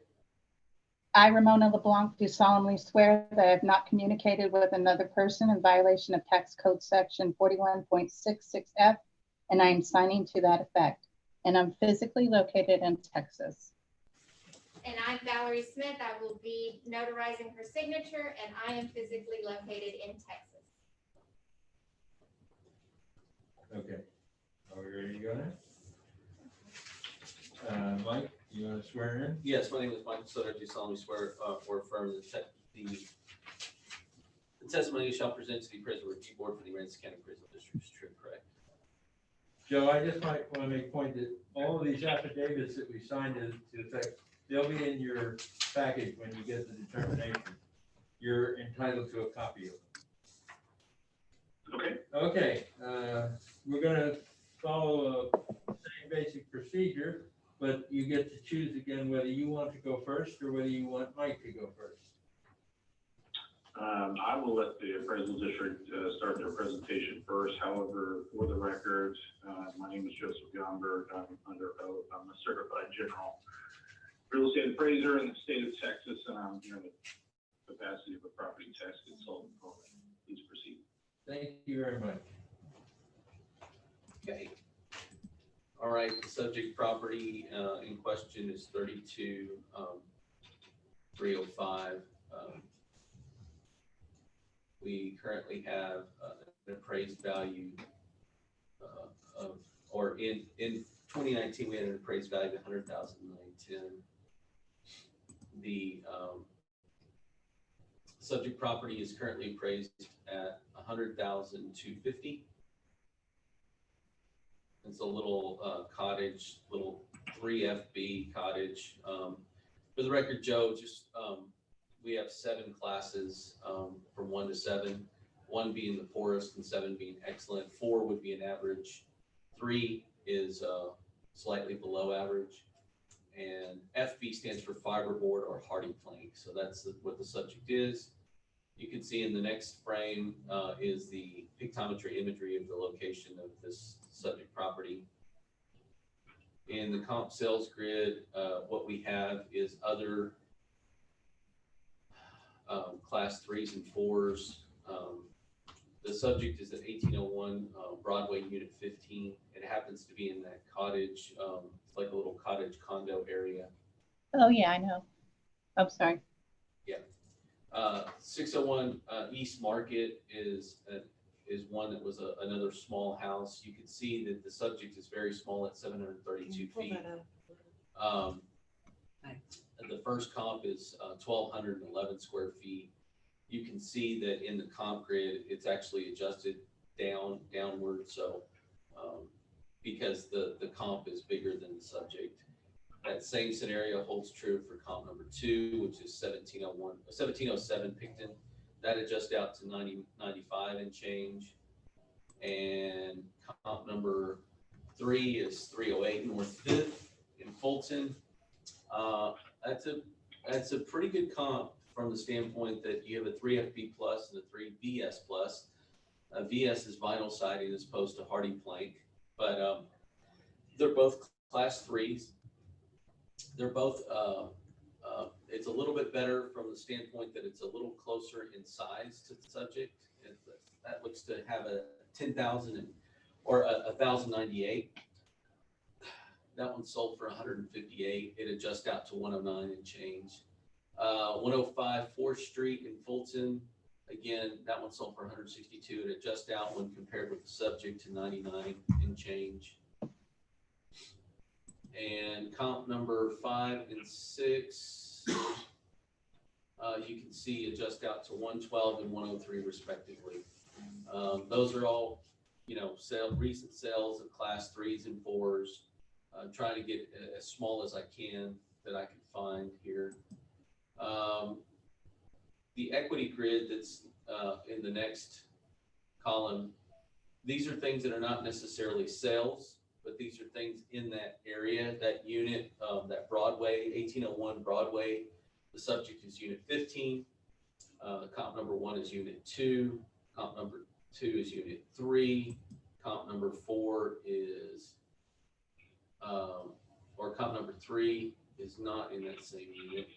I, Ramona LeBlanc, do solemnly swear that I have not communicated with another person in violation of Tax Code Section 41.66F, and I am signing to that effect. And I'm physically located in Texas. And I'm Valerie Smith. I will be notarizing her signature, and I am physically located in Texas. Okay. Are we ready to go now? Mike, you want to swear in? Yes, my name is Michael Sutter. I do solemnly swear or affirm that the testimony you shall present to the Appraisal Review Board for the Aransas County Appraisal District is true and correct. Joe, I just might want to make a point that all of these affidavits that we signed to effect, they'll be in your package when you get the determination. You're entitled to a copy of them. Okay. Okay, we're gonna follow the same basic procedure, but you get to choose again whether you want to go first or whether you want Mike to go first. I will let the appraisal district start their presentation first. However, for the record, my name is Joseph Gomberg. I'm under oath. I'm a certified general real estate appraiser in the state of Texas, and I'm here in the capacity of a property tax consultant. Please proceed. Thank you very much. Okay. All right, the subject property in question is 32,305. We currently have an appraised value in 2019, we had an appraised value of 100,910. The subject property is currently appraised at 100,250. It's a little cottage, little 3FB cottage. For the record, Joe, just we have 7 classes from 1 to 7, 1 being the poorest and 7 being excellent. 4 would be an average. 3 is slightly below average. And FB stands for fiberboard or hardy plank. So that's what the subject is. You can see in the next frame is the pictometry imagery of the location of this subject property. In the comp sales grid, what we have is other class 3s and 4s. The subject is at 1801 Broadway, Unit 15. It happens to be in that cottage. It's like a little cottage condo area. Oh, yeah, I know. I'm sorry. 601 East Market is one that was another small house. You can see that the subject is very small at 732 feet. The first comp is 1,211 square feet. You can see that in the comp grid, it's actually adjusted downward. So because the comp is bigger than the subject. That same scenario holds true for comp number 2, which is 1707 Picton. That adjusts out to 95 and change. And comp number 3 is 308 North 5th in Fulton. That's a pretty good comp from the standpoint that you have a 3FB plus and a 3VS plus. VS is vinyl siding as opposed to hardy plank, but they're both class 3s. They're both, it's a little bit better from the standpoint that it's a little closer in size to the subject. That looks to have a 10,000 or 1,098. That one sold for 158. It adjusts out to 109 and change. 105 4th Street in Fulton. Again, that one sold for 162. It adjusts out when compared with the subject to 99 and change. And comp number 5 and 6, you can see adjust out to 112 and 103 respectively. Those are all, recent sales of class 3s and 4s. I'm trying to get as small as I can that I can find here. The equity grid that's in the next column, these are things that are not necessarily sales, but these are things in that area, that unit, that Broadway, 1801 Broadway. The subject is unit 15. Comp number 1 is unit 2. Comp number 2 is unit 3. comp number 4 is, or comp number 3 is not in that same unit.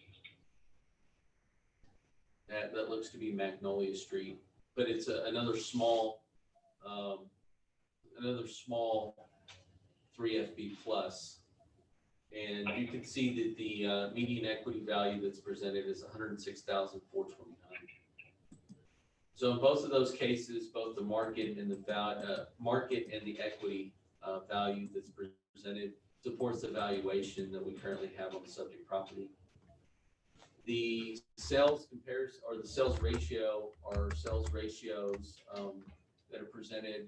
That looks to be Magnolia Street, but it's another small 3FB plus. And you can see that the median equity value that's presented is $106,429. So in both of those cases, both the market and the market and the equity value that's presented supports the valuation that we currently have on the subject property. The sales comparison, or the sales ratio, are sales ratios that are presented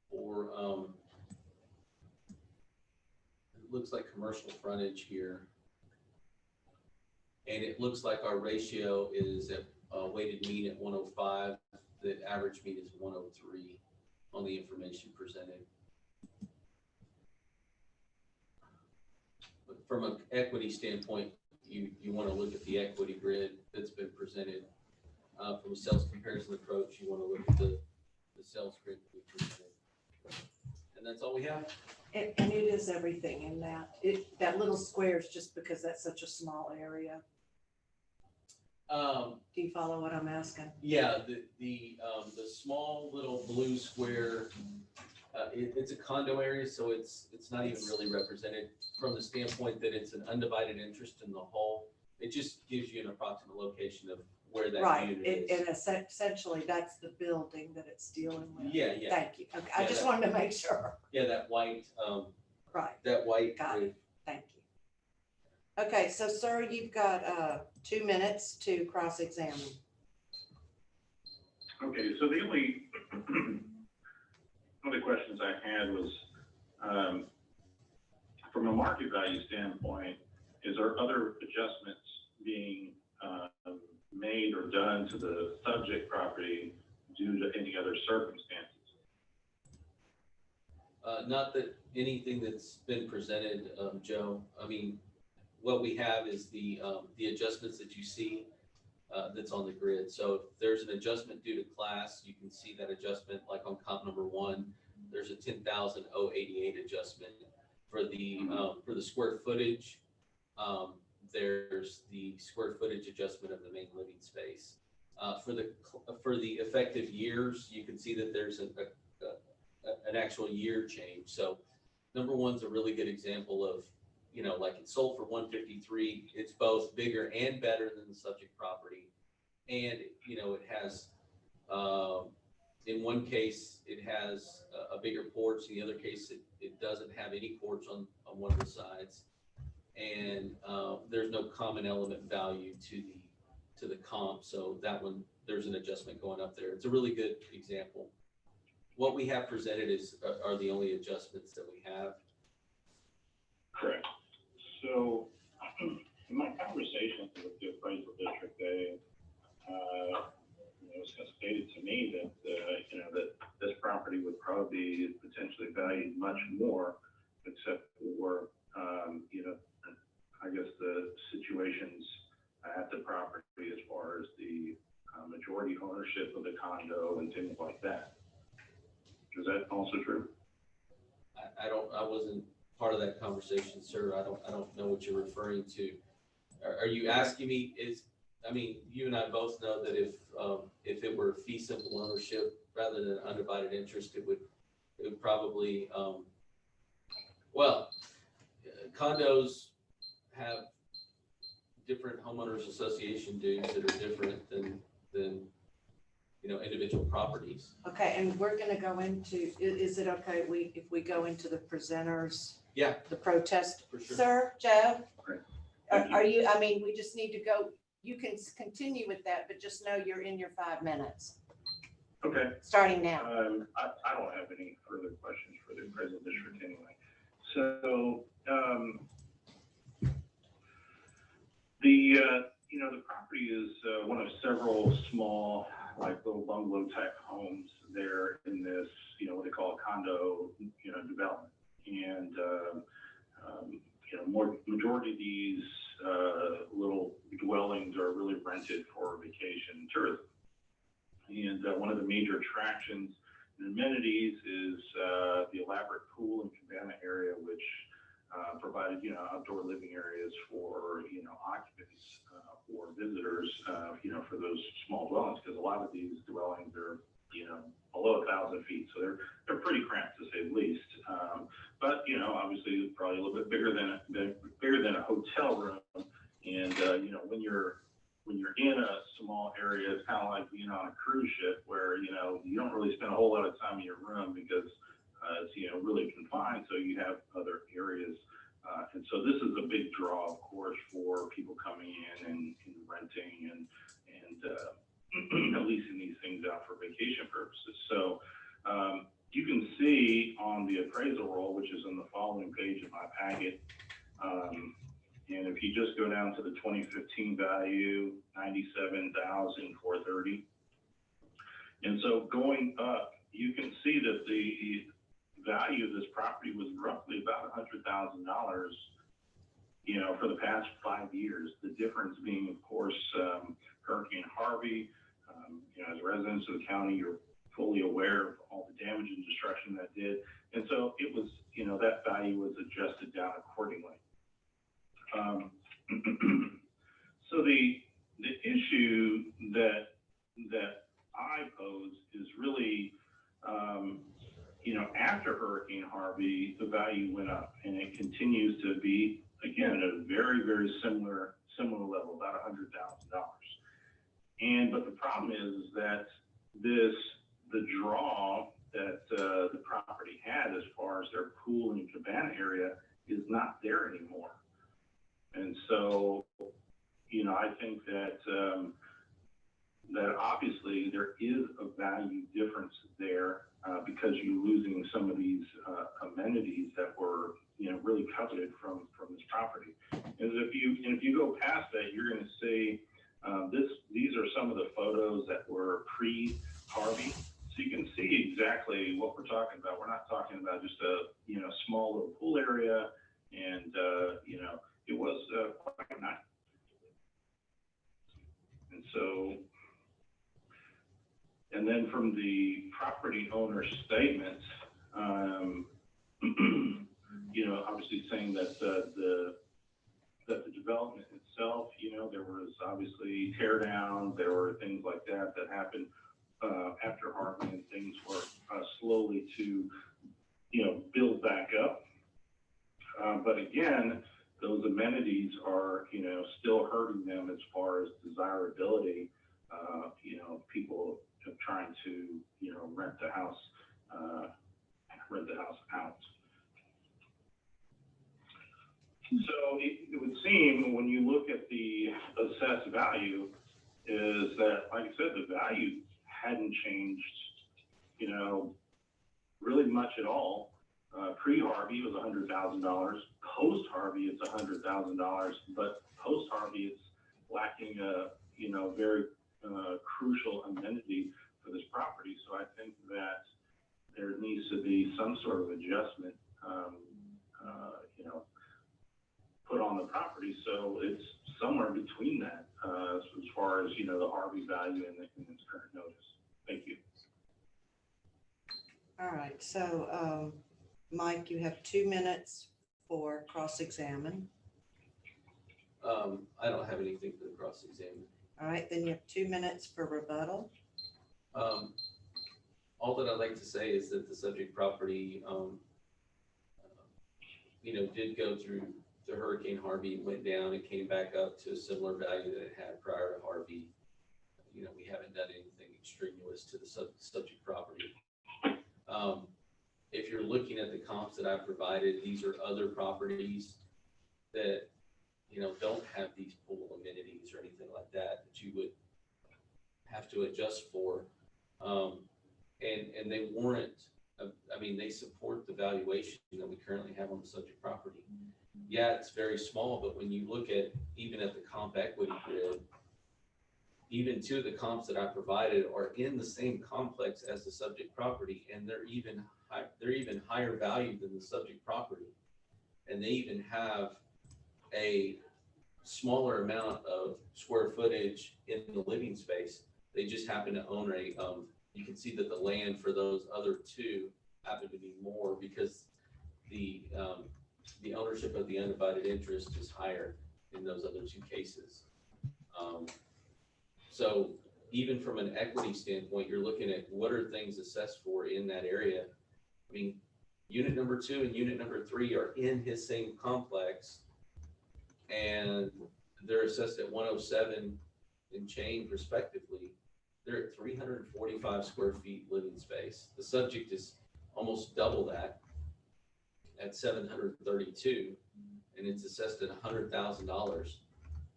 for, it looks like commercial frontage here. And it looks like our ratio is at weighted mean at 105. The average mean is 103 on the information presented. But from an equity standpoint, you want to look at the equity grid that's been presented. From a sales comparison approach, you want to look at the sales grid that we presented. And that's all we have. And it is everything in that. That little square is just because that's such a small area. Do you follow what I'm asking? Yeah, the small little blue square, it's a condo area, so it's not even really represented from the standpoint that it's an undivided interest in the whole. It just gives you an approximate location of where that Right, unit is. and essentially that's the building that it's dealing with. Yeah, yeah. Thank you. Okay, I Yeah, just that- wanted to make sure. Yeah, that white, Right, that white got grid. it. Thank you. Okay, so sir, you've got 2 minutes to cross-examine. Okay, so the only other questions I had was, from a market value standpoint, is there other adjustments being made or done to the subject property due to any other circumstances? Not that anything that's been presented, Joe. I mean, what we have is the adjustments that you see that's on the grid. So if there's an adjustment due to class, you can see that adjustment, like on comp number 1, there's a 10,088 adjustment for the square footage. There's the square footage adjustment of the main living space. For the effective years, you can see that there's an actual year change. So number 1's a really good example of, like it sold for 153. It's both bigger and better than the subject property. And, it has, in one case, it has a bigger porch. In the other case, it doesn't have any porch on one of the sides. And there's no common element value to the comp. So that one, there's an adjustment going up there. It's a really good example. What we have presented are the only adjustments that we have. Correct. So in my conversations with the appraisal district, they, it was stated to me that, that this property would probably be potentially valued much more, except for, I guess the situations at the property as far as the majority ownership of the condo and things like that. Is that also true? I wasn't part of that conversation, sir. I don't know what you're referring to. Are you asking me, you and I both know that if it were fee simple ownership rather than undivided interest, it would probably, condos have different homeowners association dues that are different than individual properties. Okay, and we're gonna go into, is it okay if we go into the presenters? Yeah. The protest? For sure. Sir, Joe? Great. Are you, we just need to go, you can continue with that, but just know you're in your 5 minutes, Okay. starting now. I don't have any further questions for the appraisal district anyway. So, the property is one of several small, like little bungalow type homes there in this, what they call a condo, development. And, majority of these little dwellings are really rented for vacation tourism. And one of the major attractions amenities is the elaborate pool and cabana area, which provided, outdoor living areas for, occupants or visitors, for those small dwellings, because a lot of these dwellings are, below 1,000 feet, so they're pretty cramped to say the least. But obviously probably a little bit bigger than a hotel room, and when you're in a small area, it's kind of like being on a cruise ship where you don't really spend a whole lot of time in your room because it's really confined, so you have other areas. And so this is a big draw, of course, for people coming in and renting and leasing these things out for vacation purposes. So you can see on the appraisal roll, which is on the following page of my packet, and if you just go down to the 2015 value, $97,430. And so going up, you can see that the value of this property was roughly about $100,000, for the past 5 years. The difference being, of course, Hurricane Harvey. As residents of the county, you're fully aware of all the damage and destruction that did. And so it was, that value was adjusted down accordingly. So the issue that I pose is really, after Hurricane Harvey, the value went up, and it continues to be, again, at a very, very similar level, about $100,000. But the problem is that the draw that the property had as far as their pool and cabana area is not there anymore. And so, I think that that obviously there is a value difference there because you're losing some of these amenities that were, really coveted from this property. And if you go past that, you're going to see these are some of the photos that were pre-Harvey. So you can see exactly what we're talking about. We're not talking about just a, small little pool area, and, it was quite nice. And so, and then from the property owner statement, obviously saying that the development itself, there was obviously tear down, there were things like that happened after Harvey, and things were slowly to, build back up. But again, those amenities are, still hurting them as far as desirability. People are trying to, rent the house out. So it would seem, when you look at the assessed value, is that, like I said, the value hadn't changed, really much at all. Pre-Harvey was $100,000. Post-Harvey, it's $100,000. But post-Harvey, it's lacking a, very crucial amenity for this property. So I think that there needs to be some sort of adjustment, put on the property, so it's somewhere between that, as far as, the Harvey value and its current notice. Thank you. All right, so Mike, you have 2 minutes for cross-examine. I don't have anything for the cross-examine. All right, then you have 2 minutes for rebuttal. All that I'd like to say is that the subject property, did go through the Hurricane Harvey, went down and came back up to a similar value that it had prior to Harvey. We haven't done anything extraneous to the subject property. If you're looking at the comps that I've provided, these are other properties that, don't have these pool amenities or anything like that you would have to adjust for. And they warrant, they support the valuation that we currently have on the subject property. Yeah, it's very small, but when you look at, even at the comp equity grid, even two of the comps that I provided are in the same complex as the subject property, and they're even higher value than the subject property. And they even have a smaller amount of square footage in the living space. They just happen to own you can see that the land for those other two happen to be more because the ownership of the undivided interest is higher in those other two cases. So even from an equity standpoint, you're looking at what are things assessed for in that area. I mean, unit number 2 and unit number 3 are in his same complex, and they're assessed at 107 and change respectively. They're at 345 square feet living space. The subject is almost double that at 732, and it's assessed at $100,000.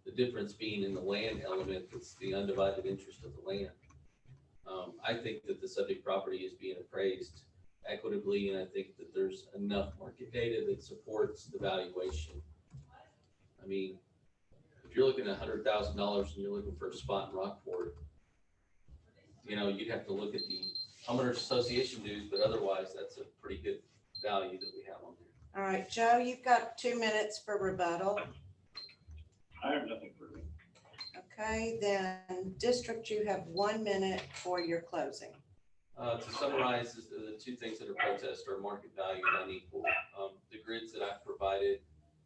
The difference being in the land element, it's the undivided interest of the land. I think that the subject property is being appraised equitably, and I think that there's enough market data that supports the valuation. I mean, if you're looking at $100,000 and you're looking for a spot in Rockport, you know, you'd have to look at the homeowners association dues, but otherwise that's a pretty good value that we have on there. All right, Joe, you've got 2 minutes for rebuttal. I have nothing for me. Okay, then district, you have 1 minute for your closing. To summarize, the two things that are protest are market value and unequal. The grids that I've provided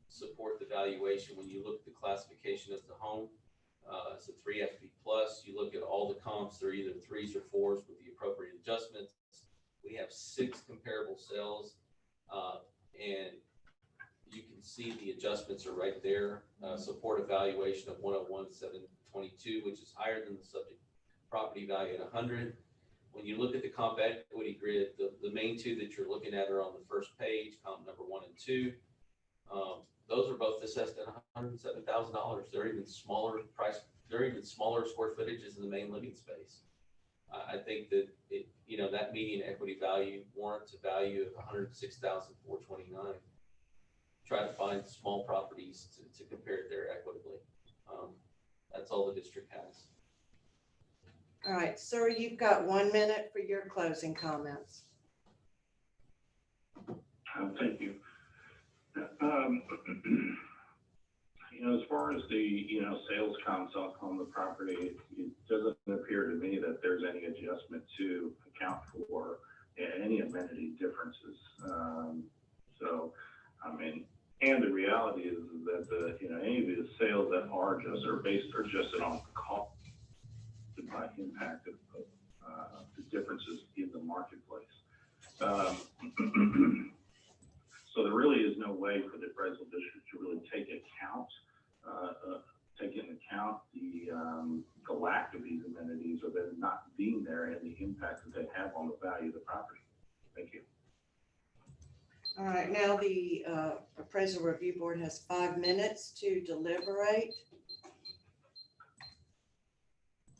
support the valuation. When you look at the classification of the home, it's a 3FB plus. You look at all the comps, they're either 3s or 4s with the appropriate adjustments. We have 6 comparable sales, and you can see the adjustments are right there. Support evaluation of 101,722, which is higher than the subject property value at 100. When you look at the comp equity grid, the main two that you're looking at are on the first page, comp number 1 and 2. Those are both assessed at $107,000. They're even smaller price. They're even smaller square footages in the main living space. I think that that median equity value warrants a value of $106,429. Try to find small properties to compare it there equitably. That's all the district has. All right, sir, you've got 1 minute for your closing comments. Thank you. As far as the, sales comps on the property, it doesn't appear to me that there's any adjustment to account for any amenity differences. And the reality is that any of the sales that are adjusted on cost by impact of the differences in the marketplace. So there really is no way for the appraisal district to really take into account the lack of these amenities or them not being there and the impact that they have on the value of the property. Thank you. All right, now the appraisal review board has 5 minutes to deliberate.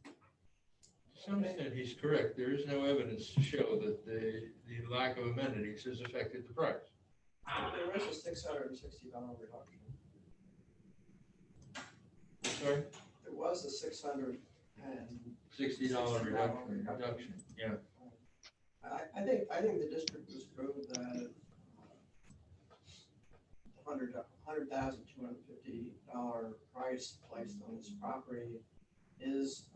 To some extent, he's correct. There is no evidence to show that the lack of amenities has affected the price. There is a $660 reduction. Sorry? There was a $660 reduction. Yeah. I think the district was proved that $100,250 price placed on this property is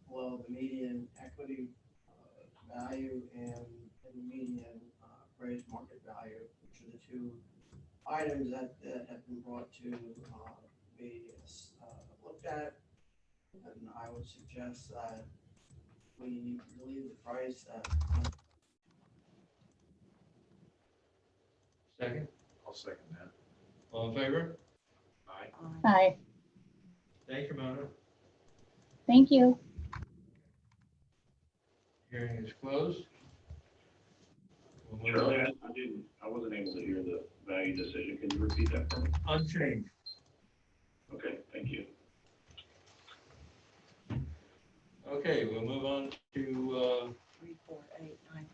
below the median equity value and the median appraised market value, which are the two items that have been brought to be looked at. And I would suggest that we leave the price at. Second? I'll second that. All in favor? Aye. Aye. Thank you, Mona. Thank you. Hearing is closed. We'll move Charlie, on. I wasn't able to hear the value decision. Can you repeat that for me? Unchanged. Okay, thank you. Okay, we'll move on to 34893.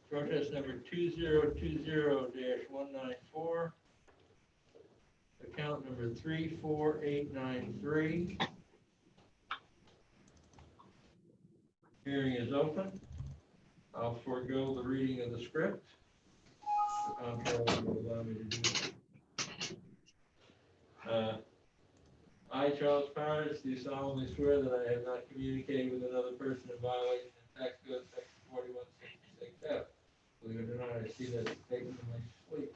protest number 2020-194. Account number 34893. Hearing is open. I'll forego the reading of the script. The comptroller will allow me to do that. I, Charles Powers, do solemnly swear that I have not communicated with another person in violation of tax code section 4166F. Believe it or not, I see that statement in my sleep.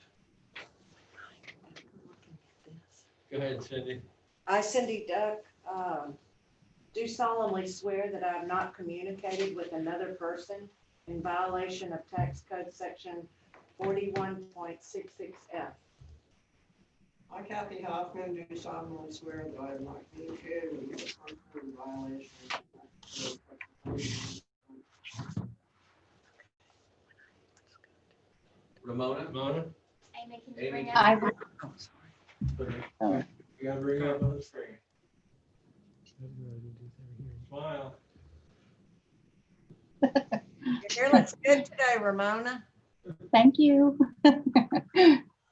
Go ahead, Cindy. I, Cindy Duck, do solemnly swear that I have not communicated with another person in violation of tax code section 41.66F. I, Kathy Hoffman, do solemnly swear that I have not communicated with any person in violation of tax code section 41. Ramona? Amy, can you Amy, bring I, up? You gotta bring it up on the screen. Smile. Your hair looks good today, Ramona. thank you.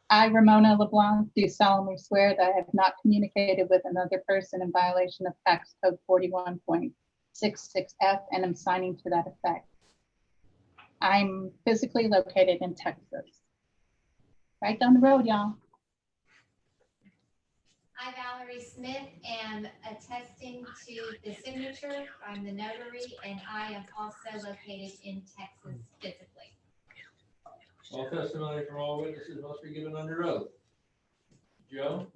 I, Ramona LeBlanc, do solemnly swear that I have not communicated with another person in violation of tax code 41.66F and am signing to that effect. I'm physically located in Texas. Right down the road, y'all. I, Valerie Smith, am attesting to the signature. I'm the notary, and I am also located in Texas physically. All testimony from all witnesses must be given under oath. Joe?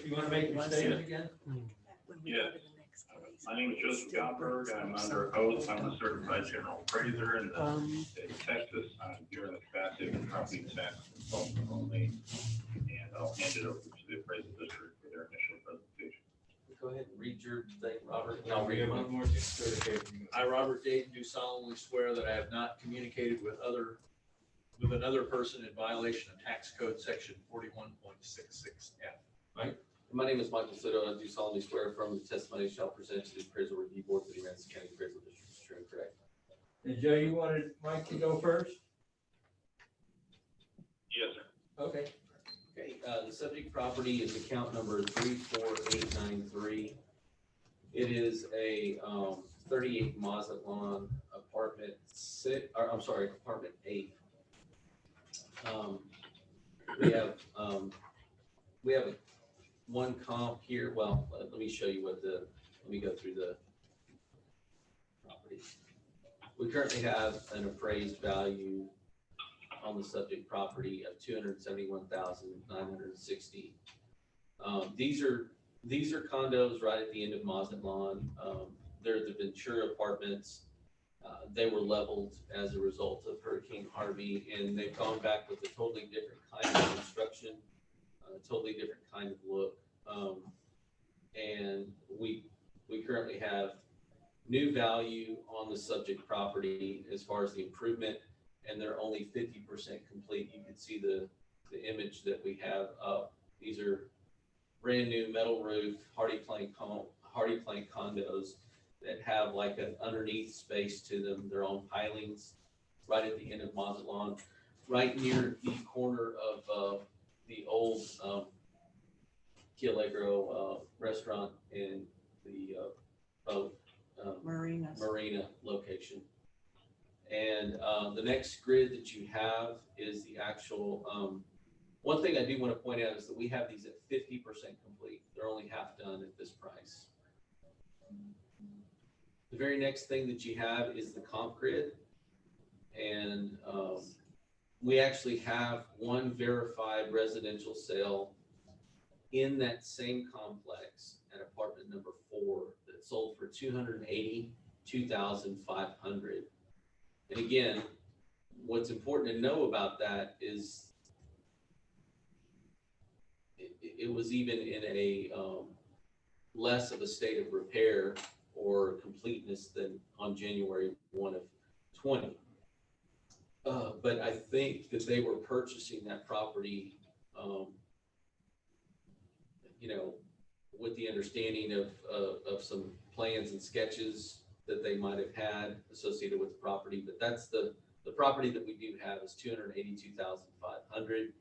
You wanna make your statement again? Yes. My name is Joseph Goldberg. I'm under oath. I'm a certified general appraiser in the state of Texas. I'm here in the capacity of a property tax consultant only. And I'll hand it over to the appraisal district for their initial presentation. Go ahead and read your thing, Robert, and I'll read one mine. more certification. I, Robert Dayton, do solemnly swear that I have not communicated with another person in violation of tax code section 41.66F. My name is Michael Soto, and I do solemnly swear from the testimony shall present to the appraisal review board for the Aransas County Appraisal District is true and correct. And Joe, you wanted Mike to go first? Yes, sir. Okay. Okay, the subject property is account number 34893. It is a 38 Mazatlan apartment apartment 8. We have one comp here. Well, let me show you let me go through the properties. We currently have an appraised value on the subject property of $271,960. These are condos right at the end of Mazatlan. They're the Ventura apartments. They were leveled as a result of Hurricane Harvey, and they've gone back with a totally different kind of construction, a totally different kind of look. And we currently have new value on the subject property as far as the improvement, and they're only 50% complete. You can see the image that we have up. These are brand new metal roof, hardy plank condos that have like an underneath space to them. They're on pilings right at the end of Mazatlan, right near the corner of the old Quillegro restaurant and the Marina location. And the next grid that you have is the actual, one thing I do want to point out is that we have these at 50% complete. They're only half done at this price. The very next thing that you have is the comp grid. And we actually have one verified residential sale in that same complex at apartment number 4 that sold for $282,500. And again, what's important to know about that is it was even in a less of a state of repair or completeness than on January 1 of 20. But I think that they were purchasing that property, with the understanding of some plans and sketches that they might have had associated with the property. But that's the property that we do have is $282,500.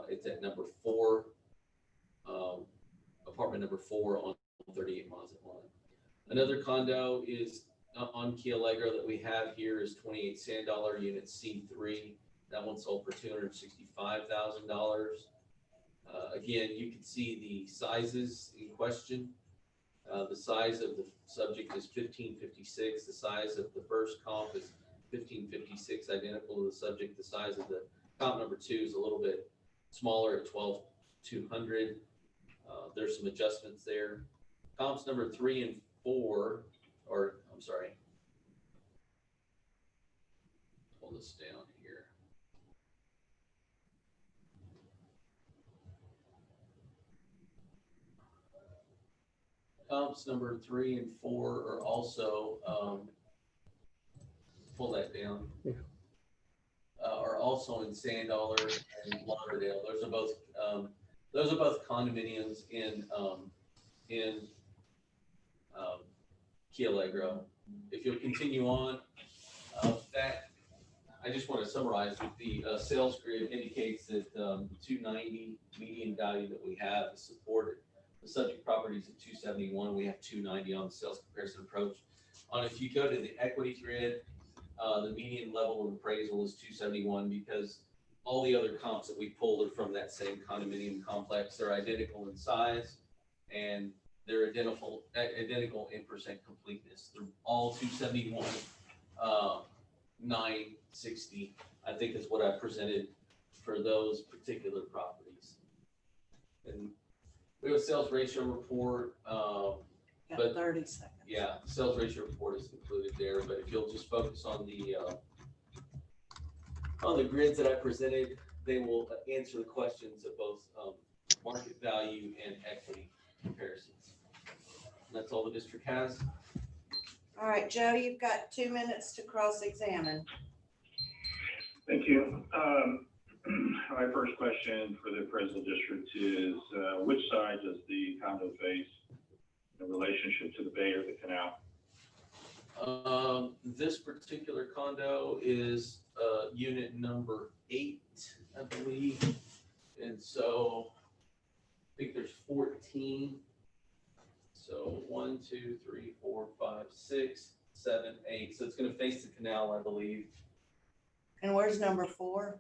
It's at number 4, apartment number 4 on 38 Mazatlan. Another condo is on Quillegro that we have here is 28 $Sand unit C3. That one sold for $265,000. Again, you can see the sizes in question. The size of the subject is 1556. The size of the first comp is 1556, identical to the subject. The size of the comp number 2 is a little bit smaller at 12,200. There's some adjustments there. Comps number 3 and 4, or I'm sorry, pull this down here. Comps number 3 and 4 are also, pull that down. Yeah. Are also in Sand Dollar and Lauderdale. Those are both condominiums in Key Allegro. If you'll continue on, that I just want to summarize that the sales grid indicates that 290 median value that we have is supported. The subject properties at 271, we have 290 on the sales comparison approach. If you go to the equity grid, the median level of appraisal is 271 because all the other comps that we pulled are from that same condominium complex. They're identical in size and they're identical in percent completeness. They're all 271, 960, I think is what I presented for those particular properties. And we have a sales ratio report. Got 30 seconds. Yeah, sales ratio report is included there, but if you'll just focus on the grids that I presented, they will answer the questions of both market value and equity comparisons. And that's all the district has. All right, Joe, you've got 2 minutes to cross-examine. Thank you. My first question for the appraisal district is, which side does the condo face in relationship to the bay or the canal? This particular condo is unit number 8, I believe. And so I think there's 14. So 1, 2, 3, 4, 5, 6, 7, 8. So it's going to face the canal, I believe. And where's number 4?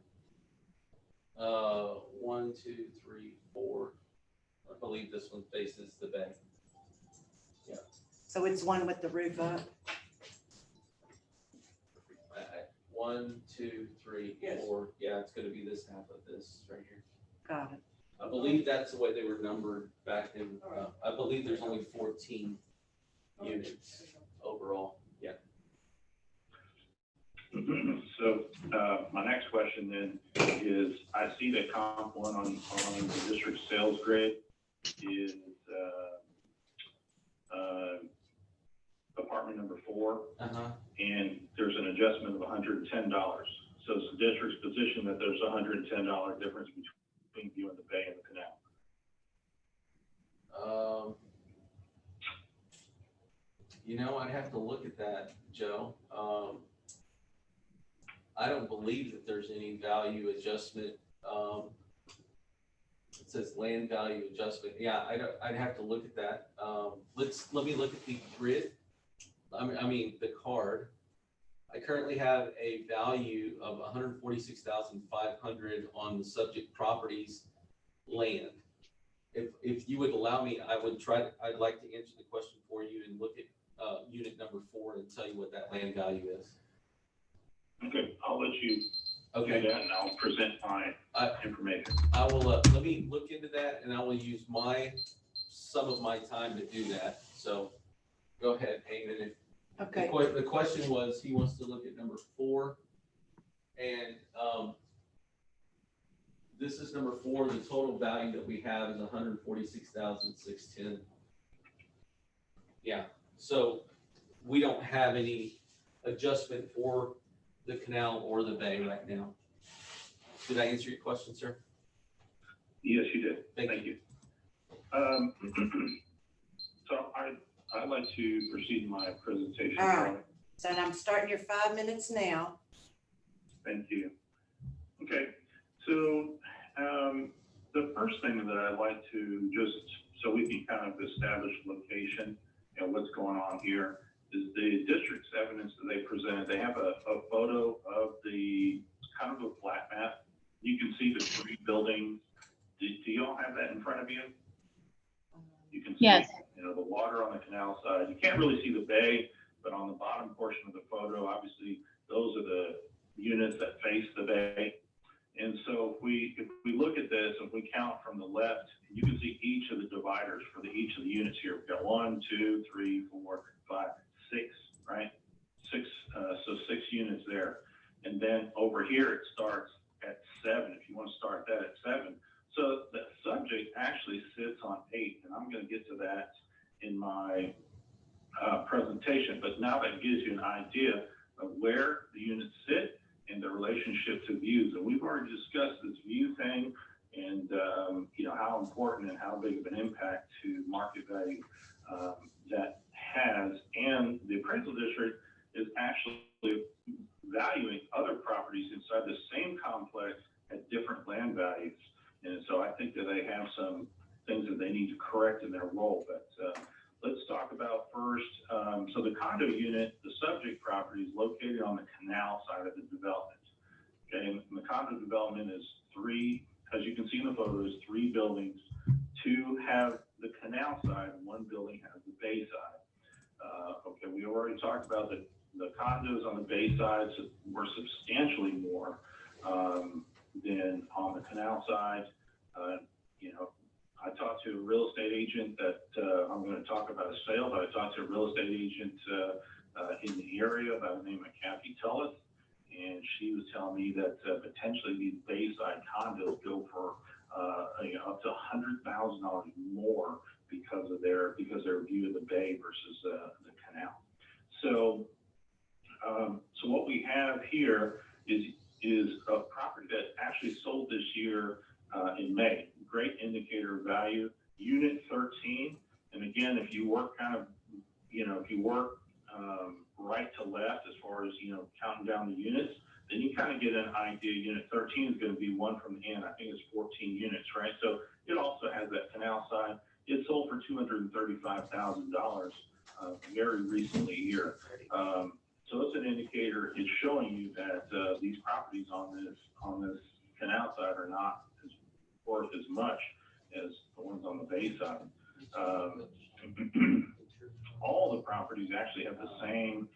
1, 2, 3, 4. I believe this one faces the bay. Yeah. So it's one with the roof up? 1, 2, 3, 4. Yeah, it's going to be this half of this right here. Got it. I believe that's the way they were numbered back in. I believe there's only 14 units overall. Yeah. So my next question then is, I see that comp 1 on the district sales grid is apartment number 4, and there's an adjustment of $110. So it's the district's position that there's a $110 difference between you and the bay and the canal. I'd have to look at that, Joe. I don't believe that there's any value adjustment. It says land value adjustment. Yeah, I'd have to look at that. Let me look at the grid. I mean the card. I currently have a value of 146,500 on the subject properties land. If you would allow me, I'd like to answer the question for you and look at unit number 4 and tell you what that land value is. Okay, I'll let you do that, and I'll present my information. I will, let me look into that, and I will use some of my time to do that. So go ahead, Eamon. Okay. The question was, he wants to look at number 4, and this is number 4. The total value that we have is 146,610. Yeah, so we don't have any adjustment for the canal or the bay right now. Did I answer your question, sir? Yes, you did. Thank you. So I'd like to proceed in my presentation. All right. So I'm starting your 5 minutes now. Thank you. Okay, so the first thing that I'd like to just, so we can kind of establish location and what's going on here, is the district's evidence that they presented. They have a photo of the kind of a flat map. You can see the 3 buildings do y'all have that in front of you? You can see, Yes. you know, the water on the canal side. You can't really see the bay, but on the bottom portion of the photo, obviously, those are the units that face the bay. And so if we look at this, if we count from the left, you can see each of the dividers for each of the units here. We've got 1, 2, 3, 4, 5, 6, right? So 6 units there. And then over here, it starts at 7, if you want to start that at 7. So the subject actually sits on 8, and I'm going to get to that in my presentation. But now that gives you an idea of where the units sit and the relationship to views. And we've already discussed this view thing and, you know, how important and how big of an impact to market value that has. And the appraisal district is actually valuing other properties inside the same complex at different land values. And so I think that they have some things that they need to correct in their role. But let's talk about first, so the condo unit, the subject property is located on the canal side of the development. Okay, and the condo development is 3, as you can see in the photo, there's 3 buildings. 2 have the canal side, and 1 building has the bay side. Okay, we already talked about the condos on the bay side were substantially more than on the canal side. You know, I talked to a real estate agent that I'm going to talk about a sale, but I talked to a real estate agent in the area by the name of Kathy Tullis, and she was telling me that potentially these bayside condos go for you know, up to $100,000 more because of their view of the bay versus the canal. So so what we have here is a property that actually sold this year in May. Great indicator of value. Unit 13, and again, if you work kind of, you know, if you work right to left as far as, you know, counting down the units, then you kind of get an idea. Unit 13 is going to be one from the end. I think it's 14 units, right? So it also has that canal side. It sold for $235,000 very recently here. So it's an indicator. It's showing you that these properties on this canal side are not worth as much as the ones on the bay side. All the properties actually have the same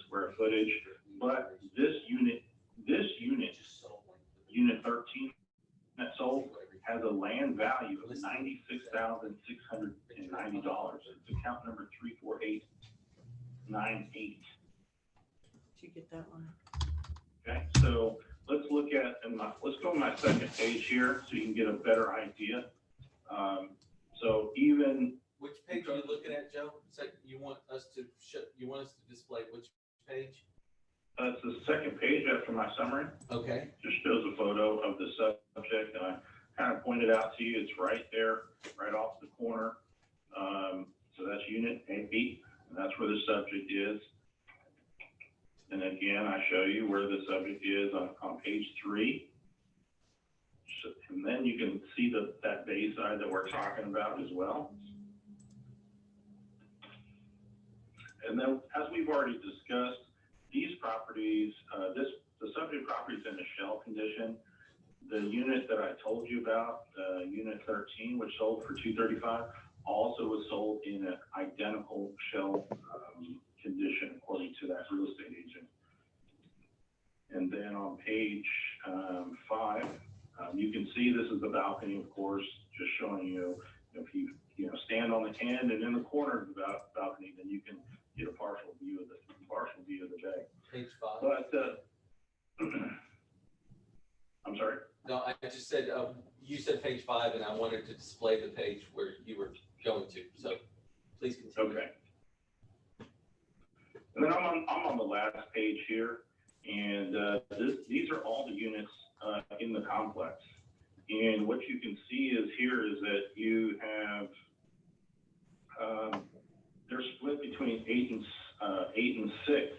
square footage, but this unit, unit 13 that sold, has a land value of $96,690. It's account number 34898. Did you get that one? Okay, so let's look at, let's go to my second page here so you can get a better idea. So even. Which page are you looking at, Joe? You want us to display which page? It's the second page after my summary. Okay. Just shows a photo of the subject, and I kind of pointed out to you, it's right there, right off the corner. So that's unit 8, and that's where the subject is. And again, I show you where the subject is on page 3. So, and then you can see that bay side that we're talking about as well. And then, as we've already discussed, these properties, the subject property is in a shell condition. The unit that I told you about, unit 13, which sold for $235,000, also was sold in an identical shell condition, according to that real estate agent. And then on page 5, you can see this is the balcony, of course, just showing you, if you stand on the end and in the corner of the balcony, then you can get a partial view of the bay. Page 5. But I'm sorry. No, I just said you said page 5, and I wanted to display the page where you were going to. So please continue. Okay. And then I'm on the last page here, and these are all the units in the complex. And what you can see is here is that you have they're split between 8 and 6.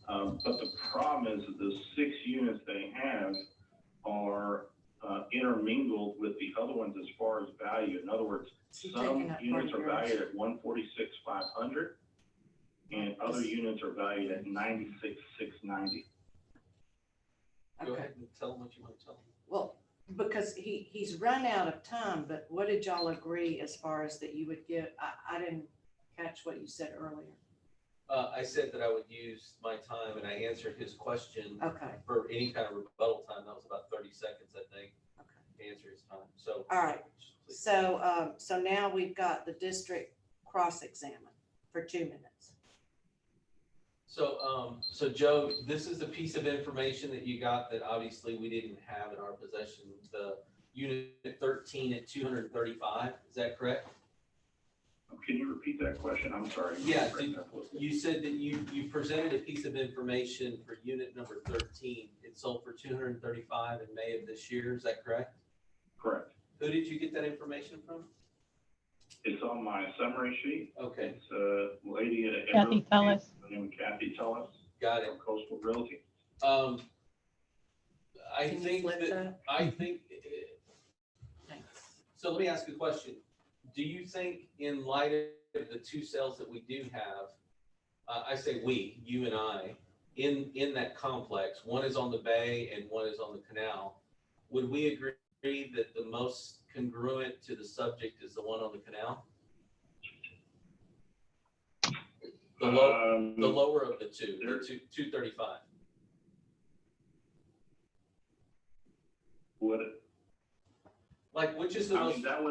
But the problem is that the 6 units they have are intermingled with the other ones as far as value. In other words, some units are valued at $146,500, and other units are valued at $96,690. Go ahead and tell them what you want to tell them. Well, because he's run out of time, but what did y'all agree as far as that you would give? I didn't catch what you said earlier. I said that I would use my time, and I answered his question Okay, for any kind of rebuttal time. That was about 30 seconds, I think, to answer his time. So. all right. So, so now we've got the district cross-examined for 2 minutes. So, so Joe, this is a piece of information that you got that obviously we didn't have in our possession. The unit 13 at 235, is that correct? Can you repeat that question? I'm sorry. Yeah, you said that you presented a piece of information for unit number 13. It sold for 235 in May of this year, is that correct? Correct. Who did you get that information from? It's on my summary sheet. Okay, It's a lady at Kathy Tellis. Her name is Kathy Tellis. got it. From Coastal Realty. I Can you think flip that? I think, Thanks. so let me ask you a question. Do you think in light of the two sales that we do have, I say we, you and I, in that complex, one is on the bay and one is on the canal, would we agree that the most congruent to the subject is the one on the canal? The lower of the two, the 235. Would it? Like, which is the I most? mean, that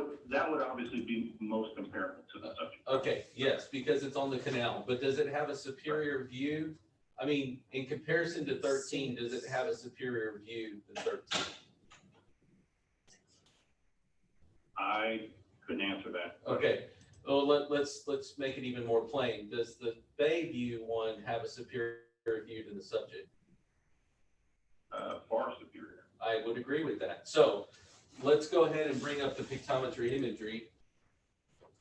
would obviously be most comparable to the subject. Okay, yes, because it's on the canal, but does it have a superior view? I mean, in comparison to 13, does it have a superior view than 13? I couldn't answer that. Okay, well, let's make it even more plain. Does the Bayview one have a superior view than the subject? Far superior. I would agree with that. So let's go ahead and bring up the pictometry imagery.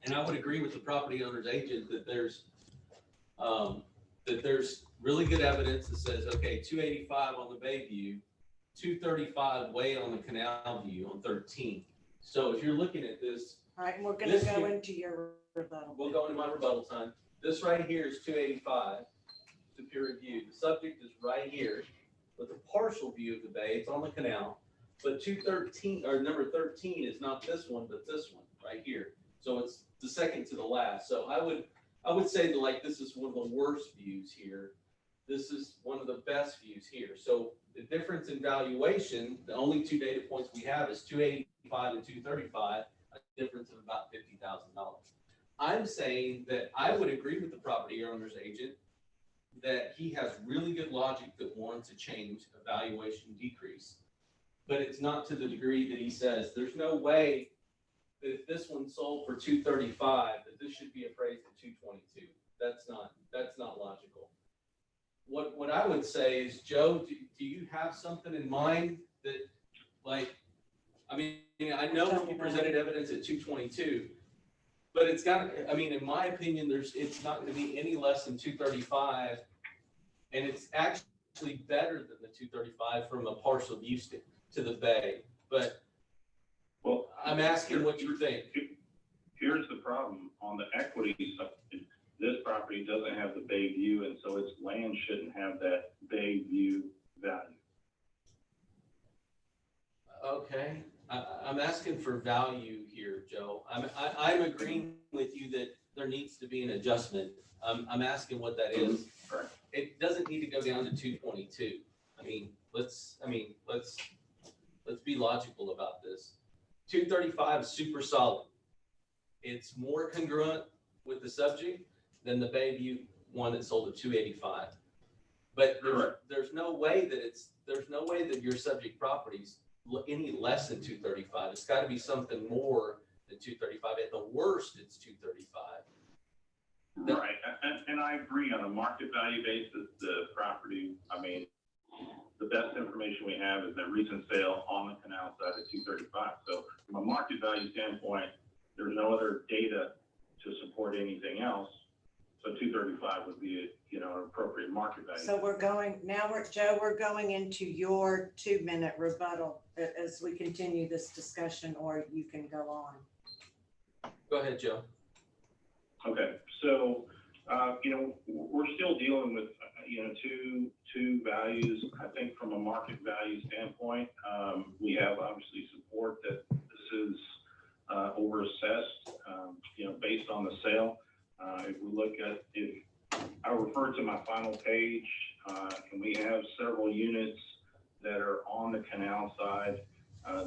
And I would agree with the property owner's agent that there's really good evidence that says, okay, 285 on the Bayview, 235 way on the canal view on 13. So if you're looking at this, All right, and we're gonna go into your rebuttal. we'll go into my rebuttal time. This right here is 285, superior view. The subject is right here with a partial view of the bay. It's on the canal. But 213, or number 13 is not this one, but this one right here. So it's the second to the last. So I would say that, like, this is one of the worst views here. This is one of the best views here. So the difference in valuation, the only two data points we have is 285 and 235, a difference of about $50,000. I'm saying that I would agree with the property owner's agent that he has really good logic that warrants a change, a valuation decrease. But it's not to the degree that he says, there's no way that if this one sold for 235, that this should be appraised at 222. That's not logical. What I would say is, Joe, do you have something in mind that, like, I mean, I know you presented evidence at 222, but it's got, I mean, in my opinion, it's not going to be any less than 235, and it's actually better than the 235 from a partial view to the bay. But well, I'm asking what you think. Here's the problem on the equity side. This property doesn't have the bay view, and so its land shouldn't have that bay view value. Okay, I'm asking for value here, Joe. I'm agreeing with you that there needs to be an adjustment. I'm asking what that is. Right. It doesn't need to go down to 222. I mean, let's be logical about this. 235 is super solid. It's more congruent with the subject than the Bayview one that sold at 285. But there's no way that your subject property's any less than 235. It's got to be something more than 235. At the worst, it's 235. Right, and I agree on a market value basis, the property, I mean, the best information we have is that recent sale on the canal side at 235. So from a market value standpoint, there's no other data to support anything else. So 235 would be, an appropriate market value. So we're going into your 2-minute rebuttal as we continue this discussion, or you can go on. Go ahead, Joe. Okay, so, we're still dealing with, two values. I think from a market value standpoint, we have obviously support that this is overassessed, based on the sale. If we look at, if I refer to my final page, and we have several units that are on the canal side.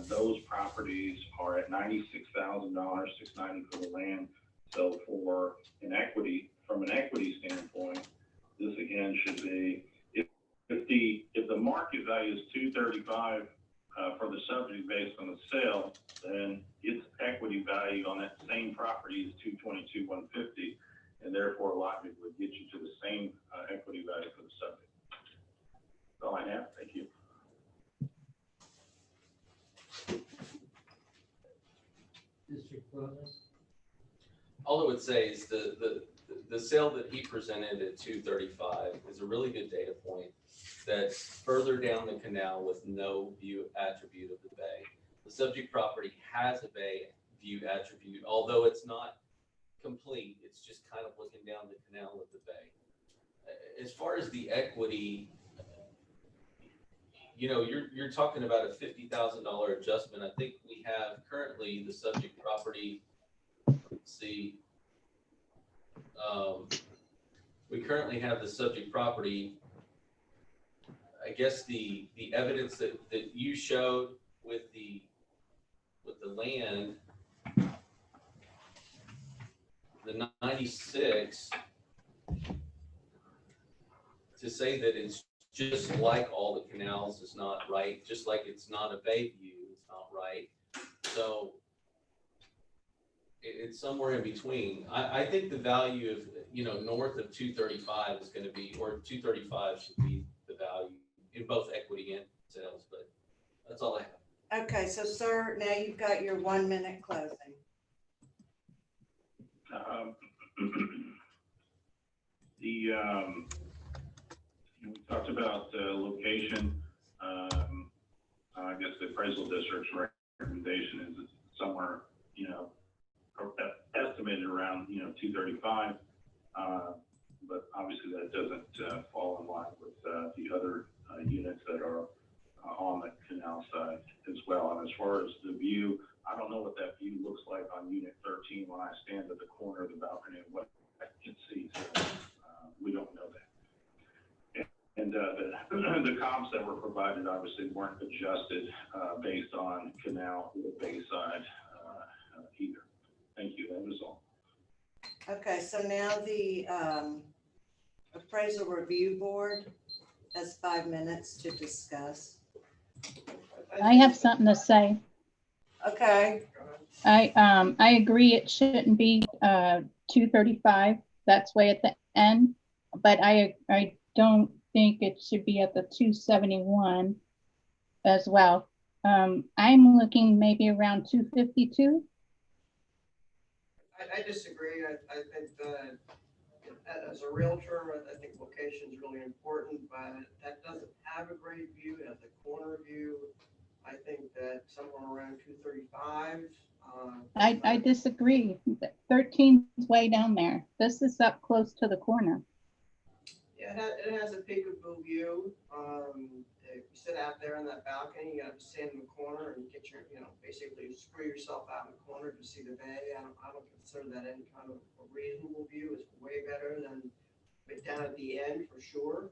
Those properties are at $96,000, $690 for the land. So for an equity, from an equity standpoint, this again should be, if the market value is $235 for the subject based on the sale, then its equity value on that same property is $222, $150, and therefore logic would get you to the same equity value for the subject. That's all I have. Thank you. District Closing. All I would say is the sale that he presented at 235 is a really good data point. That's further down the canal with no view attribute of the bay. The subject property has a bay view attribute, although it's not complete. It's just kind of looking down the canal of the bay. As far as the equity, you're talking about a $50,000 adjustment. I think we have currently the subject property. Let's see. We currently have the subject property. I guess the evidence that you showed with the land, the 96, to say that it's just like all the canals is not right, just like it's not a bay view, it's not right. So it's somewhere in between. I think the value of, north of 235 is going to be, or 235 should be the value in both equity and sales, but that's all I have. Okay, so sir, now you've got your 1 minute closing. We talked about location. I guess the appraisal district's recommendation is somewhere, estimated around, 235. But obviously that doesn't fall in line with the other units that are on the canal side as well. And as far as the view, I don't know what that view looks like on unit 13 when I stand at the corner of the balcony and what I can see. So we don't know that. And the comps that were provided obviously weren't adjusted based on canal or bayside either. Thank you. That was all. Okay, so now the appraisal review board has 5 minutes to discuss. I have something to say. Okay. I agree it shouldn't be 235. That's way at the end, but I don't think it should be at the 271 as well. I'm looking maybe around 252. I disagree. I think that as a realtor, I think location is really important, but that doesn't have a great view. It has a corner view. I think that somewhere around 235. I disagree. 13 is way down there. This is up close to the corner. Yeah, it has a peekaboo view. If you sit out there in that balcony, you got to stand in the corner and get your, basically screw yourself out in the corner to see the bay. I don't consider that any kind of a reasonable view. It's way better than down at the end for sure,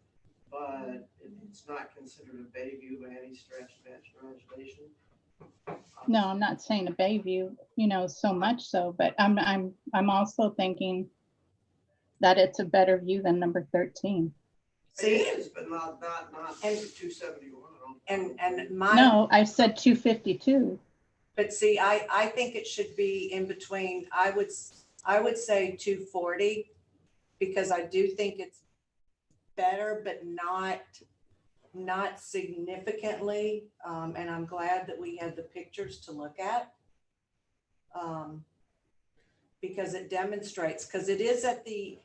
but it's not considered a bay view by any stretch of imagination. No, I'm not saying a bay view, so much so, but I'm also thinking that it's a better view than number 13. See, it is, but not And- 271. And my No, I said 252. But see, I think it should be in between. I would say 240 because I do think it's better, but not significantly. And I'm glad that we had the pictures to look at because it demonstrates, because it is at the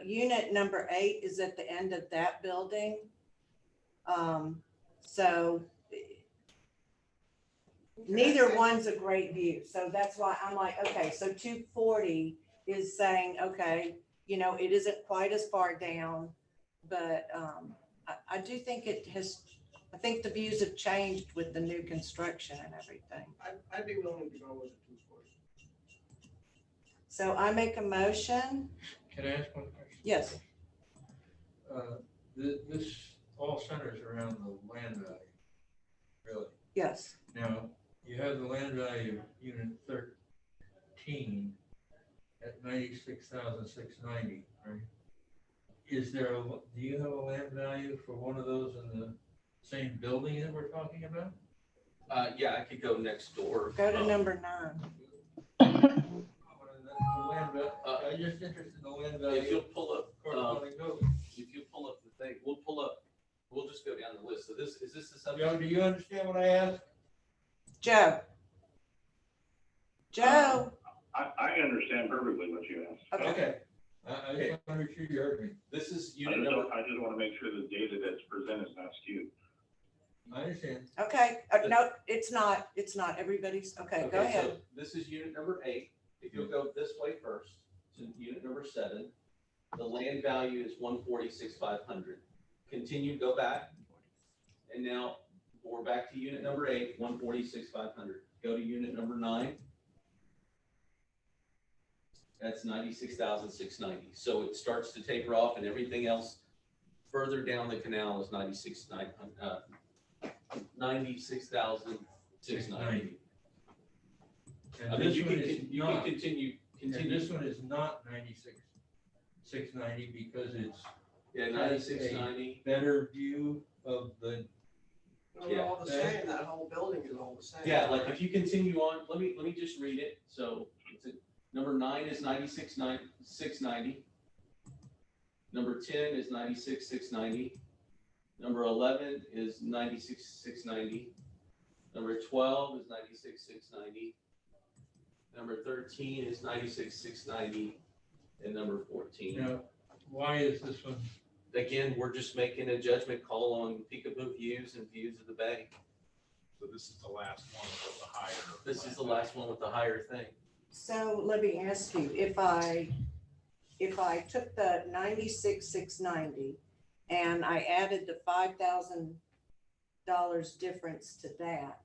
unit number 8 is at the end of that building. So neither one's a great view. So that's why I'm like, okay, so 240 is saying, okay, it isn't quite as far down, but I do think I think the views have changed with the new construction and everything. I'd be willing to go with the 240. So I make a motion. Can I ask one question? Yes. This all centers around the land value, really. Yes. Now, you have the land value of unit 13 at 96,690, right? Do you have a land value for one of those in the same building that we're talking about? Yeah, I could go next door. Go to number 9. The land I'm just interested in the land value. If you'll pull up, corresponding building. if you pull up the thing, we'll just go down the list. So is this the subject? Joe, do you understand what I asked? Joe. Joe. I understand perfectly what you asked. Okay. I just want to make sure you heard me. This is I unit just number, want to make sure the data that's presented is not skewed. I understand. Okay. No, it's not. It's not. Everybody's okay. Go okay, ahead. so this is unit number 8. If you'll go this way first, to unit number 7, the land value is 146,500. Continue, go back. And now we're back to unit number 8, 146,500. Go to unit number 9. That's 96,690. So it starts to taper off, and everything else further down the canal is 96,690. And I mean, this you one can, is you not, can continue. and this one is not 96,690 because it's Yeah, 9690. better view of the. They're all the same, that whole building is all the same. Yeah, like if you continue on, let me just read it. So it's number 9 is 96,690. Number 10 is 96,690. Number 11 is 96,690. Number 12 is 96,690. Number 13 is 96,690. And number 14. Now, why is this one? Again, we're just making a judgment call on peekaboo views and views of the bay. So this is the last one with the higher. This is the last one with the higher thing. So let me ask you, if I took the 96,690 and I added the $5,000 difference to that,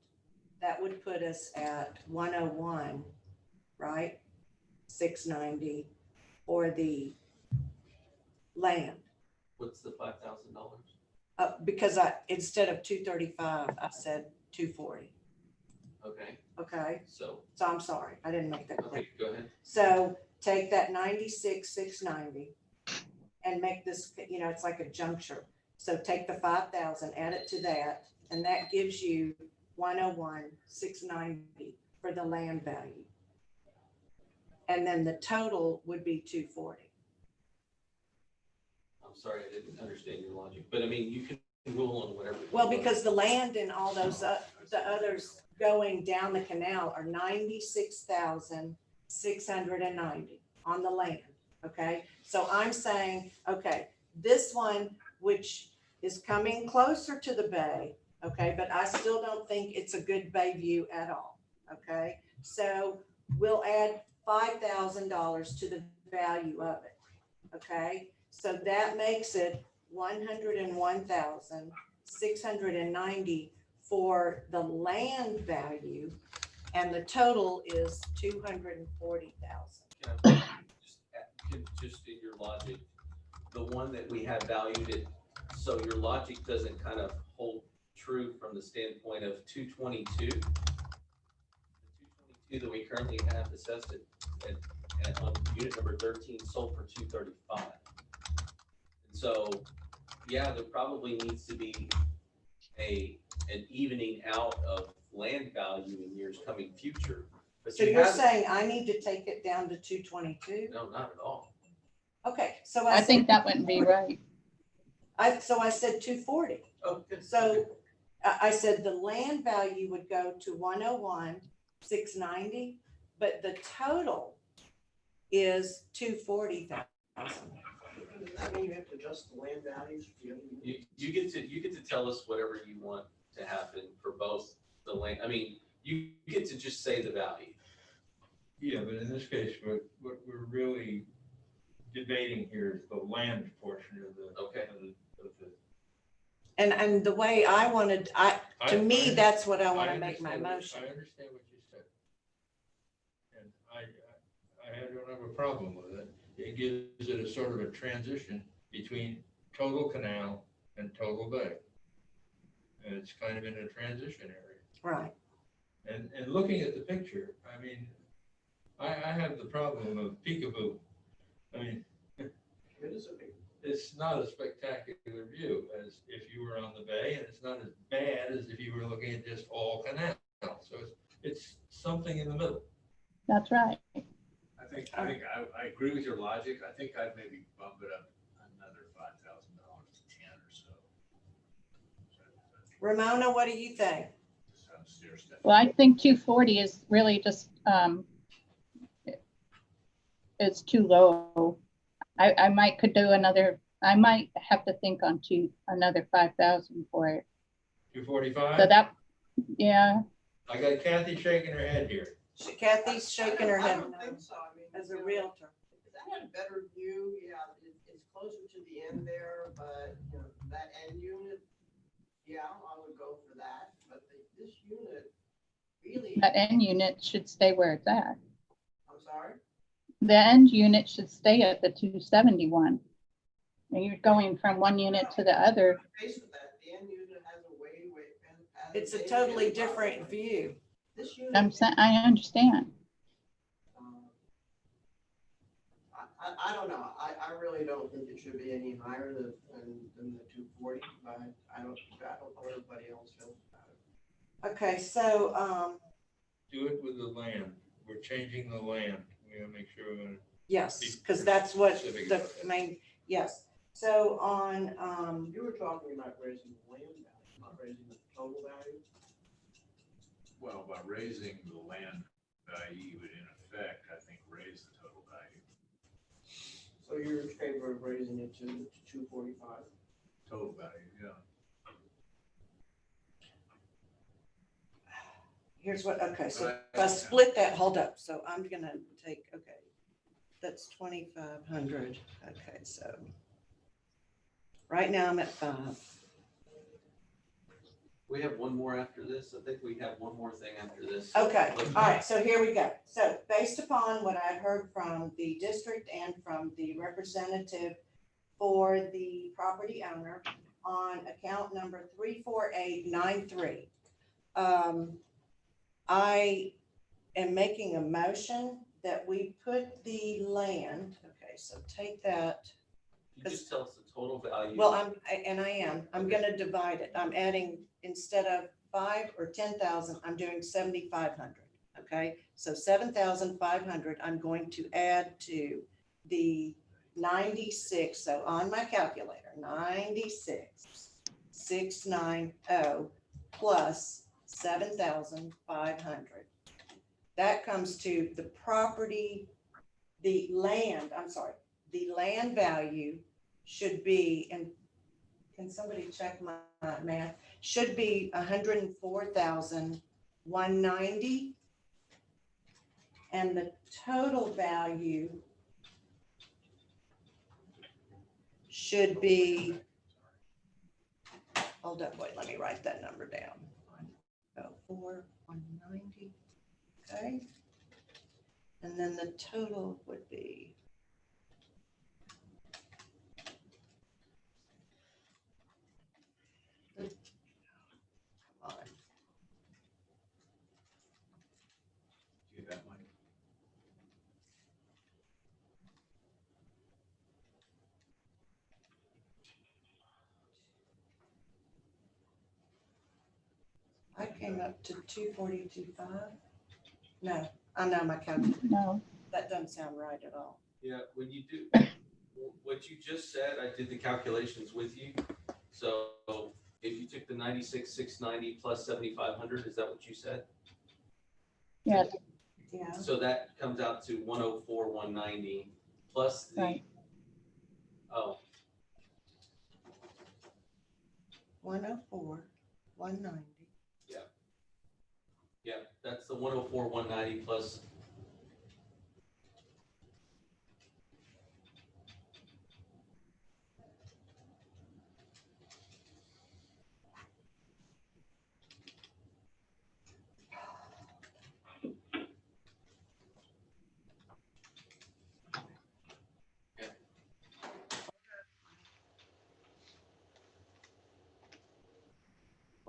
that would put us at 101, right? 690 for the land. What's the $5,000? Because instead of 235, I said 240. Okay, Okay, so, so I'm sorry, I didn't make that clear. okay, go ahead. So take that 96,690 and make this, it's like a juncture. So take the 5,000, add it to that, and that gives you 101,690 for the land value. And then the total would be 240. I'm sorry, I didn't understand your logic, but I mean, you can rule on whatever. Well, because the land and all those, the others going down the canal are 96,690 on the land, okay? So I'm saying, okay, this one, which is coming closer to the bay, okay, but I still don't think it's a good bay view at all, okay? So we'll add $5,000 to the value of it, okay? So that makes it 101,690 for the land value, and the total is 240,000. Just in your logic, the one that we have valued it, so your logic doesn't kind of hold true from the standpoint of 222. The 222 that we currently have assessed at on unit number 13 sold for 235. So, yeah, there probably needs to be an evening out of land value in years coming future. But So you're saying I need to take it down to 222? No, not at all. Okay, so I think that wouldn't be right. So I said 240. Oh, good. So I said the land value would go to 101,690, but the total is 240,000. Does that mean you have to adjust the land values? You get to tell us whatever you want to happen for both the land. I mean, you get to just say the value. Yeah, but in this case, what we're really debating here is the land portion of the. Okay. of the. And the way I wanted, to me, that's what I want to make my understand motion. I understand what you said. And I don't have a problem with it. It gives it a sort of a transition between total canal and total bay. And it's kind of in a transition area. Right. And looking at the picture, I mean, I have the problem of peekaboo. I mean, it's not a spectacular view as if you were on the bay, and it's not as bad as if you were looking at just all canal. So it's something in the middle. That's right. I agree with your logic. I think I'd maybe bump it up another $5,000 to 10 or so. Ramona, what do you think? Well, I think 240 is really just, it's too low. I could do another, I might have to think on another 5,000 for it. 245? So that, yeah. I got Kathy shaking her head here. Kathy's shaking her I head don't think so. I mean, as a realtor. That had a better view, yeah, it's closer to the end there, but, you know, that end unit, yeah, I would go for that, but this unit really, That end unit should stay where it's at. I'm sorry? The end unit should stay at the 271. And you're going from one unit to the other. Face of that, the end unit has a way. It's a totally different view. This unit. I'm saying, I understand. I don't know, I really don't think it should be any higher than the 240, but I don't know how everybody else feels about it. Okay, so, Do it with the land. We're changing the land. We gotta make sure we're gonna. yes, because that's what Specific the about that. main, yes. So on, You were talking about raising the land value, not raising the total value. Well, by raising the land value, you would in effect, I think, raise the total value. So you're in favor of raising it to 245? Total value, yeah. here's what, okay, so But if I split that, hold up, so I'm gonna take, okay, that's 2,500, okay, so right now I'm at 5. We have one more after this. I think we have one more thing after this. Okay, all right, so here we go. So based upon what I heard from the district and from the representative for the property owner on account number 34893, I am making a motion that we put the land, okay, so take that. You just tell us the total value. Well, I'm gonna divide it. I'm adding, instead of 5 or 10,000, I'm doing 7,500. Okay, so 7,500, I'm going to add to the 96. So on my calculator, 96,690 plus 7,500. That comes to the property, the land value should be, and can somebody check my math? Should be 104,190. And the total value should be, hold up, wait, let me write that number down. 104,190, okay? And then the total would be, Do that, Mike. I came up to 242.5. No, I know my calculator. No. That doesn't sound right at all. Yeah, when you do, what you just said, I did the calculations with you. So if you took the 96,690 plus 7,500, is that what you said? Yes. Yeah. So that comes out to 104,190 plus the, Right. oh, 104,190. yeah, that's the 104,190 plus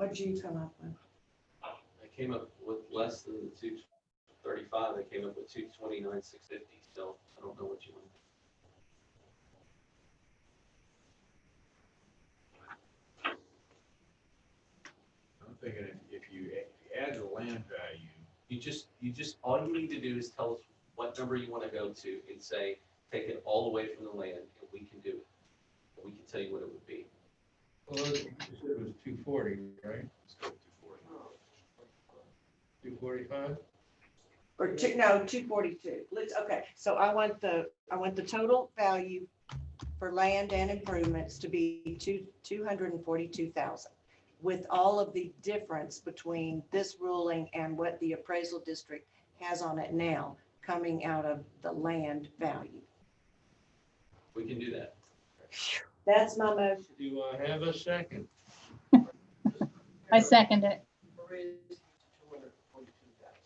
What'd you come up with? I came up with less than the 235. I came up with 229,650. So I don't know what you want. I'm thinking if you add the land value, You just all you need to do is tell us what number you want to go to and say, take it all away from the land, and we can do it. We can tell you what it would be. Well, you said it was 240, right? let's go with 240. 245? Or two, no, 242. Okay, so I want the total value for land and improvements to be 242,000, with all of the difference between this ruling and what the appraisal district has on it now coming out of the land value. We can do that. That's my motion. Do I have a second? I second it.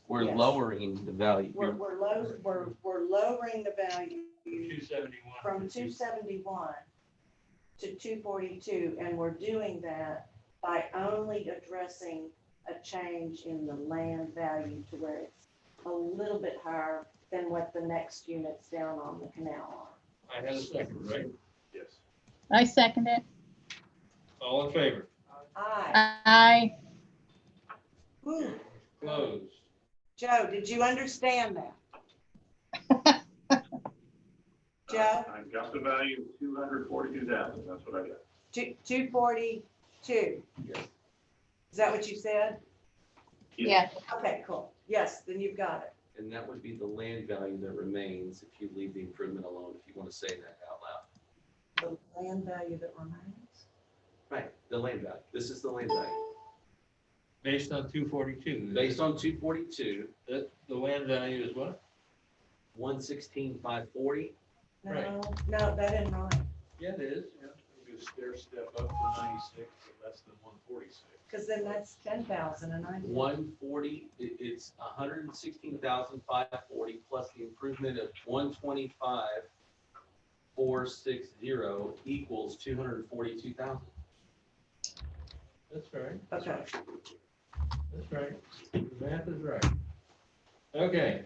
We're Yes. lowering the value. We're lowering the value 271. from 271 to 242, and we're doing that by only addressing a change in the land value to where it's a little bit higher than what the next units down on the canal I had a second, right? Yes. I second it. All in favor? are. Aye. Whew. Closed. Joe, did you understand that? Joe, I got the value of 242,000, that's what I got. 242. Yes. Is that what you said? Yes. Okay, cool. Yes, then you've got it. And that would be the land value that remains if you leave the improvement alone, if you want to say that out loud. The land value that remains. Right, the land value. This is the land value. Based on 242. Based on 242, That, the land value is what? 116,540. No, Right. no, that isn't right. Yeah, it is. Yeah. Do a stair step up to 96, but less than 146. Because then that's 10,000 and I. 140, it's 116,540 plus the improvement of 125,460 equals 242,000. That's right. Okay. That's right. The math is right. Okay,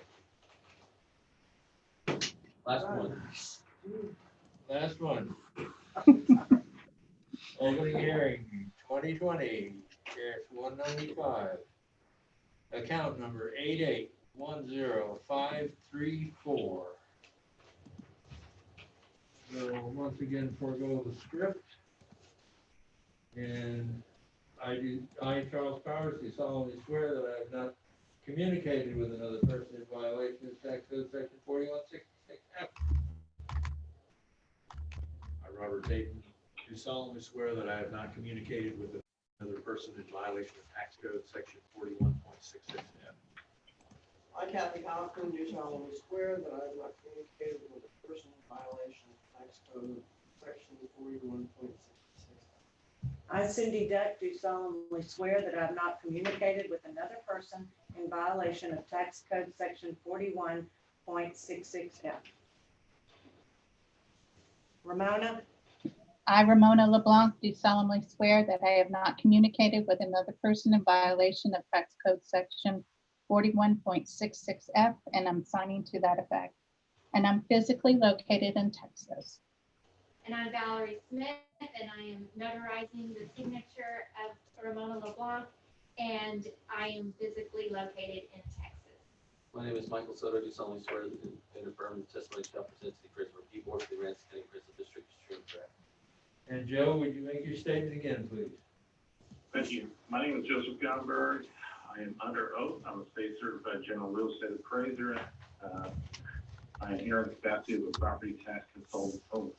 Last one. last one. Opening hearing 2020-195. Account number 8810534. So once again, forego the script. And I, Charles Powers, do solemnly swear that I have not communicated with another person in violation of tax code section 4166F. I, Robert Dayton, do solemnly swear that I have not communicated with another person in violation of tax code section 41.66F. I, Kathy Hoffman, do solemnly swear that I have not communicated with a person in violation of tax code section 41.66. I, Cindy Duck, do solemnly swear that I have not communicated with another person in violation of tax code section 41.66F. Ramona? I, Ramona LeBlanc, do solemnly swear that I have not communicated with another person in violation of tax code section 41.66F, and I'm signing to that effect. And I'm physically located in Texas. And I'm Valerie Smith, and I am notarizing the signature of Ramona LeBlanc, and I am physically located in Texas. My name is Michael Soto. Do solemnly swear and affirm the testimony shall present to the prison review board of the Aransas County Prison District is true and correct. And Joe, would you make your statement again, please? Thank you. My name is Joseph Gomberg. I am under oath. I'm a state certified general real estate appraiser. I am here in the capacity of a property tax consultant only.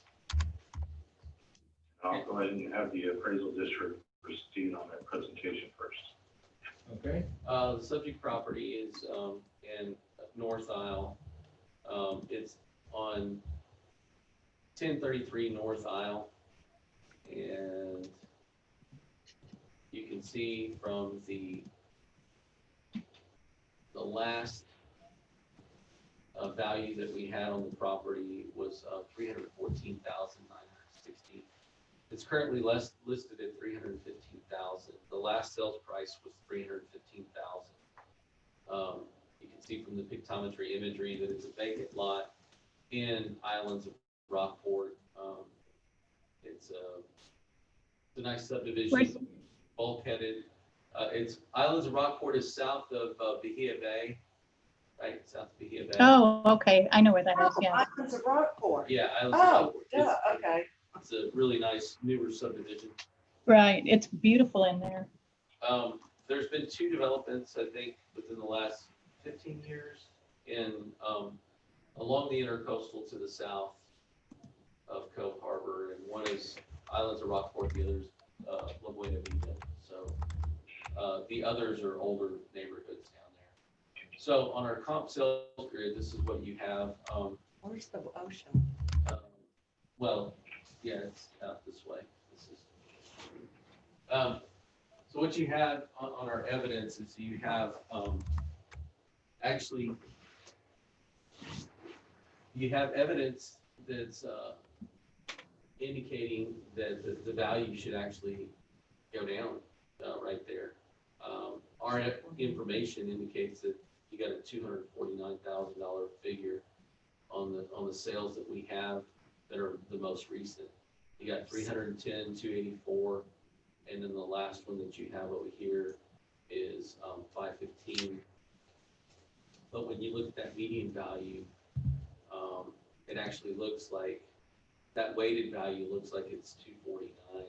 I'll go ahead and have the appraisal district proceed on that presentation first. Okay, The subject property is in North Isle. It's on 1033 North Isle. And you can see from the last value that we had on the property was 314,960. It's currently listed at 315,000. The last sales price was 315,000. You can see from the pictometry imagery that it's a vacant lot in Islands of Rockport. It's a nice subdivision, bulkheaded. It's Islands of Rockport is south of Bahia Bay, right? South of Bahia Bay. Oh, okay. I know where that is. Yeah. Islands of Rockport. Yeah, Islands of Oh, Rockport. duh, okay. It's a really nice newer subdivision. Right. It's beautiful in there. There's been 2 developments, I think, within the last 15 years in along the intercoastal to the south of Cove Harbor, and one is Islands of Rockport, the other's La Buena Vista. So the others are older neighborhoods down there. So on our comp sales grid, this is what you have. Where's the ocean? Well, yeah, it's out this way. This is. So what you have on our evidence is you have actually you have evidence that's indicating that the value should actually go down right there. Our information indicates that you got a $249,000 figure on the sales that we have that are the most recent. You got 310, 284, and then the last one that you have over here is 515. But when you look at that median value, it actually looks like that weighted value looks like it's 249.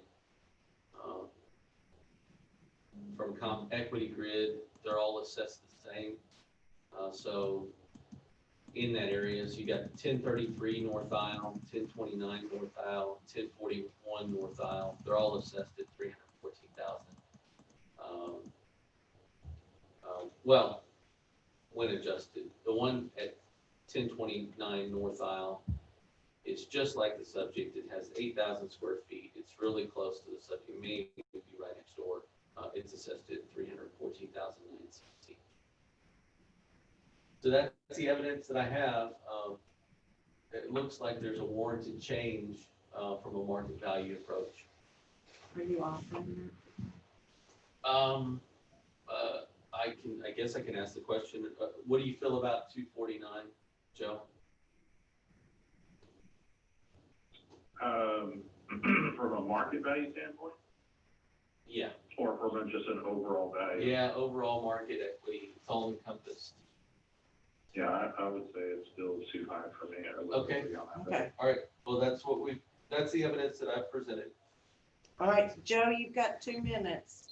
From Comp Equity Grid, they're all assessed the same. So in that area, so you got 1033 North Isle, 1029 North Isle, 1041 North Isle. They're all assessed at 314,000. Well, when adjusted, the one at 1029 North Isle is just like the subject. It has 8,000 square feet. It's really close to the subject. Maybe be right next door. It's assessed at 314,960. So that's the evidence that I have. It looks like there's a warranted change from a market value approach. Are you offering I guess I can ask the question. What do you feel about 249, Joe? From a market value standpoint, Yeah. or from just an overall value? Yeah, overall market equity, it's all encompassed. Yeah, I would say it's still too high for me. I would Okay. agree on that. Okay. All right. Well, that's the evidence that I've presented. All right, Joe, you've got 2 minutes.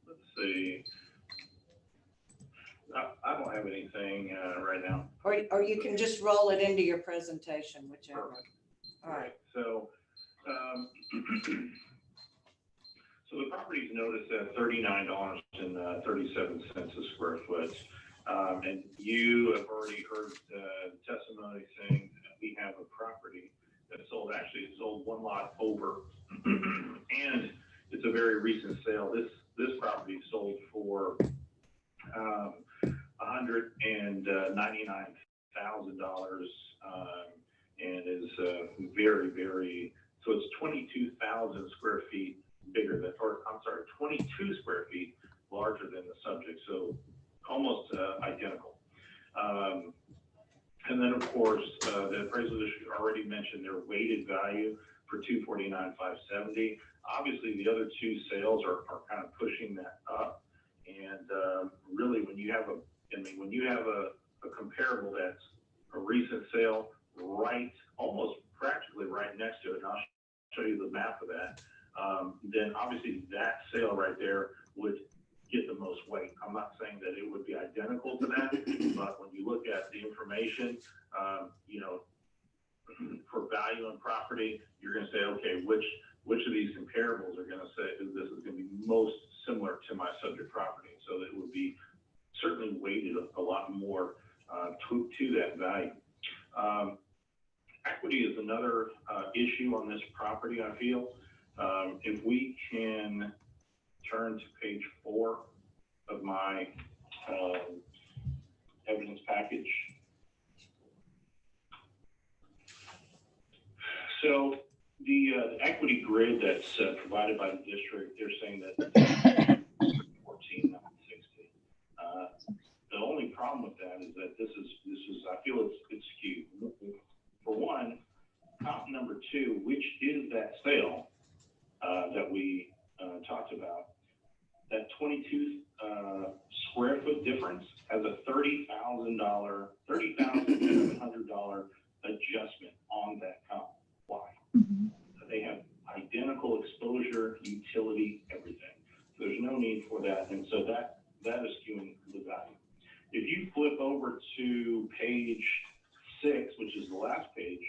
Let's see. I don't have anything right now. Or you can just roll it into your presentation, whichever. Perfect. All right. So, so the property's noticed at $39.37 a square foot. And you have already heard testimony saying that we have a property that sold, actually it sold 1 lot over. And it's a very recent sale. This property sold for $199,000 and is very, very, so it's 22,000 square feet bigger than, or I'm sorry, 22 square feet larger than the subject. So almost identical. And then of course, the appraisal district already mentioned their weighted value for 249,570. Obviously the other 2 sales are kind of pushing that up. And really when you have a comparable that's a recent sale right, almost practically right next to it, and I'll show you the map of that, then obviously that sale right there would get the most weight. I'm not saying that it would be identical to that, but when you look at the information, you know, for value on property, you're going to say, okay, which of these comparables are going to say this is going to be most similar to my subject property? So that it would be certainly weighted a lot more to that value. Equity is another issue on this property, I feel. If we can turn to page 4 of my evidence package. equity grid that's provided by the district, they're saying that 14,960. The only problem with that is that this is I feel it's skewed. For one, comp number 2, which is that sale that we talked about, that 22 square foot difference has a $30,700 adjustment on that comp. Why? They have identical exposure, utility, everything. So there's no need for that, and so that is skewing the value. If you flip over to page 6, which is the last page,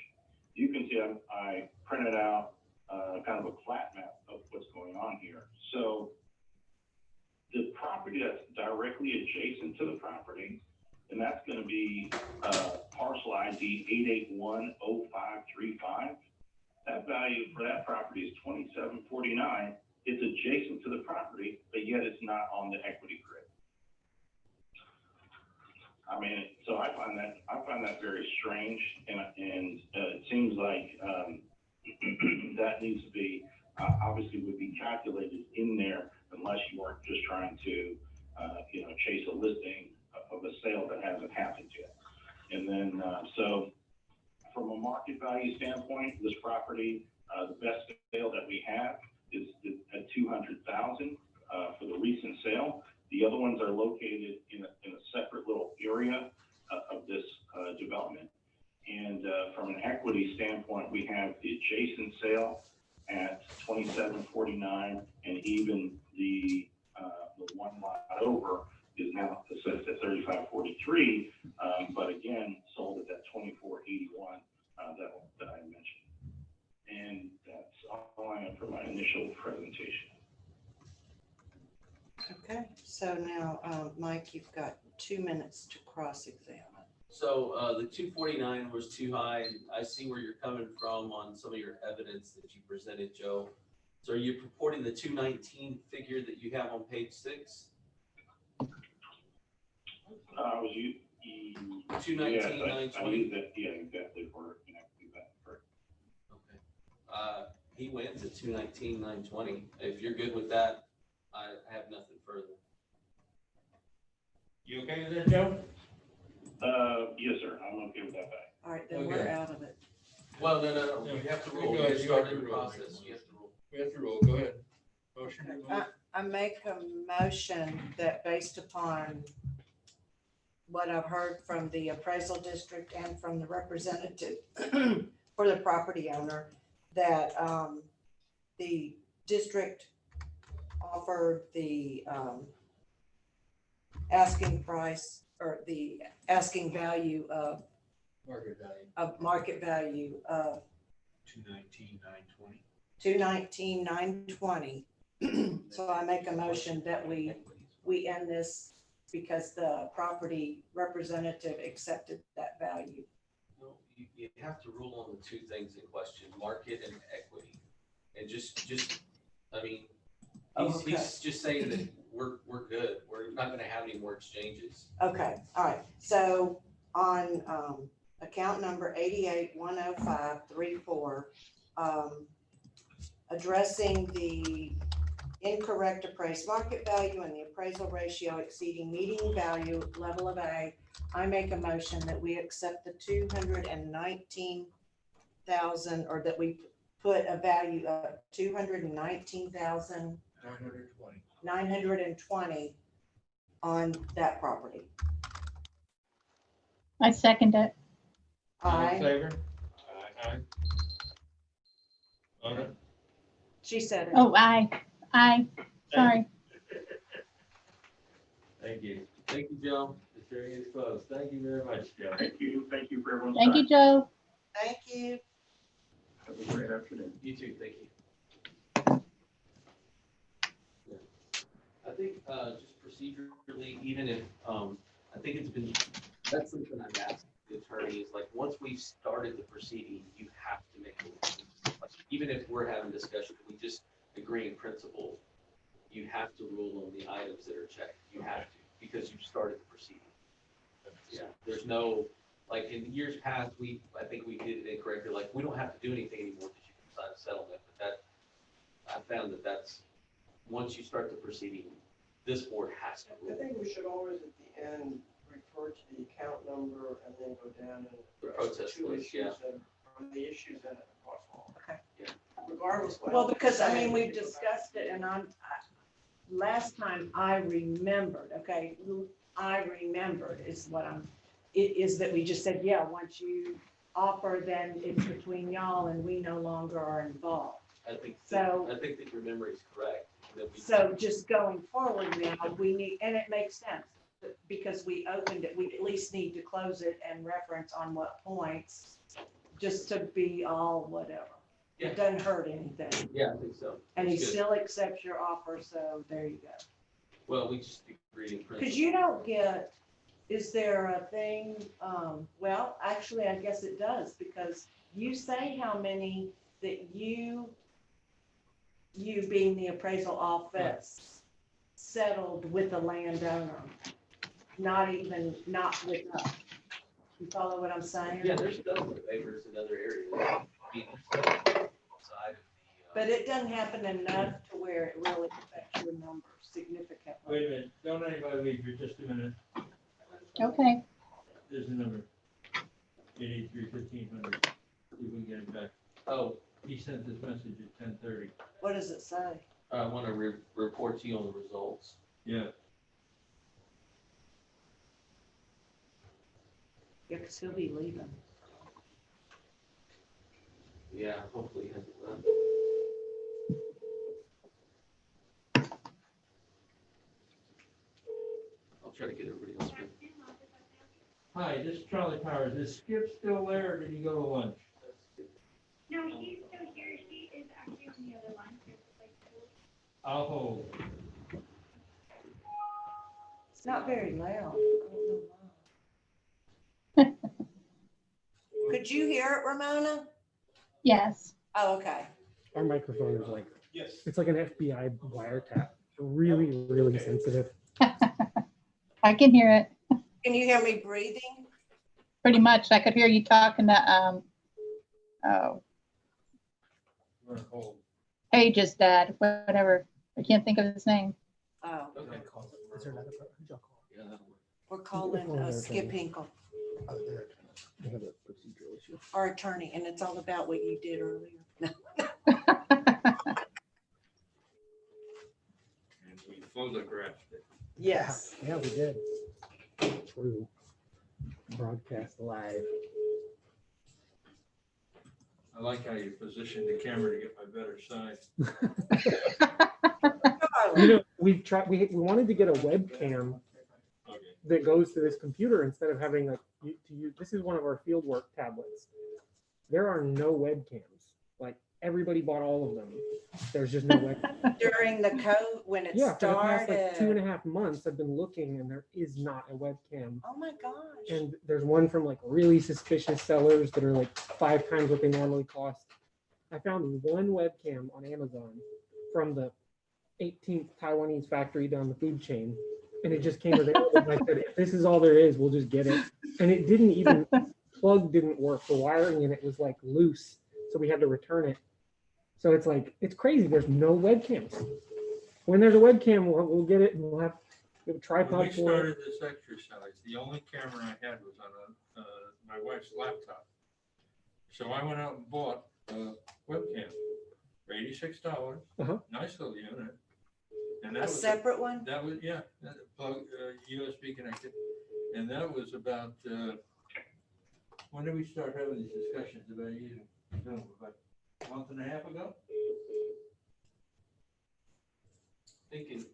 you can see I printed out kind of a flat map of what's going on here. So the property that's directly adjacent to the property, and that's going to be parcel ID 8810535. That value for that property is $27.49. It's adjacent to the property, but yet it's not on the equity grid. I mean, so I find that very strange, and it seems like that needs to be obviously would be calculated in there unless you weren't just trying to chase a listing of a sale that hasn't happened yet. And then so from a market value standpoint, this property, the best sale that we have is at $200,000 for the recent sale. The other ones are located in a separate little area of this development. And from an equity standpoint, we have the adjacent sale at $27.49, and even the one lot over is now assessed at $35.43, but again sold at that $24.81 that I mentioned. And that's all I have for my initial presentation. Okay, so now, Mike, you've got 2 minutes to cross-examine. So the 249 was too high. I see where you're coming from on some of your evidence that you presented, Joe. So are you purporting the 219 figure that you have on page 6? Was you? 219, yes, 920. I used that, yeah, exactly for that. Okay. He went to 219, 920. If you're good with that, I have nothing further. You okay with that, Joe? Yes, sir. I'm okay with that. All right, then we're Okay. out of it. Well, no. You have to rule. Go ahead, You you started have the to rule. process. You have to rule. We have to rule, go ahead. Motion to move. I make a motion that based upon what I've heard from the appraisal district and from the representative for the property owner, that the district offered the asking price or the asking value of Market value. of 219, 920. 219,920. So I make a motion that we end this because the property representative accepted that value. No, you have to rule on the two things in question, market and equity. And I mean, he's just saying that we're good. We're not gonna have any more exchanges. Okay, all right. So on account number 88-105-34, addressing the incorrect appraised market value and the appraisal ratio exceeding median value level of A, I make a motion that we accept the 219,000, or that we put a value of 219,920 on that property. I second it. All in Aye. favor? Aye. Anna? She said it. Oh, aye. Sorry. Thank you. Thank you, Joe. The hearing is closed. Thank you very much, Joe. Thank you for everyone's Thank time. you, Joe. Thank you. Have a great afternoon. You too, thank you. Yeah. I think just procedurally, even if, I think that's something I've asked the attorney is like, once we've started the proceeding, you have to make a decision. Like, even if we're having discussion, we just agree in principle, you have to rule on the items that are checked. You have to, because you've started the proceeding. Yeah, there's no, like in years past, I think we did it incorrectly, like we don't have to do anything anymore because you can sign a settlement, but found that that's, once you start the proceeding, this board has to I rule. think we should always at the end refer to the account number and then go down and The address protest two list, issues yeah. that are the issues in it across all. Okay. Yeah. Regardless. what Well, else because, I you're mean, saying, we've we go back discussed to it, and last time I remembered, okay, I remembered is what it is that we just said, yeah, once you offer, then it's between y'all and we no longer are involved. I think So- that your memory is correct. That we- So just going forward now, we need, and it makes sense, because we opened it, we at least need to close it and reference on what points, just to be all whatever. Yeah. It doesn't hurt anything. Yeah, I think so. And he That's good. still accepts your offer, so there you go. Well, we just agreed in principle. Because you don't get, is there a thing, well, actually, I guess it does, because you say how many that you being the appraisal office, settled with the landowner, not with us. You follow what I'm saying? Yeah, there's other waivers in other areas. Outside of the, But it doesn't happen enough to where it really affects your numbers significantly. Wait a minute, don't anybody leave for just a minute. Okay. There's a number. 883-1500. See if we can get it back. Oh, He sent this message at 10:30. What does it say? I want to report to you on the results. Yeah. Yeah, because he'll be leaving. Yeah, hopefully he hasn't left. I'll try to get everybody else. Hi, this is Charlie Powers. Is Skip still there, or did he go to lunch? No, she's still here. She is actually on the other line. I'll hold. It's not very loud. I don't know why. Could you hear it, Ramona? Yes. Oh, okay. Our microphone is like, Yes. it's like an FBI wiretap, really, really sensitive. I can hear it Can you hear me breathing? pretty much. I could hear you talking to, oh, We're on hold. Page's dad, whatever. I can't think of his name. Oh, Okay. Is there another, who'd y'all call? Yeah, that'll work. we're calling Skip Hinkle, Oh, they have a procedural issue. our attorney, and it's all about what you did earlier. No. And we photographed it. Yes. Yeah, we did. True. Broadcast live. I like how you positioned the camera to get my better side. You know, we've tried, we wanted to get a webcam Okay. that goes to this computer instead of having to use, this is one of our fieldwork tablets. There are no webcams. Like, everybody bought all of them. There's just no webcam. During the code, when it Yeah, for the past like started. 2.5 months, I've been looking and there is not a webcam. Oh my gosh. And there's one from like really suspicious sellers that are like 5 times what they normally cost. I found one webcam on Amazon from the 18th Taiwanese factory down the food chain, and it just came available. And I said, if this is all there is, we'll just get it. And it didn't even, plug didn't work. The wiring in it was like loose, so we had to return it. So it's like, it's crazy. There's no webcams. When there's a webcam, we'll get it, and we'll have a When tripod we for it. started this exercise, the only camera I had was on my wife's laptop. So I went out and bought a webcam for $86. Uh-huh. Nice little unit. And A that was separate one? That was, yeah, that plug, USB connected. And that was about, when did we start having these discussions about using Zoom? About a month and a half ago? Thinking,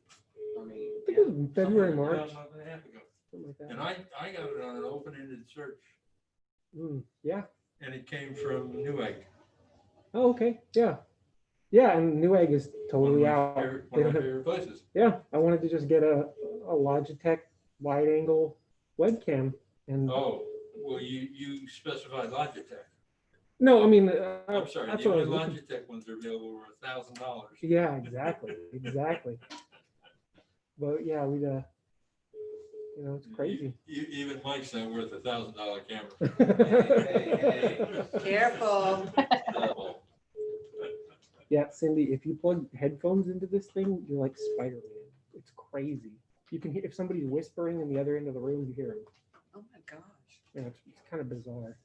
I mean, I think it was February, About March, a month and a half ago. something like that. And I got it on an open-ended search, Yeah. and it came from Newegg. Oh, okay. Yeah. Yeah, and Newegg is totally out. One They of don't my have- favorite places. Yeah, I wanted to just get a Logitech wide angle webcam. And Oh, well, you specified Logitech. no, I mean, I'm sorry, that's the what I only was looking. Logitech ones are available for $1,000. Yeah, exactly. Exactly. But yeah, we it's crazy. Even Mike's not worth $1,000 camera. hey, Careful. Yeah, Cindy, if you plug headphones into this thing, you're like Spider-Man. It's crazy. You can hear if somebody's whispering in the other end of the room, you hear them. Oh my gosh. Yeah, it's kind of bizarre.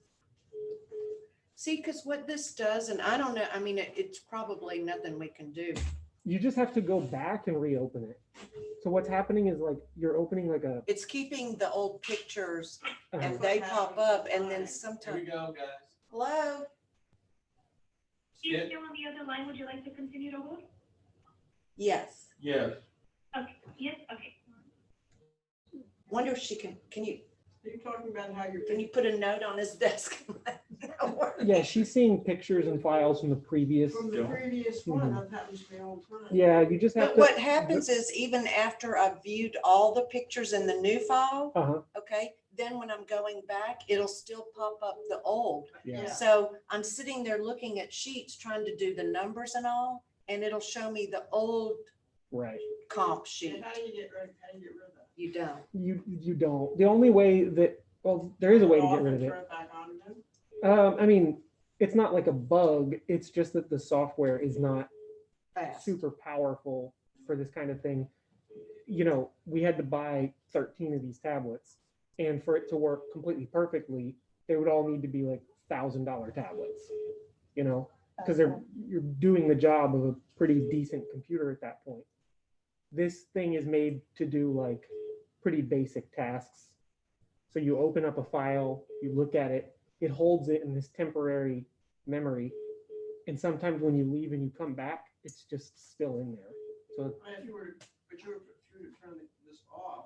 See, because what this does, and I don't know, I mean, it's probably nothing we can do. You just have to go back and reopen it. So what's happening is like you're opening like a. It's keeping the old pictures uh, and they pop up and then Here we sometimes, go, guys. hello? You're still on the other line. Would you like to continue to hold? Yes. Yes. Okay, yes, okay. Wonder if she can you, Are you talking about how you're? can you put a note on his desk? Yeah, she's seeing pictures and files from the previous. From the previous one, that happens to me all the time. Yeah, you just have But to. what happens is even after I've viewed all the pictures in the new file, Uh-huh. okay, then when I'm going back, it'll still pop up the old. Yeah. So I'm sitting there looking at sheets, trying to do the numbers and all, and it'll show me the old Right. comp sheet. And how do you get rid of that? You don't. You don't. The only way that there is a way to get rid of it. Throw it back on again? I mean, it's not like a bug. It's just that the software is not Fast. super powerful for this kind of thing. You know, we had to buy 13 of these tablets, and for it to work completely perfectly, they would all need to be like $1,000 tablets. You know, because you're doing the job of a pretty decent computer at that point. This thing is made to do like pretty basic tasks. So you open up a file, you look at it, it holds it in this temporary memory. And sometimes when you leave and you come back, it's just still in there. So If you were to turn this off,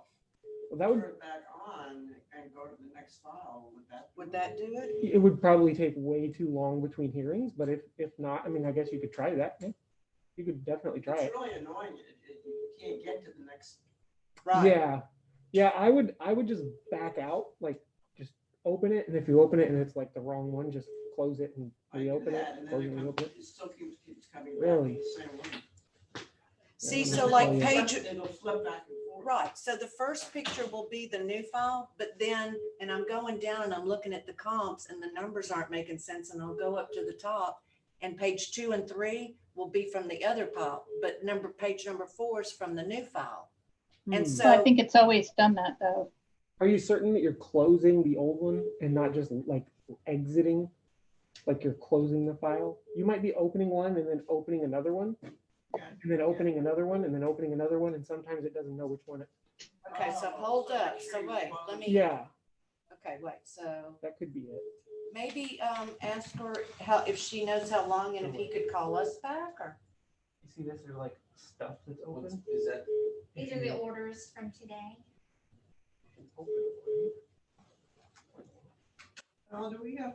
that would turn it back on and go to the next file, Would that do it? it would probably take way too long between hearings, but if not, I mean, I guess you could try that. Yeah. You could definitely try it. It's really annoying. You can't get to the next. Yeah. Yeah, I would just back out, like just open it, and if you open it and it's like the wrong one, just close it and reopen it. And Close then it and reopen it. it still keeps coming back. Really? The same one. See, Yeah, so like it'll page, It'll flip back and forth. right, so the first picture will be the new file, but then, and I'm going down and I'm looking at the comps and the numbers aren't making sense, and I'll go up to the top, and page 2 and 3 will be from the other file, but page number 4 is from the new file. And Hmm. So I so, think it's always done that though. Are you certain that you're closing the old one and not just like exiting, like you're closing the file? You might be opening one and then opening another one, and then opening another one, and then opening another one, and sometimes it doesn't know which one. okay, so hold up, so wait, let me, Yeah, okay, wait, so that could be it. maybe ask her if she knows how long and if he could call us back, or? You see this is like stuff that's open. Is that? These are the orders from today. Do we have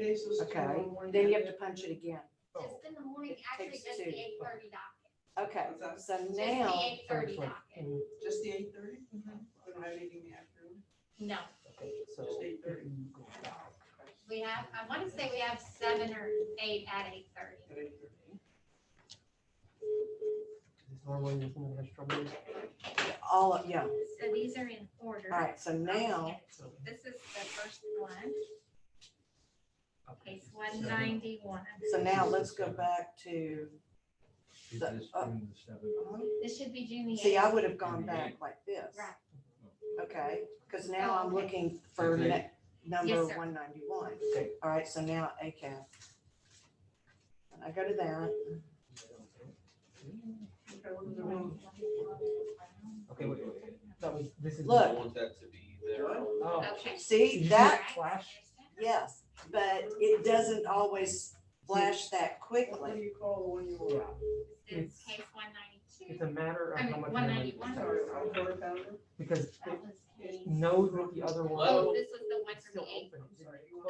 cases? Okay, tomorrow morning? then you have to punch it again. Just in the morning, It actually, takes just the two. 8:30 docket. Okay, What's so Just now, the 8:30 docket. Just the 8:30? We don't have anything in the afternoon? No, So Just 8:30. we have, I want to say we have 7 or 8 at 8:30. At 8:30. Is normally this one that has trouble? yeah, So these are in order. all right, so now, This is the first one. Case 191. so now let's go back to, Is The- this June the 7th? This should be June the 8th. see, I would have gone back like this. Right. Okay, because now Oh, I'm okay. looking for Okay. number Yes, sir. 191. Okay. All right, so now ACAP. And I go to that. Okay, what does it mean? Okay, wait. This is. Look. I want that to be there. Oh. Okay. Did See, you that, flash? yes, but it doesn't always flash that What do quickly. you call the one you Yeah, want? This is It's- case 192. it's a matter of I how mean, much. 191. Sorry, a quarter pounder? Because That it was a- knows that the other one. Oh, this was the one is from still the 8th, open.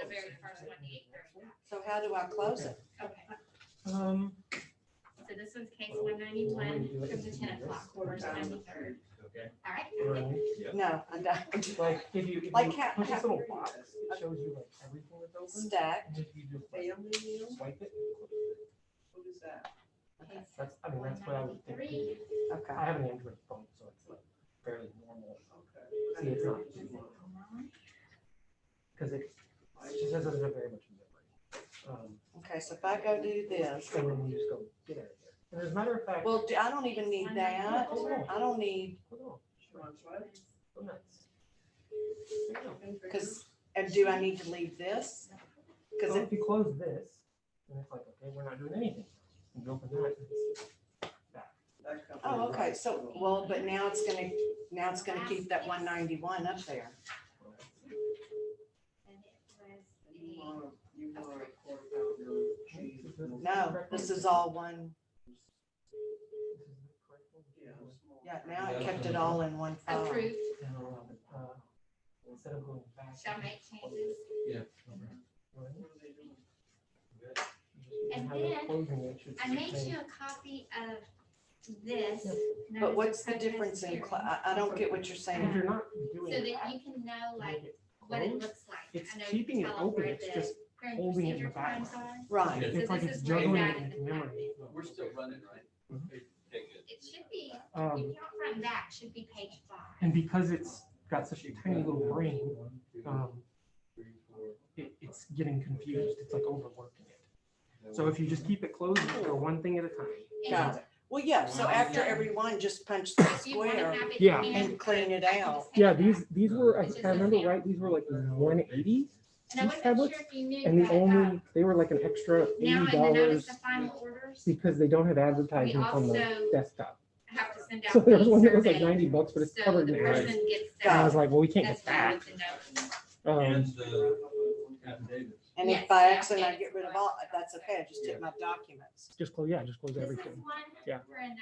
the very first one, the 8:30. So how do I close it? Okay. Okay. So this was case 191 from the 10 o'clock, March 93rd. Okay. All right. Right. No, I don't. Like if you Like push this little box, it shows you like everything that's open. Stacked. And if you just like, Family meal? swipe it. What is that? Okay. That's that's what I would think. 193. Okay. I have an Android phone, so it's like fairly normal. Okay. See, it's not too long because it just doesn't have very much memory. Okay, so if I go do this, and then you just go get out of here. And as a matter of fact. well, I don't even need that. I don't need, Hold on. Go nuts. because, and do I need to leave this? Because If you close this, then it's like, okay, we're not doing anything. And you open that, and it's back. oh, okay, so, well, but now it's gonna keep that 191 up there. No, this is all one. Yeah, now it kept it all in one file. Approved, Instead of going back. shall make changes. And How they're then closing it should I made say- you a copy of this. But what's the difference in, I don't get what you're If saying. you're not doing So that that, you can know make like it what it closed, looks like. it's I know keeping it tell open, where it's the just current holding it in the procedure times background. are. Right, So It's like this it's is where juggling that it is into memory. We're still running, right? Mhm. Okay, good. It should be, if Um, you count front and back, should be page 5. And because it's got such a tiny little brain, it's getting confused. It's like overworking it. So if you just keep it closed, you go one thing at a time. got it. Well, yeah, so after every one, just punch the If you wanna square. have it Yeah. in, And clean it I can out. just take Yeah, it these back. were, Which is I remember the right, these were like 180, And I wasn't tablets, sure if you knew and the that, only, they were like an extra now in the notice $80 of final orders, because they don't have we advertisements on the also desktop. have to send out. So there was the one that was like survey, $90, but it's so covered the in person ads. gets And I that was like, well, we can't as get well that. as the notice. Affidavits. And Yes, if by yeah, accident I it's get rid of all, that's okay, I just take my documents. Just close This is everything. one Yeah. for another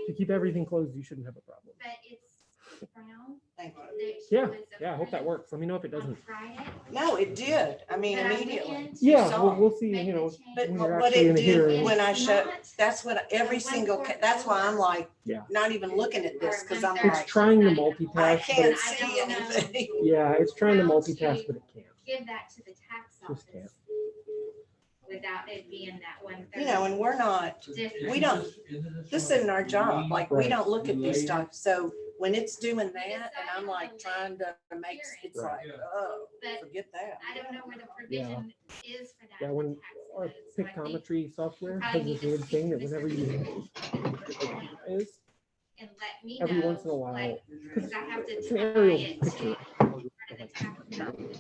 To time, keep everything closed, you shouldn't have a problem. but it's brown. Thank you. that Yeah, was yeah, I hope that approved works. Let me know if it on doesn't. Friday. No, it did, I mean, But I went immediately. in to Yeah, saw we'll see, make you know, the change. But when you're what actually it in the did hearing. when I It's showed, not that's what every single, that's why I'm like, Yeah. not even looking at this, because I'm It's like, trying to I multitask, but can't it's, see anything. yeah, it's trying to How multitask, to but it can't. give that to the tax Just can't. office without it being that 130. You know, and we're not, difference. we don't, this isn't our job, like, we Right. don't look at these stuff, so when it's doing that, and I'm like trying to make, it's like, oh, But forget that. I don't know where the provision is for that. Yeah, in the when tax our code, so I think pictometry software probably has need this to weird speak thing to that Mr. whenever you is And let me every know, once in a while, like, because I have to it's an tie aerial it picture. to part of the tax code name.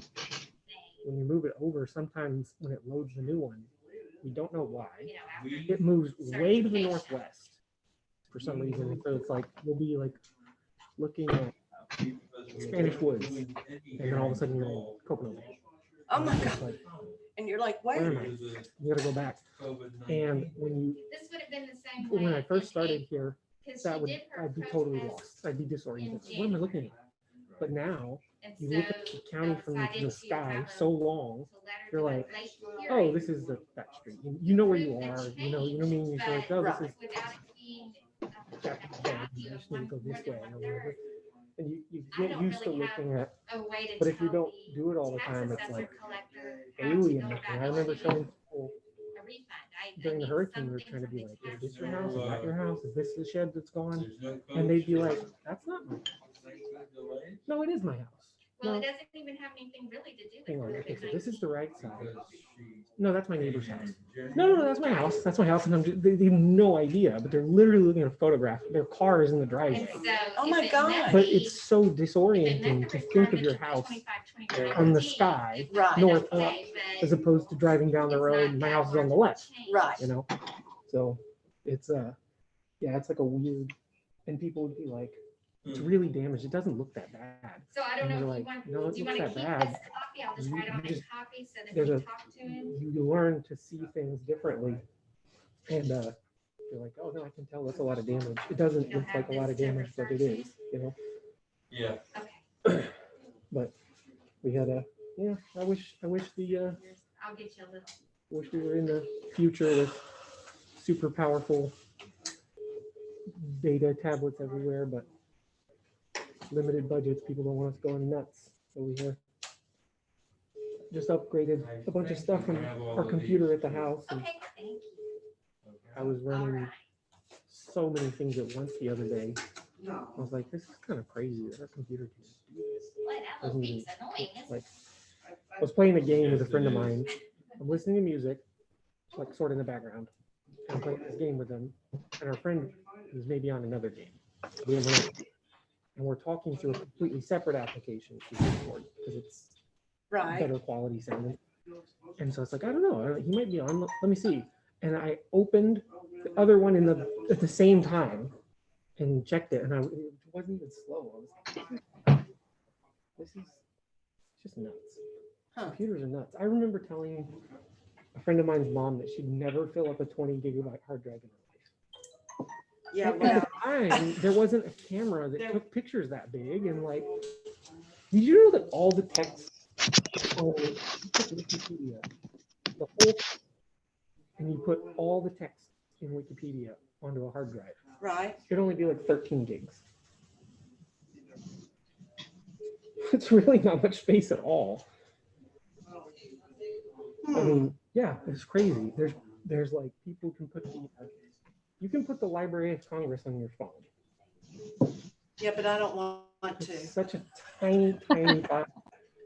When you move it over, sometimes when it loads the new one, we don't know why. You know, after It moves way to the certification. northwest for some reason. So it's like we'll be like looking at Spanish woods, and then all of a sudden you're in Coconut. Oh my It's God, like, and you're like, where am wait, I? You gotta go back. And This would have been the same way. when I first in started April, here, 'cause that she would did her I'd be totally protest lost. I'd be disoriented. in What am I looking at? But now And you so look at the county from decided the to sky have so long, to let her you're do a like, late oh, hearing, this is that street. You know where you prove the are. You know what I mean. You're like, but oh, this is without it being chapter a 10. copy You of just need to one go more this than way. Or 1/3, whatever. And you I get don't used to really looking at. a way to But if you tell don't do it all the tax time, it's assessor like collector how to alien go looking. about I remember issuing showing people a refund. I during the need hurricane, we were something trying to from be the like, is tax this your code. house? Is that your house? Is this the shed that's gone? And they'd be like, that's not my house. No, it is my house. Well, No, it doesn't even have anything really to do with hang on. Okay, so COVID-19. this is the right side. No, that's my neighbor's house. No, that's my house. That's my house. And they have no idea, but they're literally looking at a photograph. Their car is in the And driveway. so Oh if my it God. met But the- it's so if it met disorienting the to think of your requirements house 25, on the 25, sky, it Right. would north have up, stayed, but as opposed to driving down the it's road. not My that house is on large the of a left, change. right, you know? So it's yeah, it's like a weird, and people would be like, it's really damaged. It doesn't look that bad. So I don't And know you're if you like, want, no, it do you looks want to that keep bad. this copy? I'll just You- write you on my just- copy so that there's we a- talk to him. You learn to see things differently. And you're like, oh no, I can tell that's a lot of damage. It doesn't You'll look like have a lot of this to damage, but refer it to. is, you know? Yeah. Okay, But we had yeah, I wish the I'll get you a little. wish we were in the future with super powerful data tablets everywhere, but limited budgets, people don't want us going nuts. So we just upgraded a bunch of stuff from our computer at the house. And Okay, thank you. I was All running right. so many things at once the other day. No. I was like, this is kind of crazy that our computer can do this. Boy, that little thing's annoying, isn't Like, it? I was playing a game with a friend of mine. I'm listening to music. like sort of in the background. And I'm playing this game with them, and our friend is maybe on another game. We have another game. And we're talking through a completely separate application because it's Right. better quality sounding. And so it's like, I don't know, he might be on. Let me see. And I opened the other one at the same time and checked it, and it wasn't even slow. I was like, this is just nuts. Huh. Computers are nuts. I remember telling a friend of mine's mom that she'd never fill up a 20 gigabyte hard drive in her life. Yeah, At well, the time, there wasn't a camera that There- took pictures that big, and like, did you know that all the text on Wikipedia, the whole, and you put all the text in Wikipedia onto a hard drive, right. it'd only be like 13 gigs. It's really not much space at all. I mean, yeah, it's crazy. There's like people can put you can put the Library of Congress on your phone. Yeah, but I don't want to. It's such a tiny file.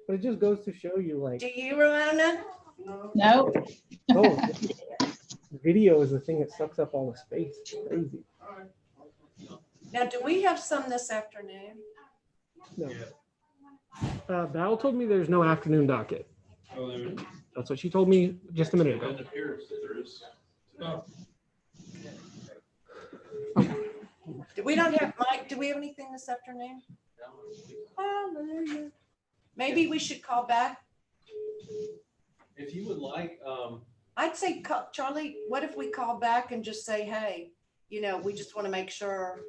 But it just goes to show you, like, Do you, Ramona? No, oh, video is the thing that sucks up all the space. It's crazy. Now, do we have some this afternoon? No. Val told me there's no afternoon docket. Oh, there is. That's what she told me just a minute ago. It appears that there is. Oh, Do we not have, Mike, do we have anything this afternoon? Hallelujah. Maybe we should call back. If you would like, I'd say, Charlie, what if we call back and just say, hey, we just want to make sure,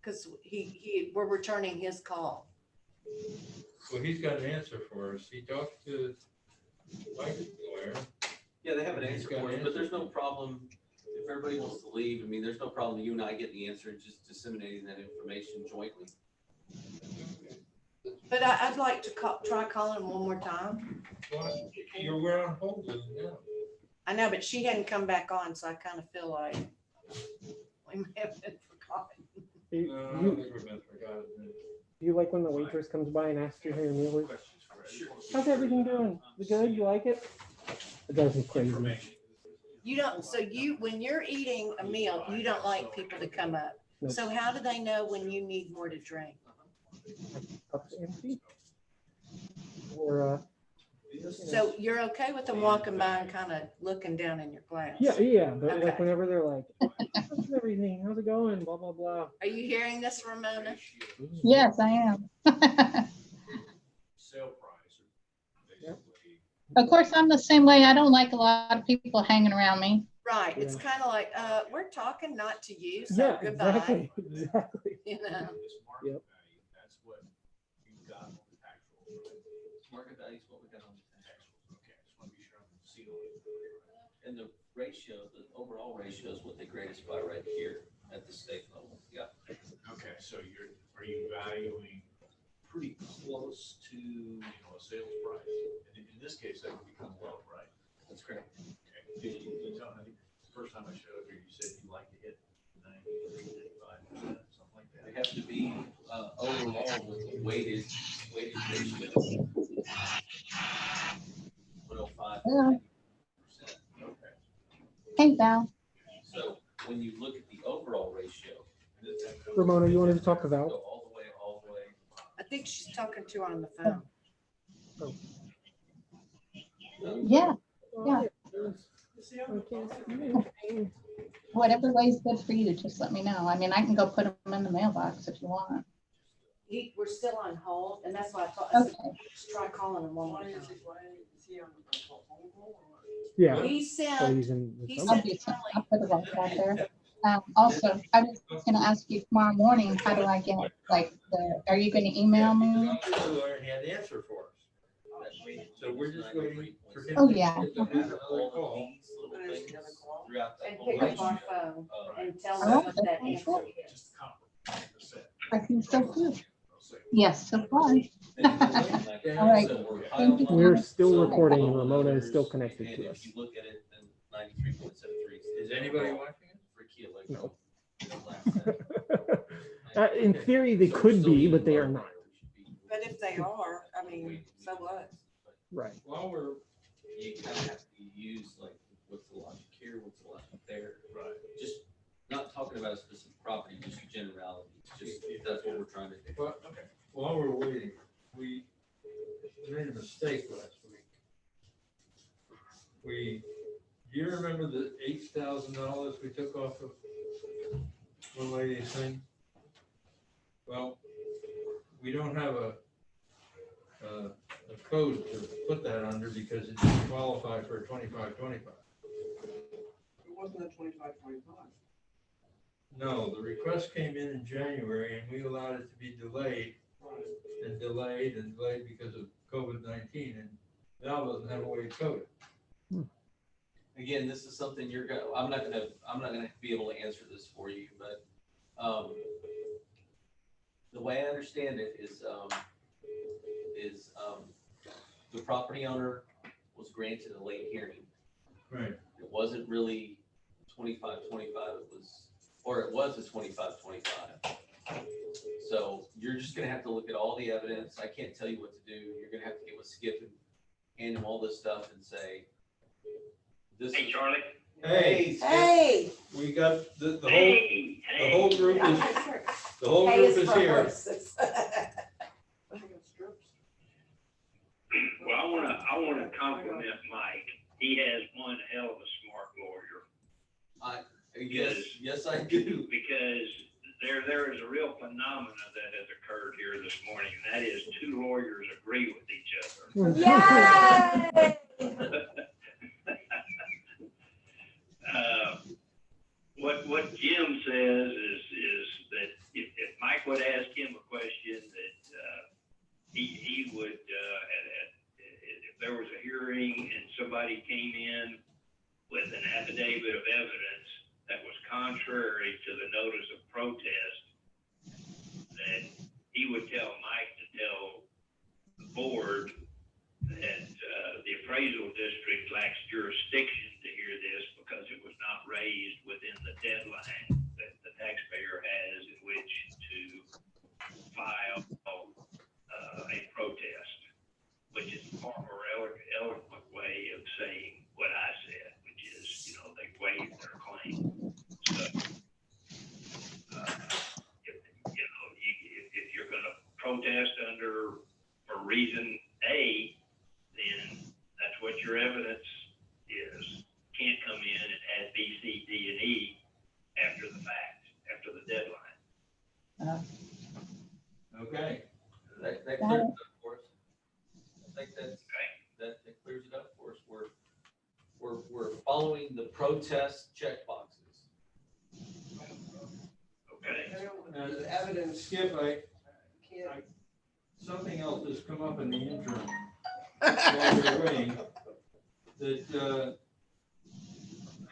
because we're returning his call. well, he's got an answer for us. He talked to Mike's lawyer. Yeah, they have an He's answer got for an us, but answer. there's no problem. If everybody wants to leave, I mean, there's no problem. You and I get the answer and just disseminating that information jointly. But I'd like to try calling him one more time. Well, we're on hold with him now. I know, but she hadn't come back on, so I kind of feel like we may have been forgotten. You, No, I don't you, think we've been forgotten. you like when the waitress comes by and asks you how your meal is? questions for Sure. How's everything doing? Is it good? You like it? It drives me crazy. information. You don't, so when you're eating a meal, you don't like people to come up. Nope. So how do they know when you need more to drink? Cups empty. Or So you're okay with them walking by and kind of looking down in your glass? yeah, but Okay. like whenever they're like, how's everything? How's it going? Blah blah blah. Are you hearing this, Ramona? yes, I am. Sale price. Yep. Basically. Of course, I'm the same way. I don't like a lot of people hanging around me. Right, it's Yeah. kind of like, we're talking not to you, so Yeah, goodbye. exactly. You know, This market Yep. value, that's what you've got on the tax roll. right? Market value is what we got on the tax. Okay, just want to be sure I'm seeing it. And the ratio, the overall ratio is what they grade us by right here at the state level. Yeah. Okay, so are you valuing pretty close to, a sales price? And in this case, that would become low, right? That's correct. Okay. I think the first time I showed up here, you said you like to hit 90, 95%, something like They that. have to be, overall the weighted ratio. 105 to Yeah. 90%. Okay. Hey, Val. So when you look at the overall ratio, Ramona, you wanted to talk go about? all the way. I think she's talking to her on the phone. Yeah, yeah. Okay. Whatever way is good for you, just let me know. I mean, I can go put them in the mailbox if you want. We're still on hold, and that's why I thought, I said, Okay. just try calling him one more time. Yeah. He sent, Please, and he it's- I'll do some, I'll put it right back there. Also, I was gonna ask you tomorrow morning, how do I get, are you gonna email me? The lawyer had the answer for us. So we're just waiting for him. Oh, to yeah. get another call. Throughout that and whole pick up our ratio. phone and tell All them right, what that that's answer cool. is. Just comparable. I think so too. Yes, so far. All All right. Thank you. We're still recording and Ramona is still connected to us. If you look at it, then 93.73. Is anybody watching it? For key electron. In theory, they could be, but they are not. But if they are, I mean, so what? Right. While we're, You kind of have to use like what's the logic here, what's the logic there? Right. Just not talking about a specific property, just generalities, just, that's what we're trying to do. Well, while we're waiting, we made a mistake last week. Do you remember the $8,000 we took off of one lady's thing? Well, we don't have a code to put that under because it didn't qualify for a 25-25. It wasn't a 25-25. No, the request came in January and we allowed it to be delayed and delayed and delayed because of COVID-19, and Val doesn't have a way to code it. Again, this is something I'm not gonna be able to answer this for you, but, the way I understand it is the property owner was granted a late hearing. Right. It wasn't really 25-25, it was a 25-25. So you're just gonna have to look at all the evidence. I can't tell you what to do. You're gonna have to get with Skip and hand him all this stuff and say, this Hey, is. Charlie. Hey, Hey. we got the Hey, whole hey. group is here. Well, I wanna compliment Mike. He has one hell of a smart lawyer. Yes, I do. Because there is a real phenomena that has occurred here this morning, and that is two lawyers agree with each other. Yay! What Jim says is that if Mike would ask him a question that he would, if there was a hearing and somebody came in with an affidavit of evidence that was contrary to the notice of protest, that he would tell Mike to tell the board that the appraisal district lacks jurisdiction to hear this because it was not raised within the deadline that the taxpayer has in which to file a protest, which is a far more eloquent way of saying what I said, which is, they waived their claim. So, if you're going to protest for reason A, then that's what your evidence is. Can't come in and add B, C, D, and E after the fact, after the deadline. Okay. That clears it up for us. I think that clears it up for us. We're following the protest checkboxes. Okay. And The evidence. Skip, Can't. something else has come up in the interim while we're waiting that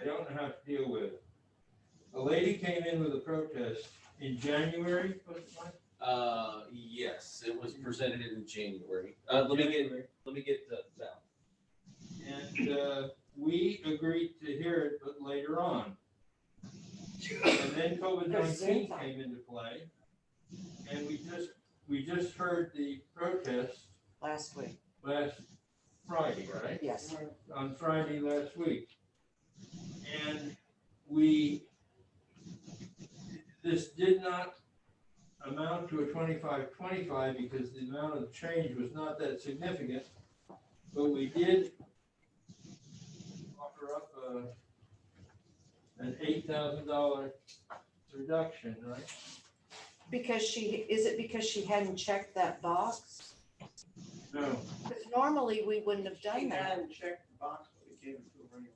I don't know how to deal with. A lady came in with a protest in January, was it, Mike? Yes, it was presented in January. Let me get that. And we agreed to hear it, but later on. And then COVID-19 came into play, and we just heard the protest Last week. last Friday, right? Yes. On Friday last week. And this did not amount to a 25-25 because the amount of change was not that significant, but we did offer up an $8,000 reduction, right? Because is it because she hadn't checked that box? No. Because normally we wouldn't have She done that. hadn't checked the box, but we gave it to her anyway.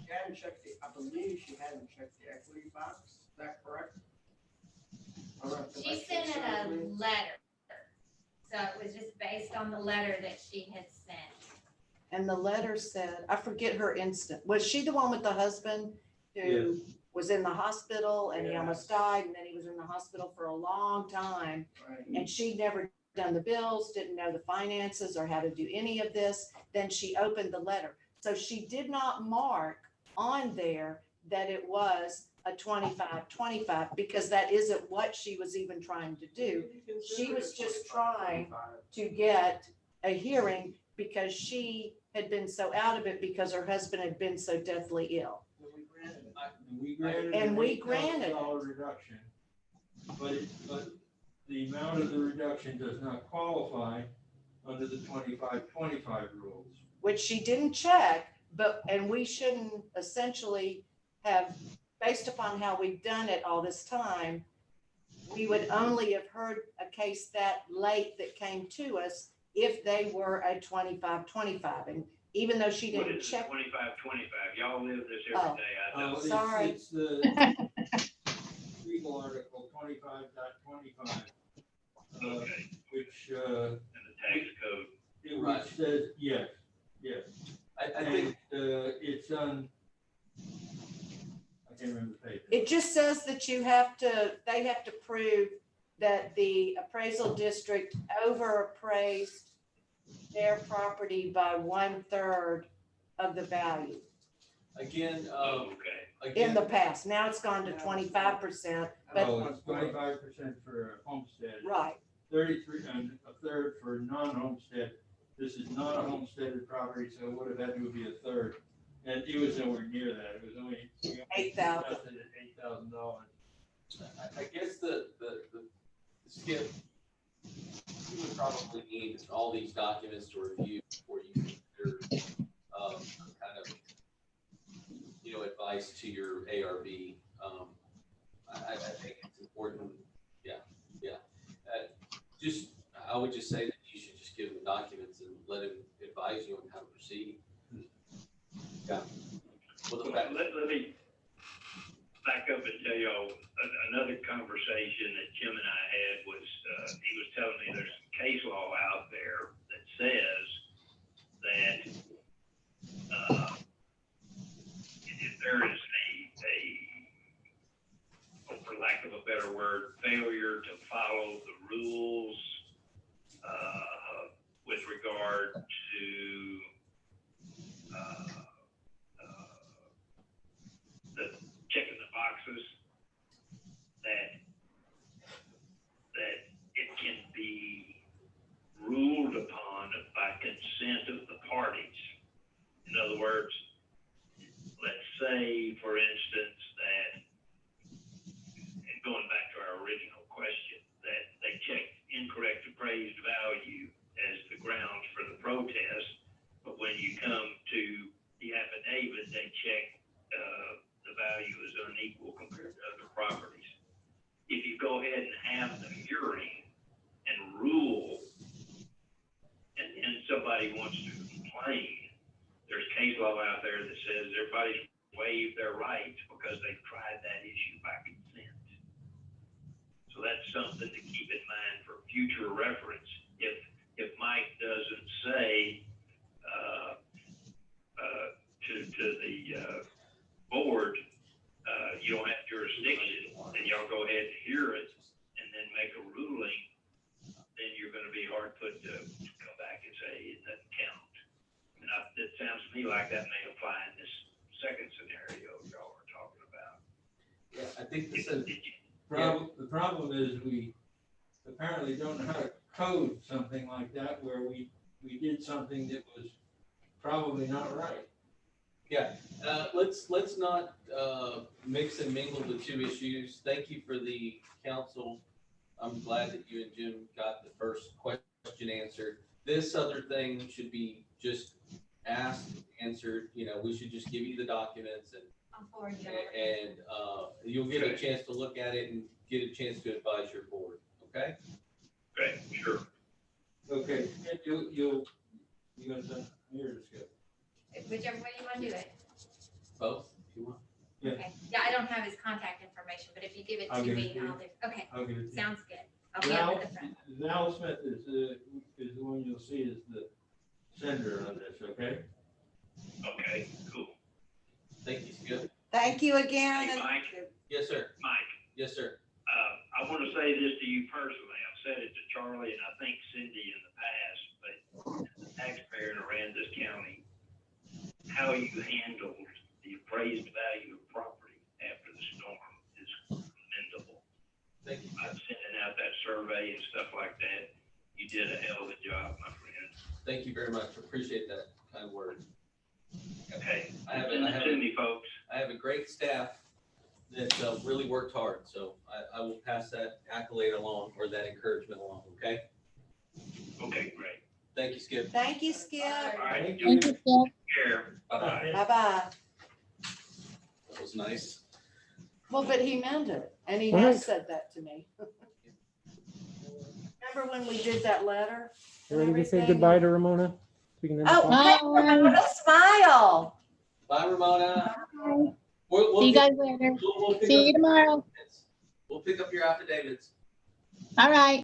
She hadn't checked I believe she hadn't checked the equity box. Is that correct? She sent it a letter, so it was just based on the letter that she had sent. And the letter said, I forget her instant. Was she the one with the husband who was in the hospital and he almost died, and then he was in the hospital for a long time? Right. And she'd never done the bills, didn't know the finances or how to do any of this. Then she opened the letter. So she did not mark on there that it was a 25-25 because that isn't what she was even trying to do. She was just trying to get a hearing because she had been so out of it because her husband had been so deathly ill. And we granted it. $8,000 reduction, but the amount of the reduction does not qualify under the 25-25 rules. Which she didn't check, and we shouldn't essentially have, based upon how we've done it all this time, we would only have heard a case that late that came to us if they were a 25-25. And even though she What didn't is check. 25-25? Y'all live this every Oh. day. I don't. Sorry. It's the legal article 25.25, Okay. which, And the tax code. which says, yes. I think, It's on, I can't remember the page. It just says that they have to prove that the appraisal district overappraised their property by 1/3 of the value again, Okay. in the again, past. Now it's gone to 25%, but, Oh, it's 25% for a homestead. right. 33 and a third for non-homestead. This is not a homesteaded property, so it would have had to be a third. And it was nowhere near that. It was only $8,000. $8,000. I guess the Skip, you would probably need all these documents to review before you consider, kind of, advice to your ARB. I think it's important, yeah. I would just say that you should just give him the documents and let him advise you on how to proceed. Yeah. Well, Let me back up and tell y'all another conversation that Jim and I had was, he was telling me there's some case law out there that says that if there is for lack of a better word, failure to follow the rules with regard to the checking the boxes, that it can be ruled upon by consent of the parties. In other words, let's say, for instance, that, and going back to our original question, that they checked incorrect appraised value as the grounds for the protest, but when you come to the affidavit, they check the value is unequal compared to other properties. If you go ahead and have the hearing and rule, and then somebody wants to complain, there's case law out there that says everybody's waived their rights because they've tried that issue by consent. So that's something to keep in mind for future reference. If Mike doesn't say to the board, you don't have jurisdiction, then y'all go ahead and hear it and then make a ruling, then you're going to be hard put to come back and say it doesn't count. And it sounds to me like that may apply in this second scenario y'all are talking about. Yeah, I think The problem is we apparently don't know how to code something like that where we did something that was probably not right. Yeah, let's not mix and mingle the two issues. Thank you for the counsel. I'm glad that you and Jim got the first question answered. This other thing should be just asked, answered. We should just give you the documents I'll forward you. and you'll get a chance to look at it and get a chance to advise your board. Okay? Okay, sure. Okay, and you're gonna send here to Skip. Whichever way you want to do it. Both, if you want. Okay. Yeah, I don't have his contact information, but if you give it to I'll give it me, to you. I'll do. Okay, I'll give it to you. sounds good. I'll be up at the front. Val Smith is the one you'll see is the sender on this, okay? Okay, cool. Thank you, Skip. Thank you again. Hey, Mike. Yes, sir. Mike, Yes, sir. I want to say this to you personally. I've said it to Charlie and I think Cindy in the past, but as a taxpayer in Aransas County, how you handled the appraised value of property after the storm is commendable. Thank you. I'm sending out that survey and stuff like that. You did a hell of a job, my friend. Thank you very much. Appreciate that kind word. Okay, I have send it to me, folks. I have a great staff that really worked hard, so I will pass that accolade along, or that encouragement along, okay? Okay, great. Thank you, Skip. Thank you, Skip. All right, Thank you, Skip. care. Bye-bye. Bye-bye. That was nice. Well, but he meant it, and he All has right. said that to me. Remember when we did that letter? You ready to say Everything. goodbye to Ramona? We can end the Oh, call. Bye. Ramona, smile. Bye, Ramona. Bye. We'll See you get- guys later. we'll pick See up you tomorrow. We'll pick up your affidavits. All right.